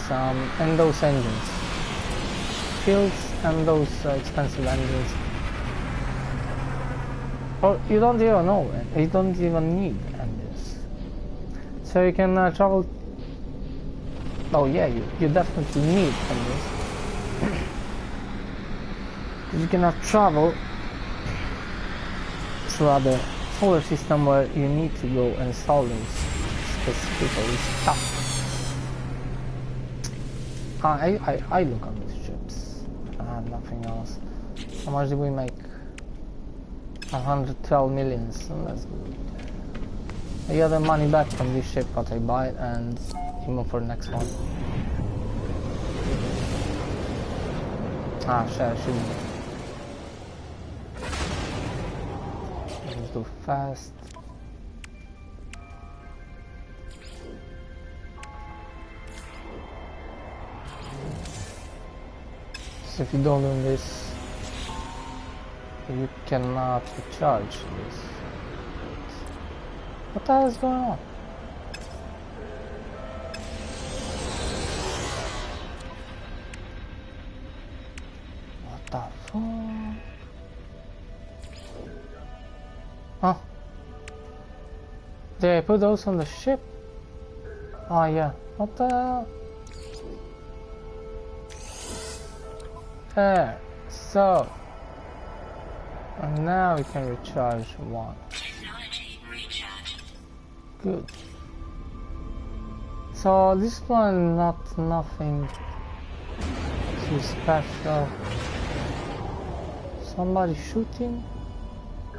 those engines. Shields and those expensive engines. Or you don't even know it. You don't even need engines. So you can travel. Oh yeah, you definitely need engines. You cannot travel through other solar system where you need to go and solve those specifically stuff. I look on these ships. I have nothing else. How much did we make? 112 million. So that's good. I get the money back from this ship what I buy, and even for the next one. Shit, I shouldn't. too fast. So if you don't do this, you cannot recharge this. What the hell is going on? What the fuck? Huh? Did I put those on the ship? Oh yeah. What the hell? There. So. And now we can recharge one. Technology recharge. Good. So this one not nothing too special. Somebody shooting? I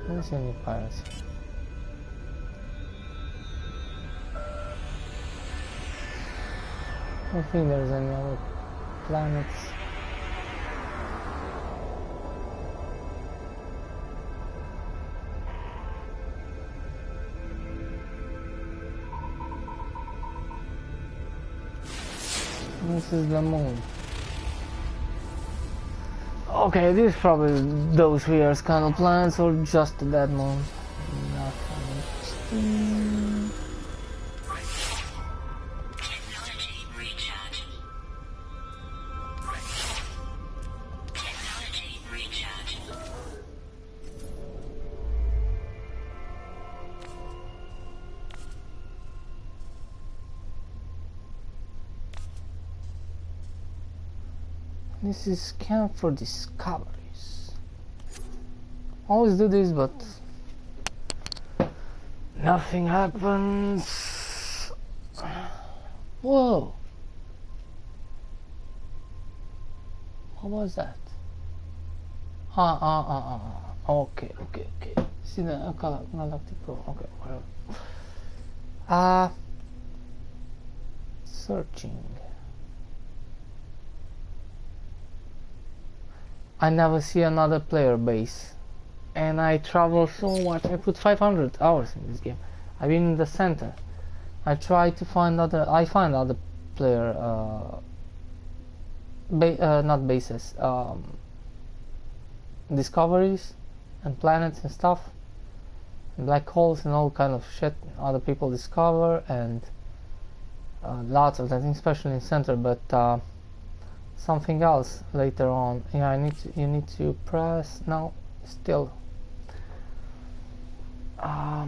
don't see any pirates. I don't think there's any other planets. This is the moon. Okay, this is probably those weird kind of planets or just a dead moon. Nothing interesting. Technology recharge. Technology recharge. This is camp for discoveries. Always do this, but nothing happens. Whoa! What was that? Okay. See the Galactic Pro. Okay, whatever. Searching. I never see another player base, and I travel so much. I put 500 hours in this game. I've been in the center. I try to find other. I find other player not bases, discoveries and planets and stuff, and black holes and all kind of shit other people discover, and lots of that, especially in center. But something else later on. Yeah, you need to press. No, still. I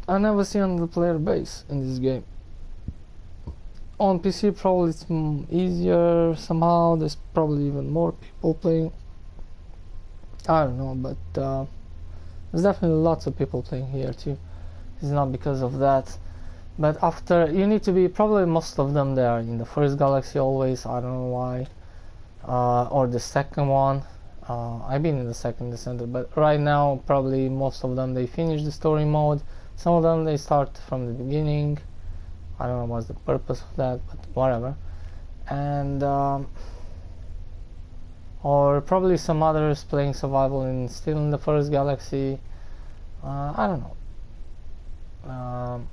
never see another player base in this game. On PC probably it's easier somehow. There's probably even more people playing. I don't know, but there's definitely lots of people playing here too. It's not because of that. But after, you need to be, probably most of them they are in the first galaxy always, I don't know why, or the second one. I've been in the second, the center, but right now probably most of them they finish the story mode. Some of them they start from the beginning. I don't know what's the purpose of that, but whatever. And or probably some others playing survival and still in the first galaxy. I don't know.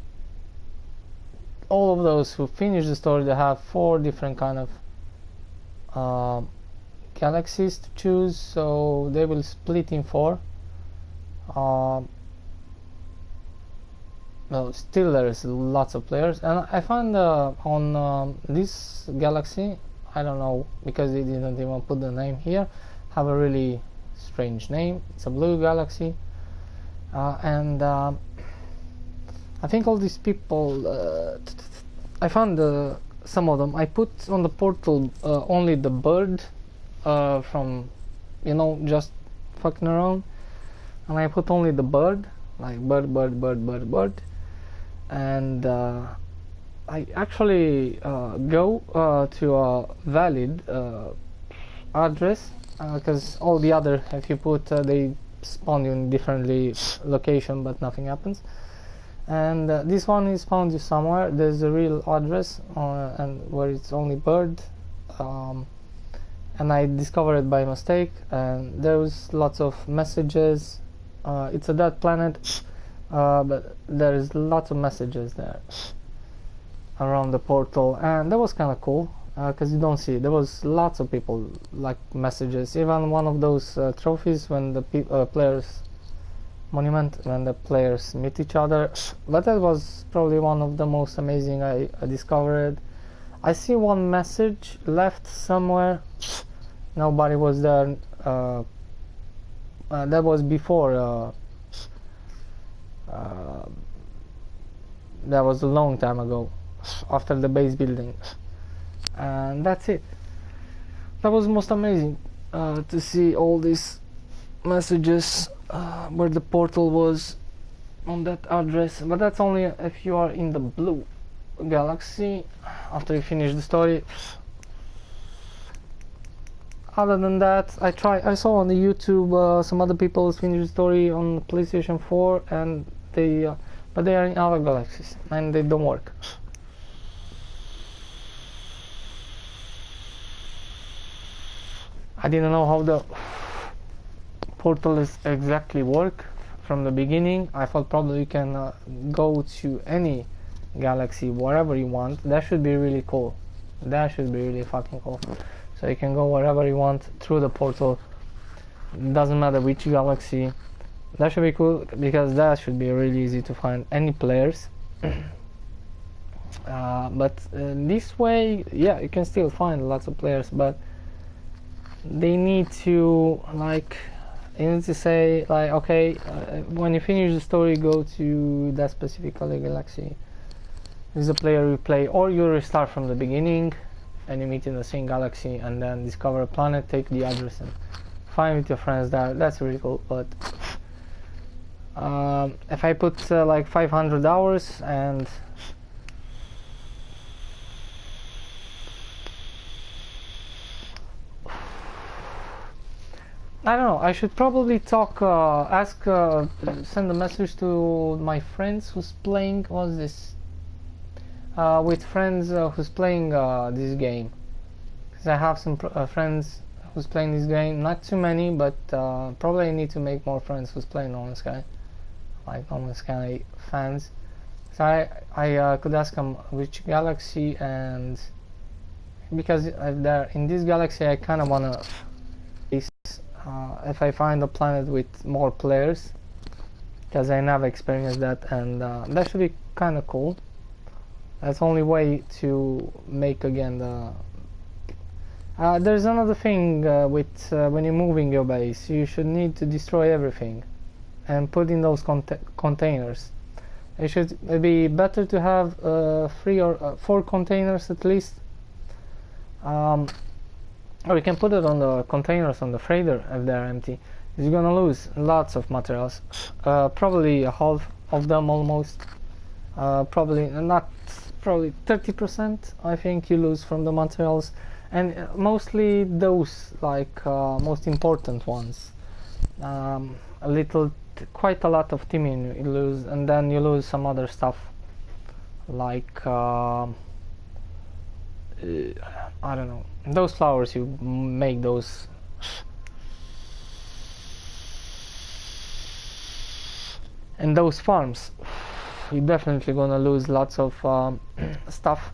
All of those who finish the story, they have 4 different kind of galaxies to choose, so they will split in 4. Well, still there's lots of players, and I found on this galaxy, I don't know, because they didn't even put the name here, have a really strange name. It's a blue galaxy, and I think all these people, I found some of them. I put on the portal only the bird from, just fucking around, and I put only the bird, like bird, and I actually go to a valid address, because all the other, if you put, they spawn you in differently location, but nothing happens. And this one is found you somewhere. There's a real address and where it's only bird, and I discovered it by mistake, and there was lots of messages. It's a dead planet, but there is lots of messages there around the portal, and that was kind of cool because you don't see it. There was lots of people like messages, even one of those trophies when the players monument when the players meet each other. But that was probably one of the most amazing I discovered. I see one message left somewhere. Nobody was there. That was before. That was a long time ago, after the base building, and that's it. That was most amazing to see all these messages where the portal was on that address. But that's only if you are in the blue galaxy after you finish the story. Other than that, I saw on the YouTube some other people finish the story on PlayStation 4, and but they are in other galaxies and they don't work. I didn't know how the portal is exactly work from the beginning. I thought probably you can go to any galaxy wherever you want. That should be really cool. That should be really fucking cool. So you can go wherever you want through the portal. It doesn't matter which galaxy. That should be cool, because that should be really easy to find any players. But this way, yeah, you can still find lots of players, but they need to say okay, when you finish the story, go to that specific galaxy. This is a player you play, or you restart from the beginning and you meet in the same galaxy and then discover a planet, take the address and find with your friends there. That's really cool. But if I put like 500 hours and I don't know, I should probably talk, send a message to my friends who's playing, with friends who's playing this game, because I have some friends who's playing this game, not too many, but probably I need to make more friends who's playing No Man's Sky, like No Man's Sky fans. So I could ask them which galaxy, and because they're in this galaxy, I kind of wanna if I find a planet with more players, because I never experienced that, and that should be kind of cool. That's the only way to make again the there's another thing with when you're moving your base, you should need to destroy everything and put in those containers. It should be better to have 3 or 4 containers at least, or you can put it on the containers on the freighter if they're empty. You're gonna lose lots of materials, probably a half of them almost, probably 30% I think you lose from the materials, and mostly those most important ones. Quite a lot of timine you lose, and then you lose some other stuff like I don't know, those flowers you make, those and those farms, you're definitely gonna lose lots of stuff.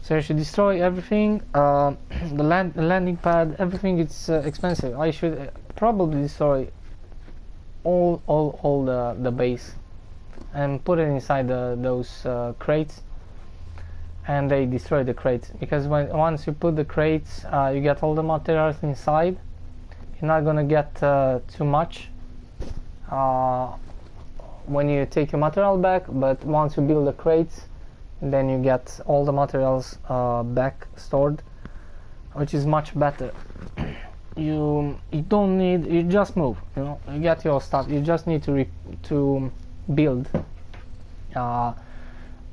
So you should destroy everything, the landing pad, everything. It's expensive. I should probably destroy all the base and put it inside those crates, and they destroy the crates, because once you put the crates, you get all the materials inside. You're not gonna get too much when you take your material back, but once you build the crates, then you get all the materials back stored, which is much better. You don't need, you just move, you get your stuff, you just need to build. I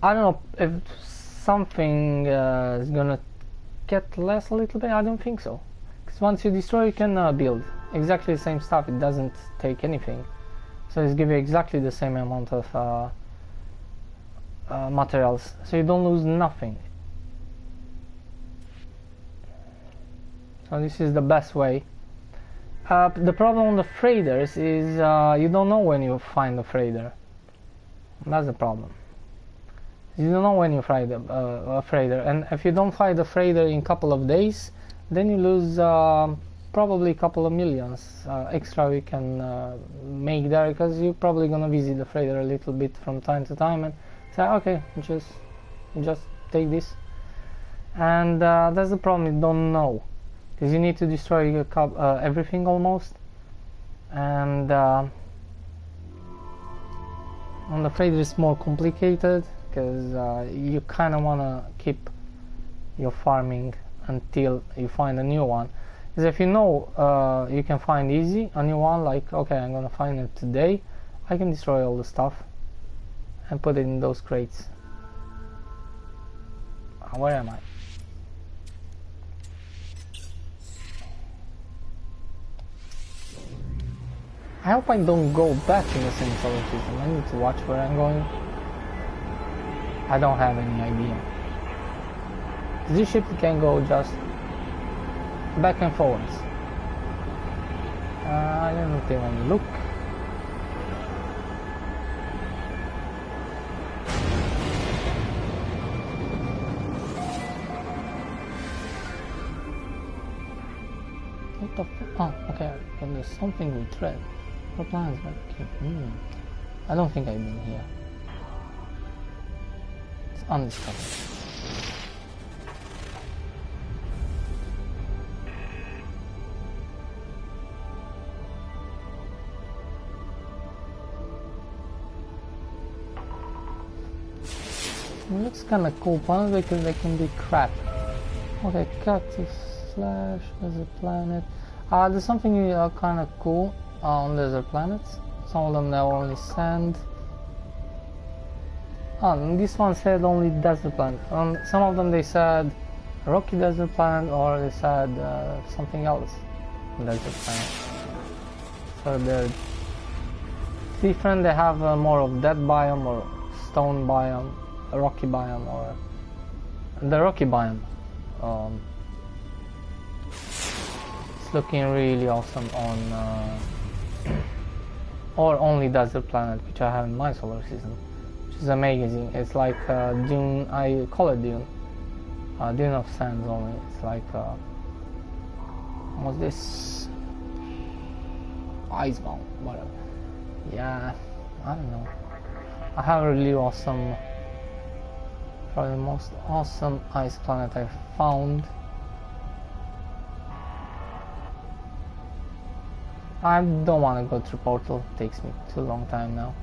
don't know if something is gonna get less a little bit. I don't think so, because once you destroy, you can build exactly the same stuff. It doesn't take anything, so it's give you exactly the same amount of materials, so you don't lose nothing. So this is the best way. The problem on the freighters is you don't know when you find a freighter. That's the problem. You don't know when you find a freighter, and if you don't find a freighter in a couple of days, then you lose probably a couple of millions extra you can make there, because you're probably gonna visit the freighter a little bit from time to time and say, okay, just take this. And that's the problem, you don't know, because you need to destroy everything almost. And on the freighter it's more complicated, because you kind of want to keep your farming until you find a new one. Because if you know you can find easy a new one, like, okay, I'm gonna find it today, I can destroy all the stuff and put it in those crates. Where am I? I hope I don't go back in the same solar system. I need to watch where I'm going. I don't have any idea. This ship can go just back and forwards. I didn't even look. What the oh, okay, but there's something with red. What plans? I don't think I've been here. It's undiscovered. It looks kinda cool, probably because they can be crap. Okay, cactus slash desert planet. There's something kinda cool on desert planets. Some of them are only sand. And this one said only desert planet. On some of them they said rocky desert planet, or they said something else desert planet. So they're different. They have more of that biome or stone biome, a rocky biome, or the rocky biome. It's looking really awesome on or only desert planet, which I have in my solar system, which is amazing. It's like dune. I call it dune. Dune of sands only. It's like what's this? Icebound, whatever. Yeah, I don't know. I have a really awesome, probably the most awesome ice planet I've found. I don't want to go through portal, it takes me too long time now.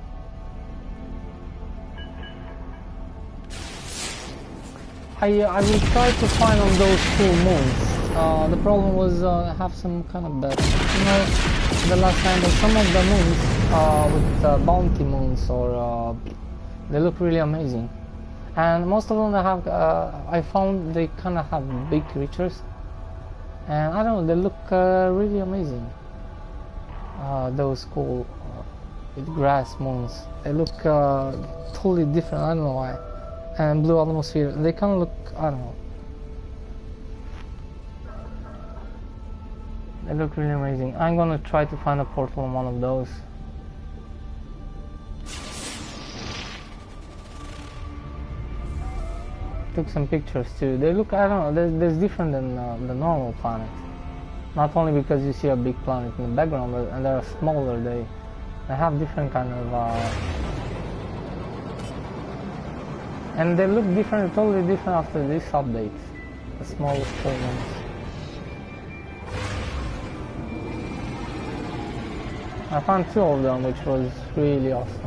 I will try to find on those full moons. The problem was I have some kind of bad, you know, the last time that some of the moons with bounty moons, or they look really amazing, and most of them they have I found they kind of have big creatures, and I don't know, they look really amazing. Those cool with grass moons, they look totally different, I don't know why. And blue atmosphere, they kind of look, I don't know, they look really amazing. I'm gonna try to find a portal on one of those. Took some pictures too. They look, I don't know, there's different than the normal planet. Not only because you see a big planet in the background, but and they're smaller. They have different kind of and they look different, totally different after this update. The smallest ones. I found 2 of them, which was really awesome.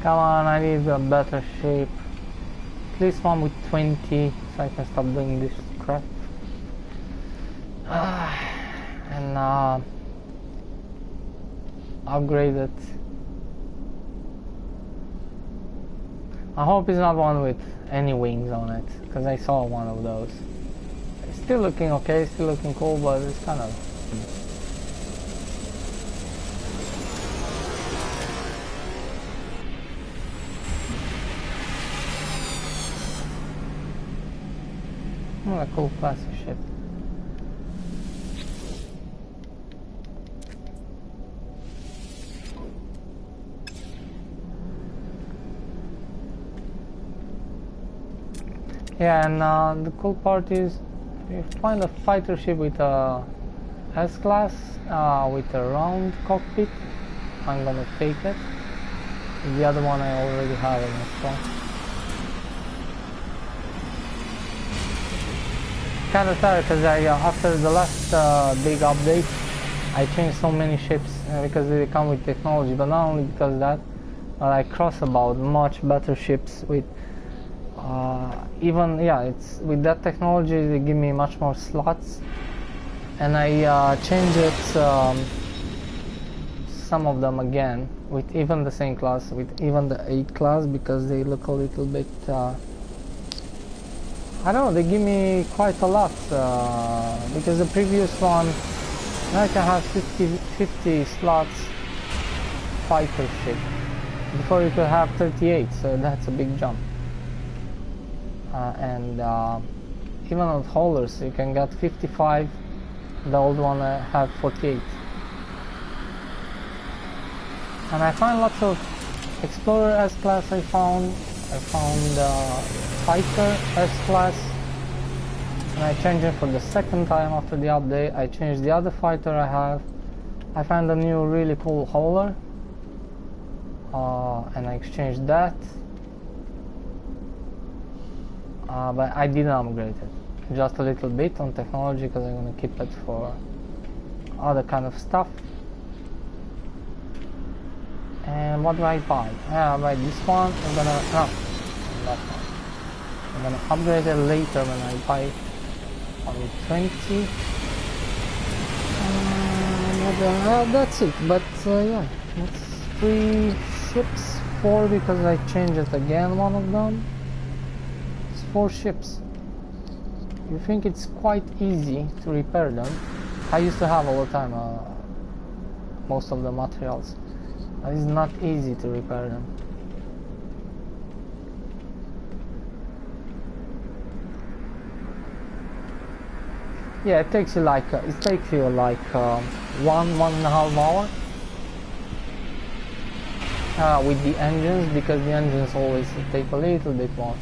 Come on, I need a better shape. At least one with 20, so I can stop doing this crap. And upgrade it. I hope it's not one with any wings on it, because I saw one of those. It's still looking okay, still looking cool, but it's kind of... What a cool class of ship. Yeah, and the cool part is you find a fighter ship with a S-class with a round cockpit. I'm gonna take it. The other one I already have in install. Kind of sad because after the last big update I changed so many ships because they come with technology, but not only because of that, but I cross about much better ships with even, yeah, it's with that technology they give me much more slots, and I changed it some of them again with even the same class, with even the 8 class, because they look a little bit I don't know, they give me quite a lot because the previous one now I can have 50 slots fighter ship. Before you could have 38, so that's a big jump. And even on haulers you can get 55, the old one I have 48. And I find lots of Explorer S-class. I found Fighter S-class, and I changed it for the second time after the update. I changed the other fighter I have. I found a new really cool hauler, and I exchanged that, but I didn't upgrade it, just a little bit on technology because I'm gonna keep it for other kind of stuff. And what do I buy? I buy this one. I'm gonna that one. I'm gonna upgrade it later when I buy on 20. That's it. But yeah, it's 3 ships, 4 because I changed it again. One of them. It's 4 ships. You think it's quite easy to repair them? I used to have all the time most of the materials. It's not easy to repair them. Yeah, it takes you like 1.5 hours with the engines, because the engines always take a little bit more.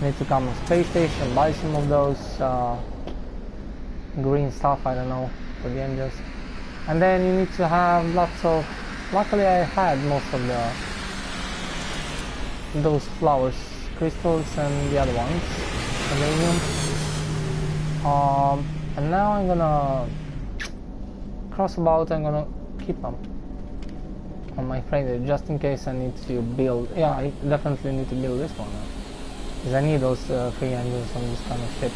You need to come to space station, buy some of those green stuff, I don't know, for the engines, and then you need to have lots of. Luckily I had most of those flowers, crystals, and the other ones, vanadium. And now I'm gonna cross about. I'm gonna keep them on my frame just in case I need to build. Yeah, I definitely need to build this one now, because I need those 3 engines on this kind of ship.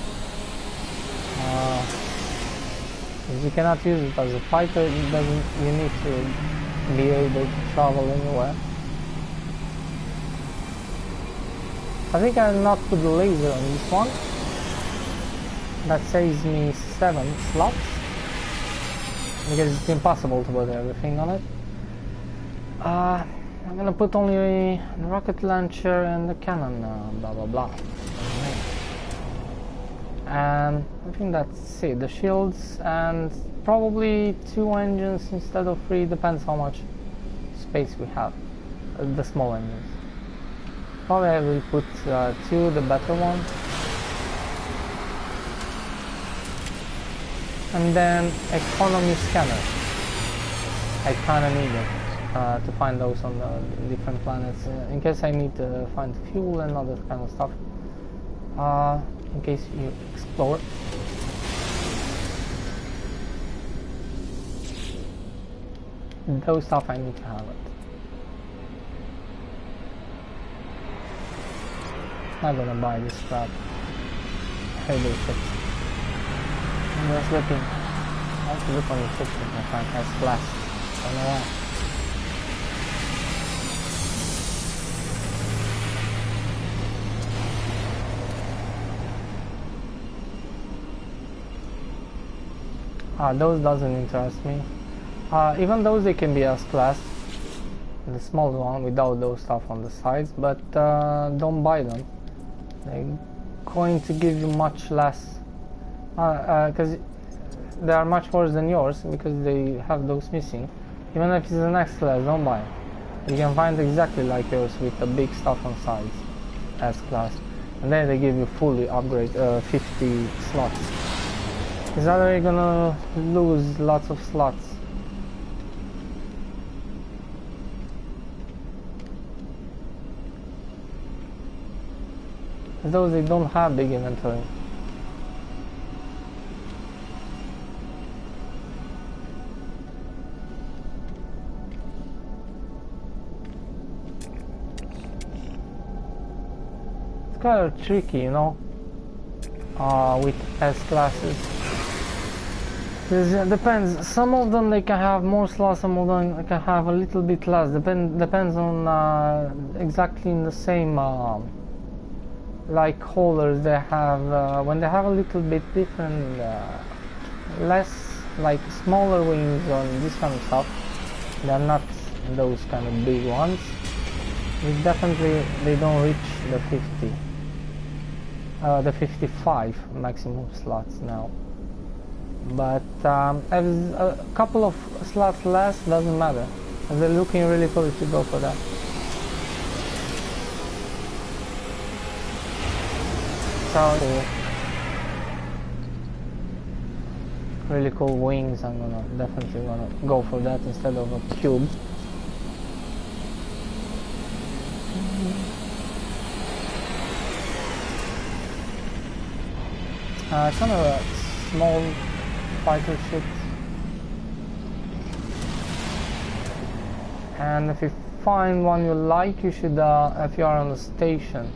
Because you cannot use it as a fighter. It doesn't. You need to be able to travel anywhere. I think I'll not put the laser on this one. That saves me 7 slots, because it's impossible to put everything on it. I'm gonna put only the rocket launcher and the cannon, blah blah blah. And I think that's it. The shields and probably 2 engines instead of 3, depends how much space we have. The small engines. Probably I will put 2, the better one. And then economy scanner. I kinda need it to find those on the different planets, in case I need to find fuel and other kind of stuff. In case you explore. Those stuff I need to have it. I'm not gonna buy this crap. I hate those ships. I'm just looking. I have to look on the ships if I find S-class. I don't know why. Those doesn't interest me. Even those they can be S-class, the small one without those stuff on the sides, but don't buy them. They're going to give you much less, because they are much worse than yours because they have those missing. Even if it's an S-class, don't buy it. You can find exactly like yours with the big stuff on sides, S-class, and then they give you fully upgrade 50 slots. Is that way you're gonna lose lots of slots. Those they don't have big inventory. It's kind of tricky, you know, with S classes. It depends. Some of them they can have more slots, some of them can have a little bit less. Depends on exactly in the same like holders they have. When they have a little bit different, less like smaller wings on this kind of stuff. They're not those kind of big ones. It definitely they don't reach the 50, the 55 maximum slots now. But as a couple of slots less doesn't matter. If they're looking really cool, you should go for that. So really cool wings. I'm definitely gonna go for that instead of a cube. Kind of a small fighter ship, and if you find one you like, you should if you are on the station,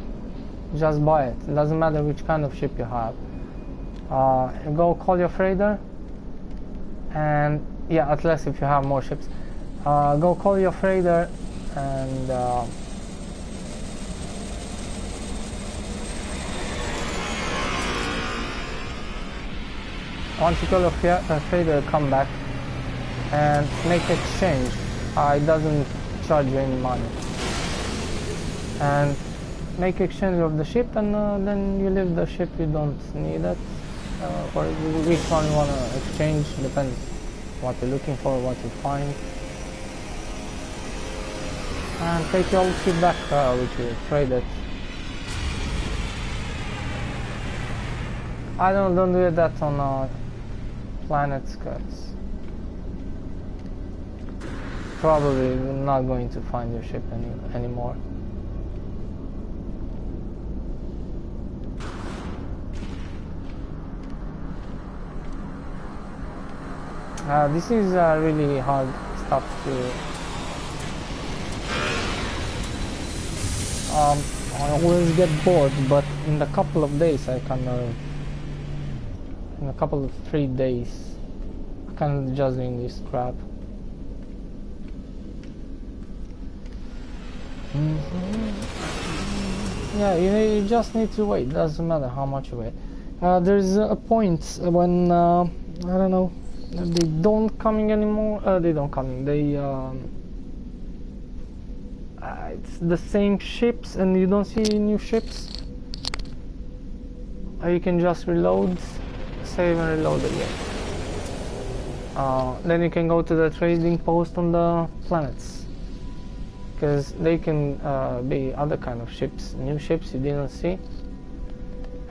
just buy it. It doesn't matter which kind of ship you have. Go call your freighter, and yeah, at least if you have more ships, go call your freighter and once you call your freighter, come back and make exchange. It doesn't charge you any money. And make exchange of the ship, and then you leave the ship you don't need it. Or which one you want to exchange, depends what you're looking for, what you find. And take your old ship back, which you traded. I don't do that on planets, because probably you're not going to find your ship anymore. This is really hard stuff to I always get bored, but in a couple of days I can in a couple of 3 days I can just doing this crap. Yeah, you just need to wait. Doesn't matter how much you wait. There's a point when I don't know, they don't coming anymore. They don't coming. They it's the same ships, and you don't see new ships. You can just reload, save and reload again. Then you can go to the trading post on the planets, because they can be other kind of ships, new ships you didn't see,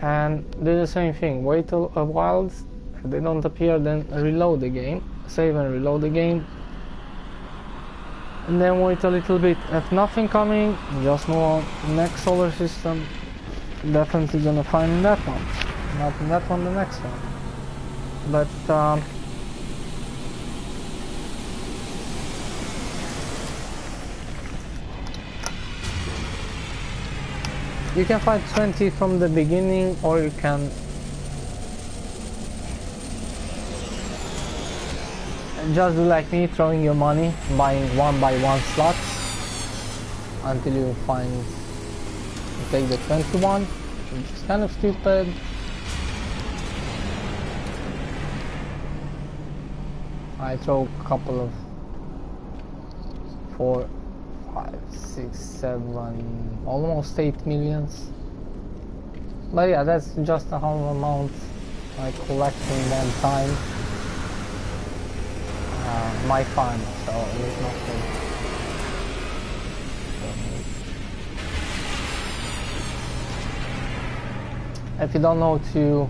and do the same thing. Wait a while, if they don't appear, then reload again, save and reload again, and then wait a little bit. If nothing coming, just move on. Next solar system, definitely gonna find that one, not that one, the next one. But you can find 20 from the beginning, or you can just do like me, throwing your money, buying 1 by 1 slots until you find, you take the 21, which is kind of stupid. I throw a couple of 4, 5, 6, 7, almost 8 millions. But yeah, that's just a whole amount I collect in one time. My farm, so it's nothing. If you don't know to,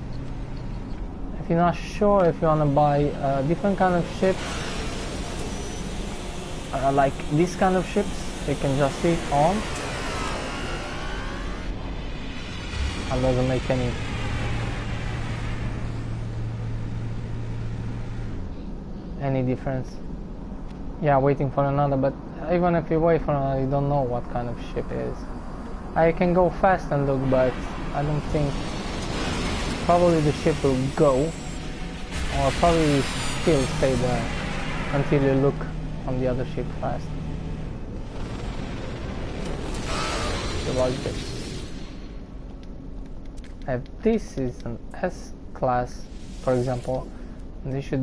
if you're not sure if you want to buy a different kind of ship, like this kind of ships, you can just hit on. It doesn't make any difference. Yeah, waiting for another, but even if you wait for another, you don't know what kind of ship it is. I can go fast and look, but I don't think, probably the ship will go, or probably still stay there until you look on the other ship fast. So watch this. If this is an S class, for example, this should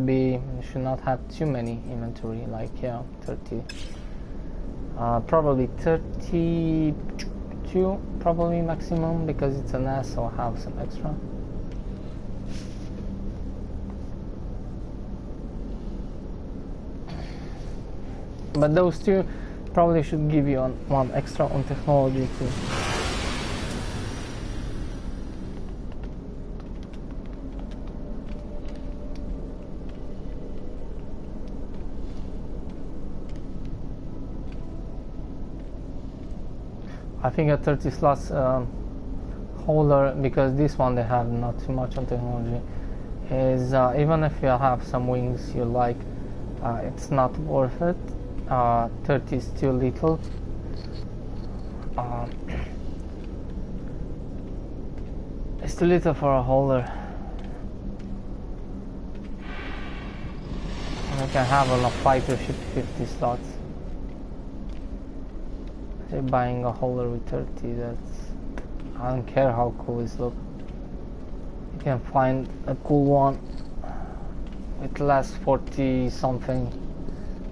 not have too many inventory, like 30, probably 32 probably maximum, because it's an S, so I'll have some extra. But those two probably should give you one extra on technology too. I think a 30 slots holder, because this one they have not too much on technology, is even if you have some wings you like, it's not worth it. 30 is too little. It's too little for a holder. And you can have on a fighter ship 50 slots. They're buying a holder with 30, I don't care how cool this looks. You can find a cool one with less 40 something,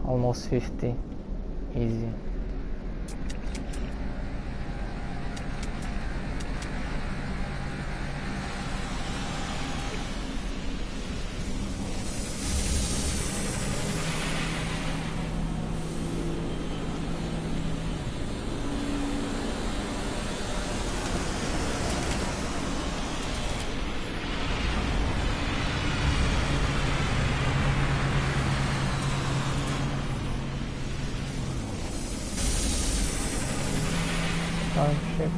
almost 50, easy. Ship.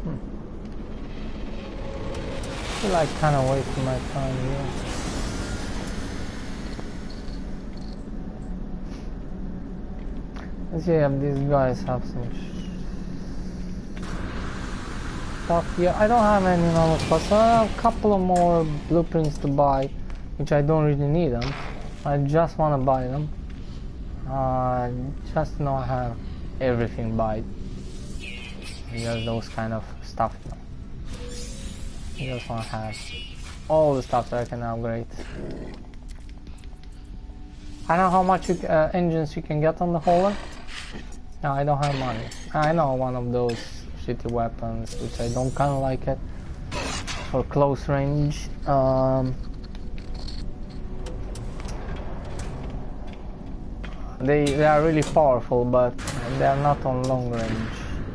I feel like kind of wasting my time here. Let's see if these guys have some stuff here. I don't have any normal spots, so I have a couple of more blueprints to buy, which I don't really need them. I just want to buy them. Just know I have everything buy. Just those kind of stuff. I just want to have all the stuff that I can upgrade. I know how much engines you can get on the hauler. No, I don't have money. I know one of those shitty weapons, which I don't kind of like it for close range. They are really powerful, but they are not on long range.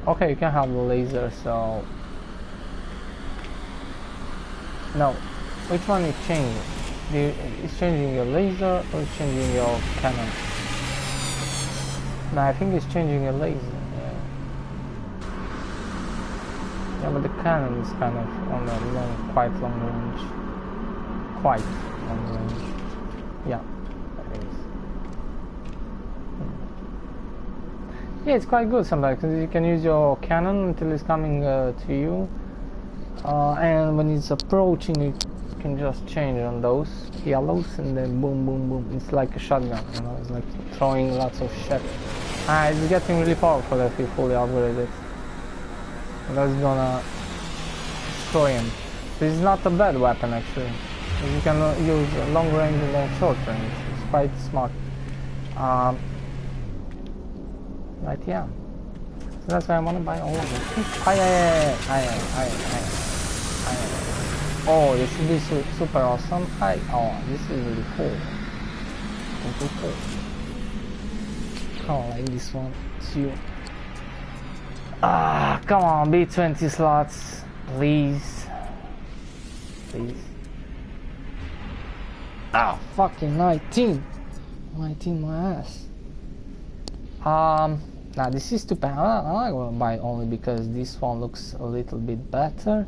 Okay, you can have the laser, so no. Which one is changing? Is changing your laser or is changing your cannon? No, I think it's changing your laser. Yeah, but the cannon is kind of on a quite long range. Quite long range. Yeah, that is. Yeah, it's quite good sometimes because you can use your cannon until it's coming to you, and when it's approaching, you can just change on those yellows, and then boom, boom, boom. It's like a shotgun, you know. It's like throwing lots of shit It's getting really powerful if we fully upgrade it. That's gonna destroy him. This is not a bad weapon actually. You can use long range and then short range. It's quite smart. Right, yeah. So that's why I want to buy all of them. Oh, this should be super awesome. Oh, this is really cool. Cool. Oh, I like this one too. Come on, be 20 slots, please. Fucking 19 my ass. Now this is too bad. I'm not gonna buy only because this one looks a little bit better.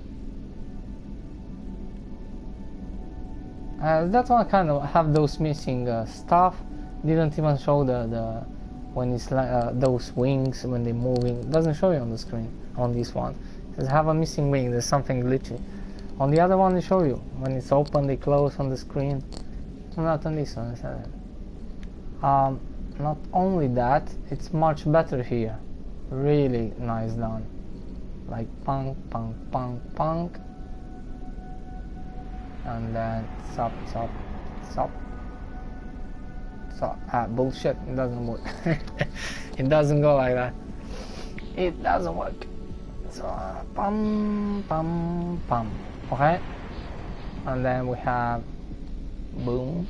That one kind of have those missing stuff. Didn't even show the when it's like those wings when they're moving. It doesn't show you on the screen on this one. It says have a missing wing. There's something glitchy. On the other one they show you when it's open, they close on the screen. Not on this one. Not only that, it's much better here. Really nice done. Like punk, and then stop. Bullshit. It doesn't work. It doesn't go like that. It doesn't work. So pum. Okay. And then we have boom.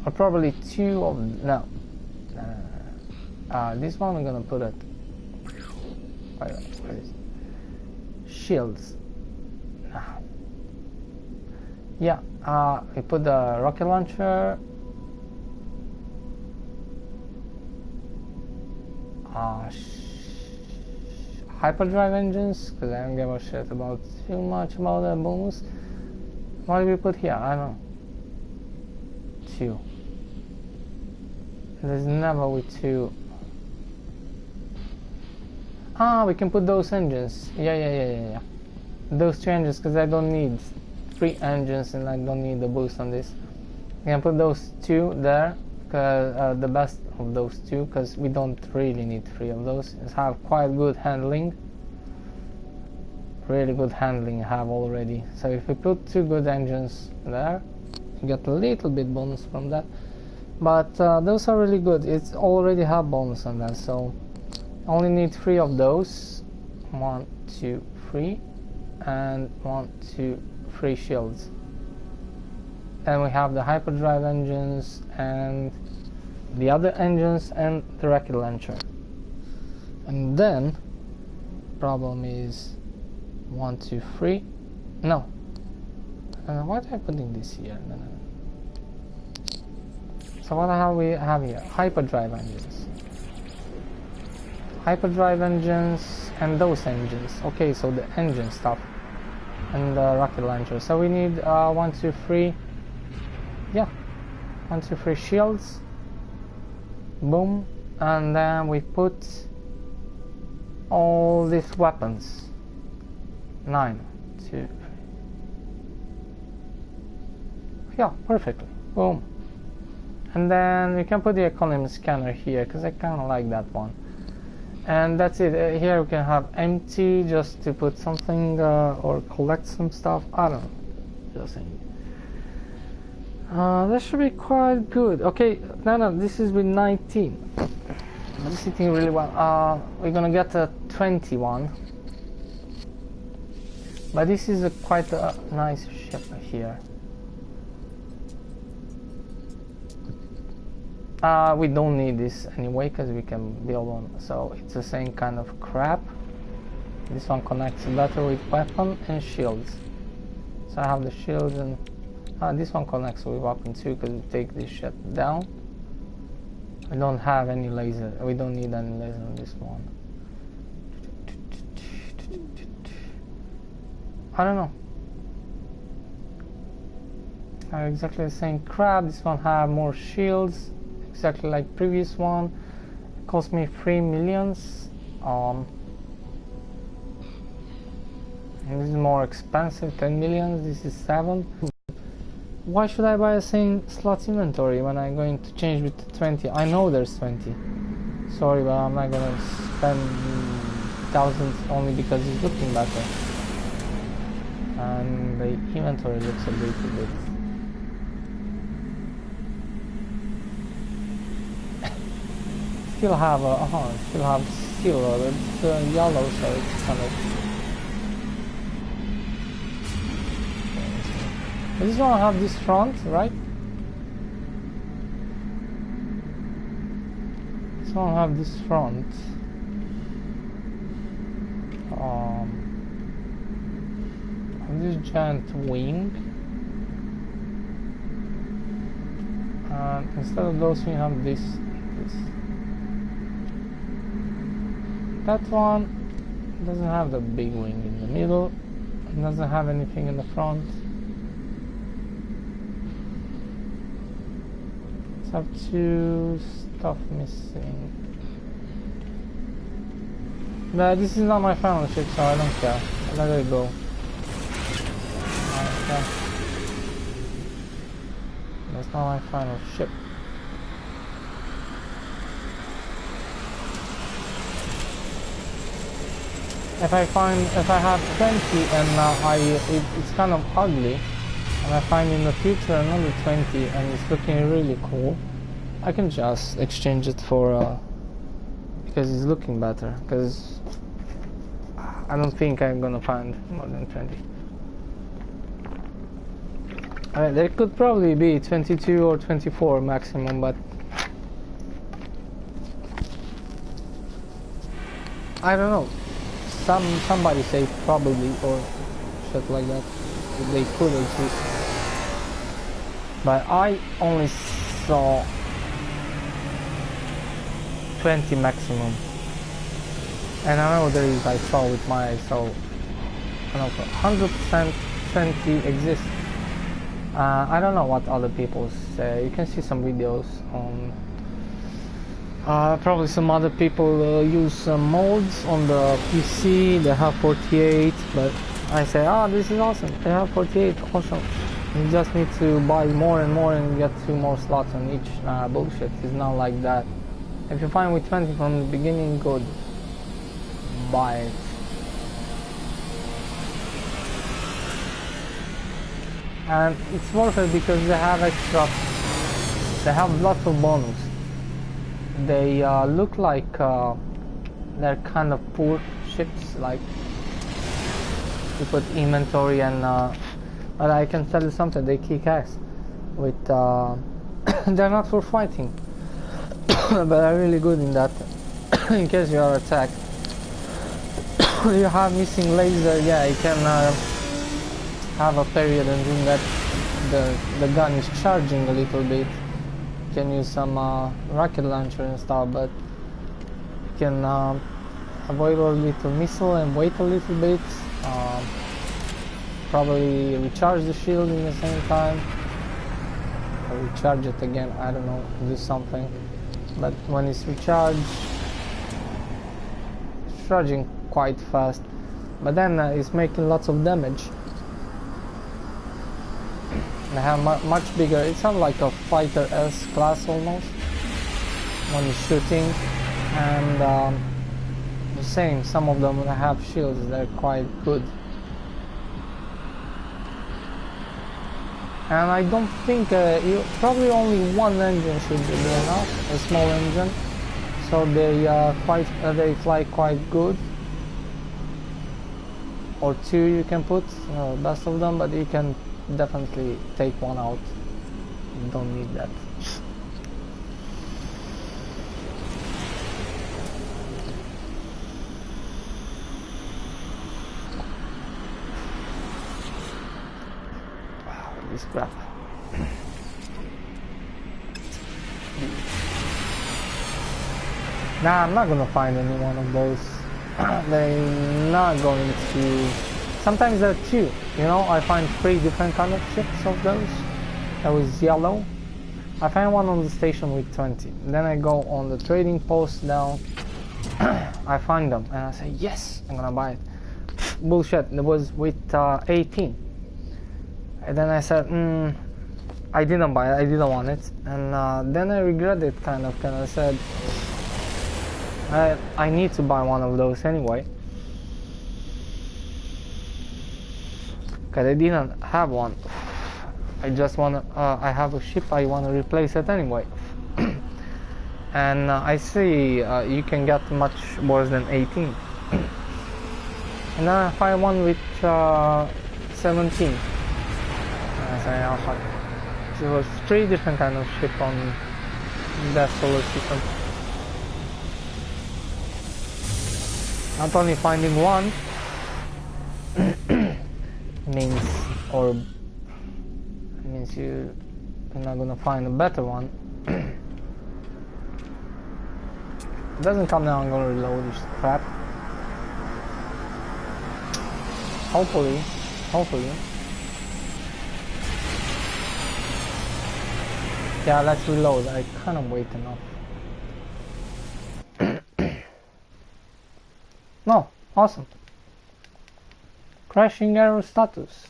Or probably two of no. This one we're gonna put it. Where is it? Shields. Yeah. We put the rocket launcher. Hyperdrive engines, because I don't give a shit about too much about the bonus. What did we put here? I don't know. 2. There's never with 2. We can put those engines. Yeah. Those 2 engines, because I don't need 3 engines and I don't need the boost on this. I can put those 2 there, because the best of those 2, because we don't really need 3 of those. It's have quite good handling. Really good handling I have already. So if we put 2 good engines there, you get a little bit bonus from that. But those are really good. It's already have bonus on that, so only need 3 of those. 1, 2, 3, and 1, 2, 3 shields. And we have the hyperdrive engines and the other engines and the rocket launcher. And then problem is 1, 2, 3. No. Why am I putting this here? No. So what the hell we have here? Hyperdrive engines. Hyperdrive engines and those engines. Okay, so the engine stuff and the rocket launcher. So we need 1, 2, 3. Yeah, 1, 2, 3 shields. Boom, and then we put all these weapons. 9, 2, 3. Yeah, perfectly. Boom. And then we can put the economy scanner here because I kind of like that one. And that's it. Here we can have empty just to put something or collect some stuff. I don't know. Just saying. That should be quite good. Okay, no, this is with 19. I'm sitting really well. We're gonna get a 21. But this is quite a nice ship here. We don't need this anyway because we can build one, so it's the same kind of crap. This one connects better with weapon and shields. So I have the shields and this one connects with weapon too because we take this shit down. We don't have any laser. We don't need any laser on this one. I don't know. Exactly the same crap. This one have more shields. Exactly like previous one. It cost me 3 millions. And this is more expensive, 10 millions. This is 7. Why should I buy a same slots inventory when I'm going to change it to 20? I know there's 20. Sorry, but I'm not gonna spend thousands only because it's looking better. And the inventory looks a little bit. Still have silver, but it's yellow, so it's kind of. This one have this front, right? This one have this front. This giant wing, and instead of those we have this. That one doesn't have the big wing in the middle, it doesn't have anything in the front. Let's have two stuff missing. But this is not my final ship, so I don't care. I let it go. Okay. That's not my final ship. If I have 20 and it's kind of ugly, and I find in the future another 20 and it's looking really cool, I can just exchange it for because it's looking better. Because I don't think I'm gonna find more than 20. I mean, there could probably be 22 or 24 maximum, but I don't know. Somebody say probably or shit like that. They could exist, but I only saw 20 maximum, and I know there is. I saw with my eyes, so I don't know, 100% 20 exists. I don't know what other people say. You can see some videos on. Probably some other people use some mods on the PC. They have 48, but I say, this is awesome. They have 48, awesome. You just need to buy more and more and get 2 more slots on each. Bullshit. It's not like that. If you find with 20 from the beginning, good. Buy it. And it's worth it because they have extra. They have lots of bonus. They look like they're kind of poor ships, like you put inventory and but I can tell you something, they kick ass with they're not for fighting but they're really good in that. In case you are attacked, you have missing laser, yeah, you can have a period and in that the gun is charging a little bit. Can use some rocket launcher and stuff, but you can avoid a little missile and wait a little bit. Probably recharge the shield in the same time, or recharge it again, I don't know, do something. But when it's recharged, it's charging quite fast, but then it's making lots of damage. They have much bigger, it sounds like a fighter S class almost when you're shooting, and the same, some of them have shields, they're quite good. And I don't think, probably only one engine should be enough, a small engine, so they fly quite good. Or 2 you can put, best of them, but you can definitely take one out. You don't need that. Wow, this crap. Nah, I'm not gonna find any one of those. They're not going to. Sometimes there are 2, you know, I find 3 different kind of ships of those. That was yellow. I find one on the station with 20. Then I go on the trading post down. I find them and I say, yes, I'm gonna buy it. Bullshit, it was with 18. And then I said, I didn't buy it, I didn't want it. And then I regret it kind of, and I said, I need to buy one of those anyway. Cause I didn't have one. I just wanna. I have a ship. I wanna replace it anyway. And I see you can get much worse than 18. And then I find one with 17. There was 3 different kind of ship on that solar system. Not only finding one means you're not gonna find a better one. It doesn't come now. I'm gonna reload this crap. Hopefully. Yeah, let's reload. I kind of wait enough. No, awesome. Crashing error status.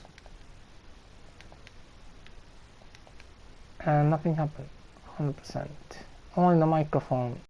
And nothing happened. 100%. Only the microphone